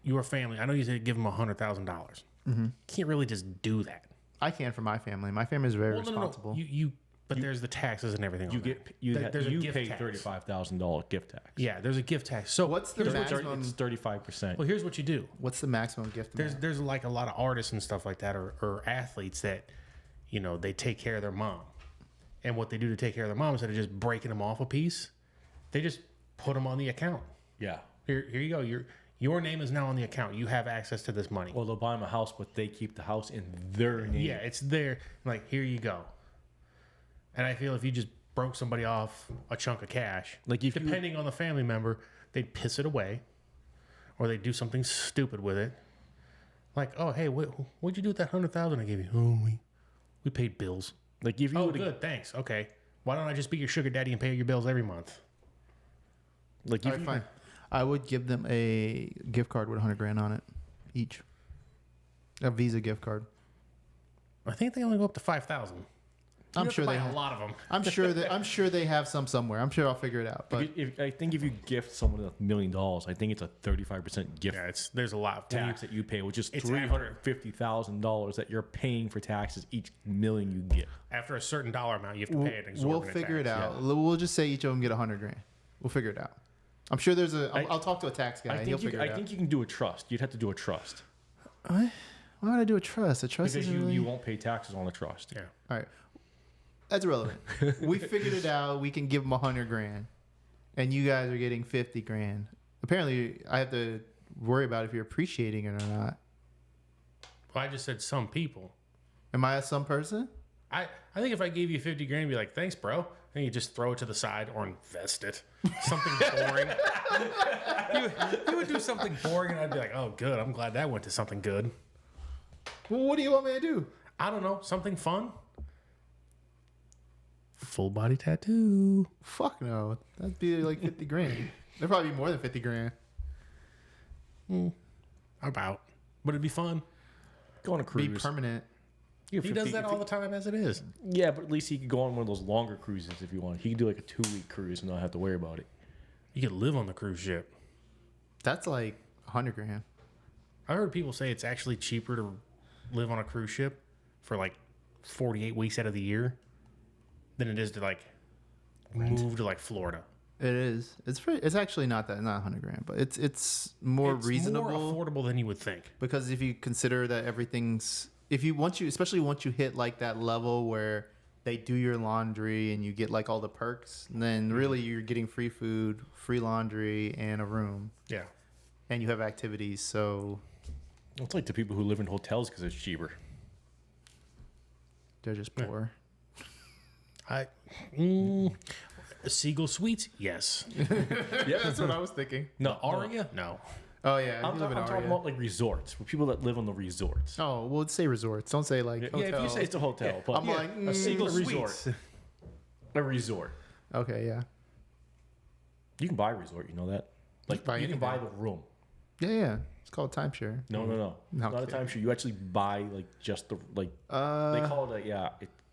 your family. I know you said give them $100,000. Mm-hmm. Can't really just do that. I can for my family. My family is very responsible. But there's the taxes and everything. you there's a gift pay tax. $35,000 gift tax. Yeah, there's a gift tax. So What's the here's what- maximum? It's 35%. well, here's what you do. What's the maximum gift amount? There's like a lot of artists and stuff like that, or athletes that, they take care of their mom, and what they do to take care of their mom instead of just breaking them off a piece, they just put them on the account. Yeah. Here you go. Your name is now on the account. You have access to this money. Well, they'll buy them a house, but they keep the house in their name. Yeah, it's there. Like, here you go. And I feel if you just broke somebody off a chunk of cash, Like if you- depending on the family member, they'd piss it away, or they'd do something stupid with it. Like, oh, hey, what'd you do with that $100,000 I gave you? Oh, we paid bills. Like if you Oh, would've- good, thanks. Okay, why don't I just be your sugar daddy and pay your bills every month? like All if right, you, fine. I would give them a gift card with $100,000 on it each. A Visa gift card. I think they only go up to 5,000. I'm sure buy they a have. lot of them. I'm sure they have some somewhere. I'm sure I'll figure it out. But I think if you gift someone $1 million, I think it's a 35% gift Yeah, there's a lot. tax that you pay, which is It's $350,000 that you're paying for taxes each million you get. After a certain dollar amount, you have to pay an we'll exorbitant figure it tax. out. We'll just say each of them get $100,000. We'll figure it out. I'm sure there's a. I'll talk to a tax guy. He'll figure it out. I think you can do a trust. You'd have to do a trust Why would I do a trust? A trust because is really... you won't pay taxes on a trust. Yeah. All right, that's irrelevant. We figured it out. We can give them $100,000, and you guys are getting $50,000. Apparently, I have to worry about if you're appreciating it or not. Well, I just said some people. Am I some person? I think if I gave you $50,000, you'd be like, thanks, bro. And you just throw it to the side or invest it. Something boring. you would do something boring, and I'd be like, oh, good. I'm glad that went to something good. Well, what do you want me to do? I don't know. Something fun. Full body tattoo. Fuck no. That'd be like $50,000. That'd probably be more than $50,000. About. But it'd be fun. Go on a cruise. Be permanent. You He get does 50 that all the time as it is. Yeah, but at least he could go on one of those longer cruises if you want. He could do like a 2-week cruise and not have to worry about it. You could live on the cruise ship. That's like $100,000. I heard people say it's actually cheaper to live on a cruise ship for like 48 weeks out of the year than it is to like move to like Florida. It is. It's actually not $100,000, but it's more It's reasonable more affordable than you would think. because if you consider that everything's especially once you hit like that level where they do your laundry and you get like all the perks, then really you're getting free food, free laundry, and a room, Yeah. and you have activities. So It's like the people who live in hotels because it's cheaper. they're just poor. Seagull Suites? Yes. Yeah, that's what I was thinking. No, Aria? No. Oh yeah, I'm talking about like resorts, for people that live on the resorts. Oh well, say resorts. Don't say like hotels. Yeah, if you say it's a hotel, but I'm like a Seagull resorts. resort. A resort. Okay, yeah. You can buy a resort, you know that? Like buy you can buy anything. the room. Yeah. It's called timeshare. No. No, It's not a kidding. timeshare. You actually buy like just the like they call it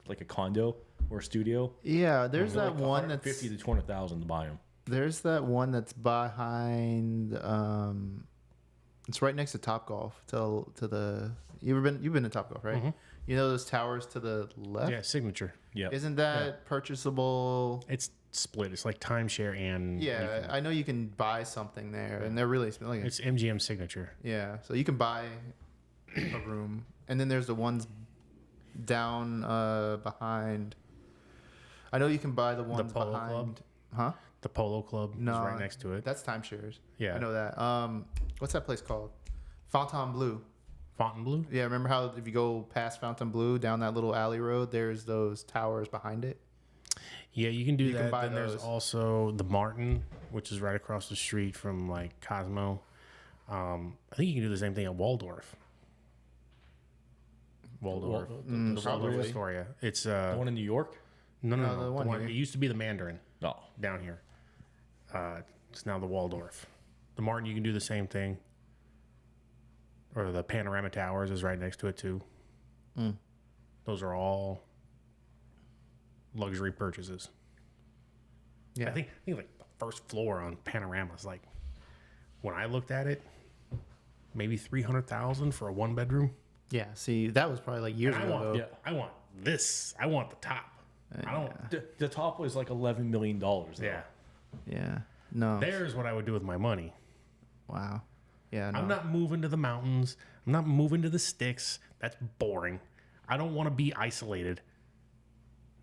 like a condo or a studio. Yeah, there's They're that like one that's 50 to 200,000 to buy them. there's that one that's behind. It's right next to Topgolf. To the you've been to Topgolf, right? Mm-hmm. You know those towers to the left. Yeah, signature. Yeah. Isn't that purchasable? It's split. It's like timeshare and Yeah, I know you can buy something there, and they're really like it's MGM signature. yeah. So you can buy a room, and then there's the ones down behind. I know you can buy the ones Polo behind. Club? Huh? The Polo Club No, is right next to it. That's timeshares. Yeah. I know that. What's that place called? Fontainebleau. Fontainebleau. Yeah, remember how if you go past Fontainebleau down that little alley road, there's those towers behind it. Yeah, you can do You can that. buy Then there's those. also the Martin, which is right across the street from like Cosmo. I think you can do the same thing at Waldorf. Waldorf. The Waldorf probably. Astoria. It's The one in New York? no. the The one one here. it used to be the Mandarin No. down here. It's now the Waldorf. The Martin, you can do the same thing. Or the Panorama Towers is right next to it too. Those are all luxury purchases. Yeah. I think like the first floor on Panorama is like, when I looked at it, maybe 300,000 for a 1-bedroom. Yeah. See, that was probably like years And I ago. want though. Yeah. I want this. I want the top. I don't. The top was like $11 million. Though. Yeah. Yeah. No. There's what I would do with my money. Wow. Yeah. No. I'm not moving to the mountains. I'm not moving to the sticks. That's boring. I don't want to be isolated.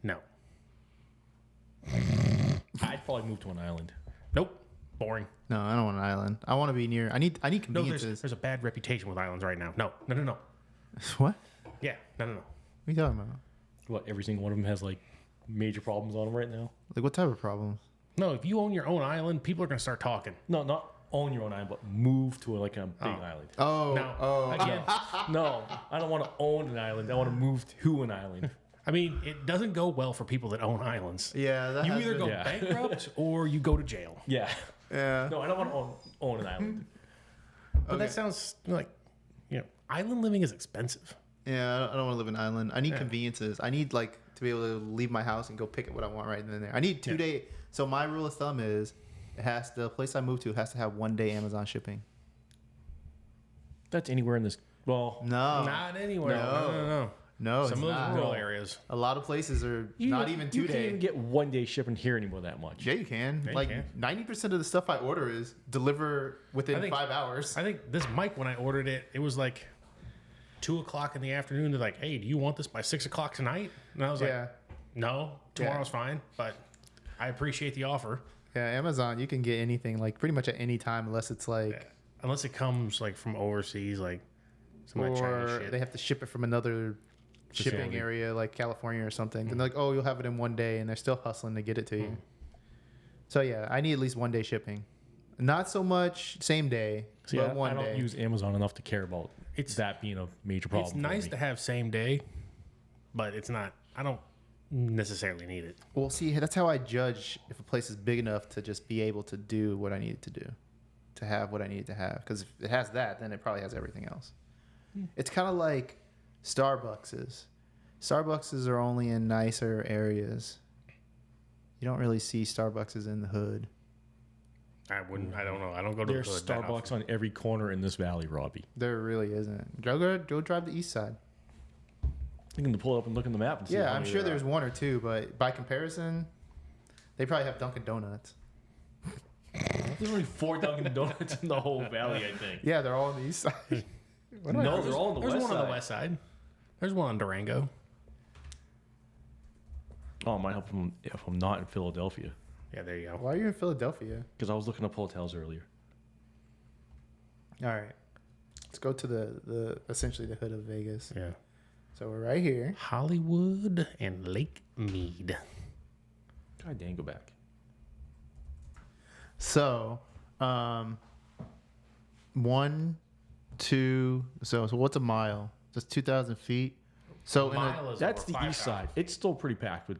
No. I'd probably move to an island. Nope. Boring. No, I don't want an island. I want to be near. I need No, conveniences. there's a bad reputation with islands right now. No. What? Yeah. No. What are you talking about? What, every single one of them has like major problems on them right now? Like what type of problems? No, if you own your own island, people are going to start talking. No, not own your own island, but move to like a big island. Oh. No. Oh. Again, No, I don't want to own an island. I want to move to an island. I mean, it doesn't go well for people that own islands. Yeah. That You has either been- go Yeah. bankrupt or you go to jail. Yeah. Yeah. No, I don't want to own an island. But that sounds like, island living is expensive. Yeah. I don't want to live in an island. I need conveniences. I need like to be able to leave my house and go pick up what I want right then and there. I need 2 day. So my rule of thumb is, the place I move to has to have 1 day Amazon shipping. That's anywhere in this. Well, No. Not anywhere. No. No. No. Some it's of those not. rural areas. A lot of places are not even 2 You can't even day. get 1 day shipping here anymore that much. Yeah, you can. Yeah, you Like can. 90% of the stuff I order is deliver within I think- 5 hours. I think this mic, when I ordered it, it was like 2 o'clock in the afternoon. They're like, hey, do you want this by 6 o'clock tonight? And I was Yeah. like, no, tomorrow's fine, but I appreciate the offer. Yeah, Amazon, you can get anything like pretty much at any time unless it's like, Unless it comes like from overseas, like some of that Chinese or shit. they have to ship it from another shipping Facility. area like California or something. Then they're like, oh, you'll have it in 1 day, and they're still hustling to get it to you. So yeah, I need at least 1 day shipping. Not so much same day, See, but I 1 don't day. use Amazon enough to care about that being a major problem. It's for nice me. to have same day, but it's not. I don't necessarily need it. Well, see, that's how I judge if a place is big enough to just be able to do what I need it to do, to have what I need it to have. Because if it has that, then it probably has everything else. It's kind of like Starbucks. Starbucks are only in nicer areas. You don't really see Starbucks in the hood. I wouldn't. I don't know. I don't go to There's the hood that Starbucks often. on every corner in this valley, Robbie. There really isn't. Go drive the east side. You can pull it up and look in the map and see. Yeah, how I'm many sure there there's are. one or two, but by comparison, they probably have Dunkin' Donuts. There's only 4 Dunkin' Donuts in the whole valley, I think. Yeah, they're all on the east side. No, they're all on the There's west one side. on the west side. There's one on Durango. Oh, it might help if I'm not in Philadelphia. Yeah, there you go. Why are you in Philadelphia? Because I was looking up hotels earlier. All right, let's go to the essentially the hood of Vegas. Yeah. So we're right here. Hollywood and Lake Mead. God dang, go back. So, 1, 2. So what's a mile? Just 2,000 feet. So Mile is That's over the east 5,000. side. It's still pretty packed with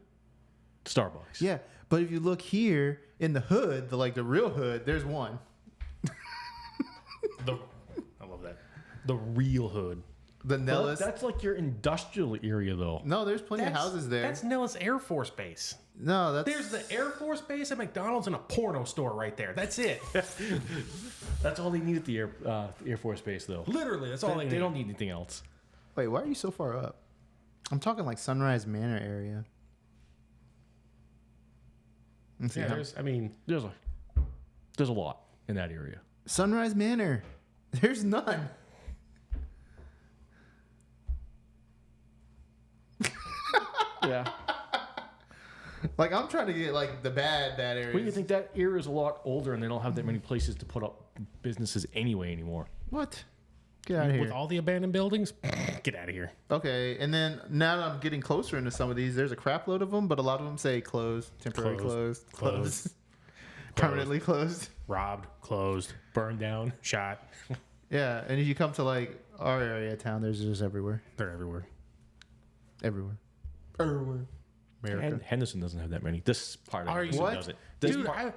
Starbucks. yeah, But if you look here in the hood, the real hood, there's one. I love that. The real hood. The Well, Nellis. that's like your industrial area, though. No, there's plenty of houses there. That's Nellis Air Force Base. No, that's There's the Air Force Base, a McDonald's, and a porno store right there. That's it. That's all they need at the Air Force Base, though. Literally, that's all they need. They don't need anything else. Wait, why are you so far up? I'm talking like Sunrise Manor area. Let's see Yeah, how- There's a lot in that area. Sunrise Manor. There's none. Yeah. Like I'm trying to get like the bad areas. Well, you think that area is a lot older, and they don't have that many places to put up businesses anyway anymore. What? Get out of here. With all the abandoned buildings, get out of here. Okay, and then now that I'm getting closer into some of these, there's a crap load of them, but a lot of them say closed, temporary Closed. closed, permanently closed. Robbed, closed, Burned down. shot. Yeah, and if you come to like our area of town, there's just everywhere, They're everywhere. everywhere, everywhere. America. And Henderson doesn't have that many. This part of Are Henderson you- What? doesn't. This Dude, part, on of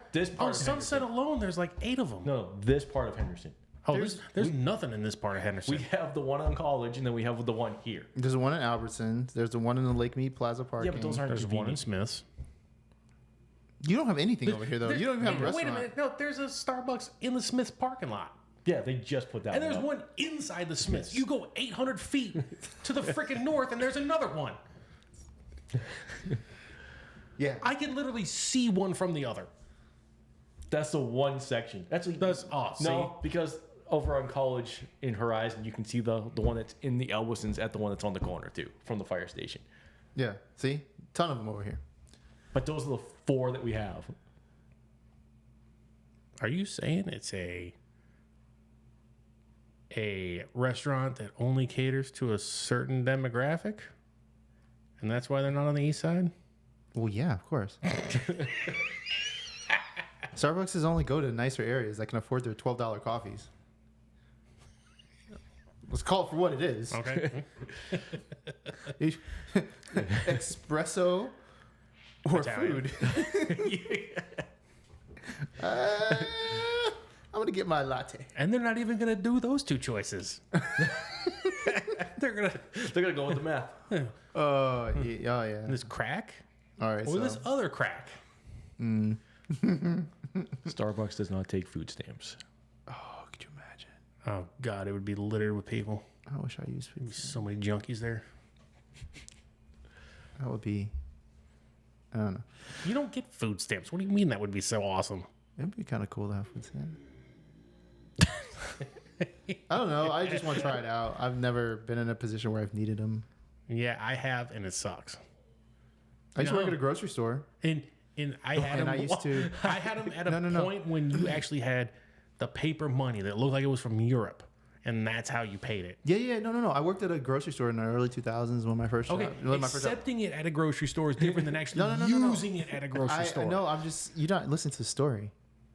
Sunset Henderson. alone, there's like 8 of them. No, this part of Henderson. Oh, there's nothing in this part of Henderson. We have the one on College, and then we have the one here. There's the one in Albertsons. There's the one in the Lake Mead Plaza parking. Yeah, but those aren't There's one in convenient. Smith's. You don't have anything over here though. You don't even have a Wait restaurant. a minute. No, there's a Starbucks in the Smith's parking lot. Yeah, they just put that And one there's up. one inside the Smiths. You go 800 feet to the freaking north, and there's another one. Yeah. I can literally see one from the other. That's the one section. That's Oh, no, because over on College in Horizon, you can see the one that's in the Elwisons at the one that's on the corner too, from the fire station. Yeah. See, ton of them over here. But those are the 4 that we have. Are you saying it's a restaurant that only caters to a certain demographic? And that's why they're not on the east side? Well, yeah, of course. Starbucks is only go to nicer areas that can afford their $12 coffees. Let's call it for what it is. Okay. Espresso or Italian. food. I'm gonna get my latte. And they're not even going to do those 2 choices. They're going to... They're gonna go with the math. Oh yeah. This crack All right. or So this other crack? Starbucks does not take food stamps. oh, could you imagine? Oh, God, it would be littered with people. I wish I used food. So many junkies there. That would be. I don't know. You don't get food stamps. What do you mean that would be so awesome? It'd be kind of cool to have food stamps. I don't know. I just want to try it out. I've never been in a position where I've needed them. Yeah, I have, and it sucks. I used to work No. at a grocery store. And I had And them. I used to- I had them at a No. point when you actually had the paper money that looked like it was from Europe, and that's how you paid it. Yeah. No. I worked at a grocery store in the early 2000s when my first Okay, job. My first job. accepting it at a grocery store is different than actually No. using it at a grocery store. No, I'm just you don't listen to the story.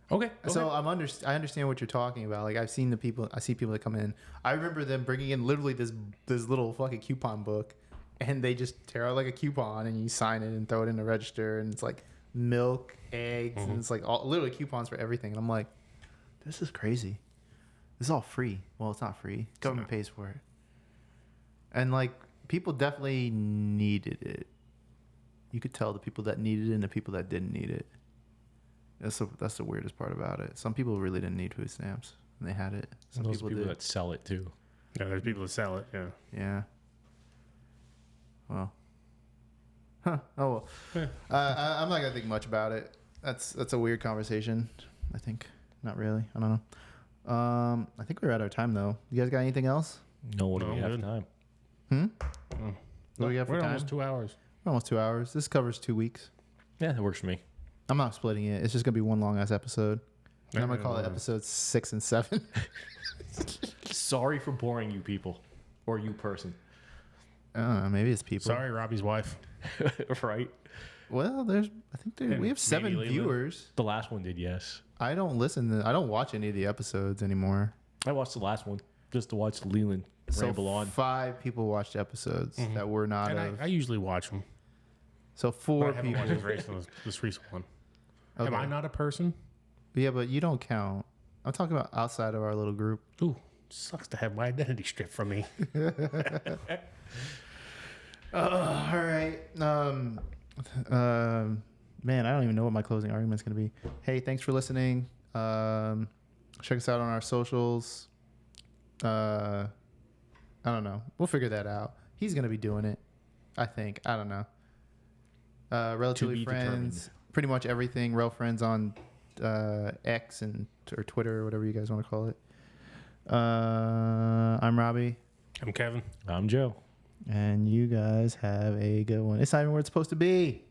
Okay, go So ahead. I understand what you're talking about. Like I've seen I see people that come in. I remember them bringing in literally this little fucking coupon book, and they just tear out like a coupon, and you sign it and throw it in the register, and it's like milk, eggs, and it's like literally coupons for everything. And I'm like, this is crazy. This is all free. Well, it's not free. Government pays for it. And like people definitely needed it. You could tell the people that needed it and the people that didn't need it. That's the weirdest part about it. Some people really didn't need food stamps, and they had it. Some Those people people did. that sell it too. Yeah, there's people that sell it. Yeah. Yeah. Well. Huh. Oh well. Yeah. I'm not gonna think much about it. That's a weird conversation. I think not really. I don't know. I think we're at our time though. You guys got anything else? No, what do No, we have good. time? What do we got for We're time? almost 2 hours. We're almost 2 hours. This covers 2 weeks. Yeah, that works for me. I'm not splitting it. It's just gonna be one long ass episode. And I'm gonna call it Yeah. episodes 6 and 7. Sorry for boring you people, or you person. I don't know. Maybe it's people. Sorry, Robbie's wife. Right? Well, we have 7 maybe Leland. viewers. The last one did, yes. I don't watch any of the episodes anymore. I watched the last one just to watch Leland ramble on. 5 people watched episodes that were not And of. I usually watch them. So But 4 I haven't people. watched this recent one. Okay. Am I not a person? Yeah, but you don't count. I'm talking about outside of our little group. Ooh, sucks to have my identity stripped from me. All right. Man, I don't even know what my closing argument's going to be. Hey, thanks for listening. Check us out on our socials. I don't know. We'll figure that out. He's going to be doing it, I think. I don't know. Relatively be Friends. determined. Pretty much everything. Rel Friends on X or Twitter or whatever you guys want to call it. I'm Robbie. I'm Kevin. I'm Joe. And you guys have a good one. It's not even where it's supposed to be.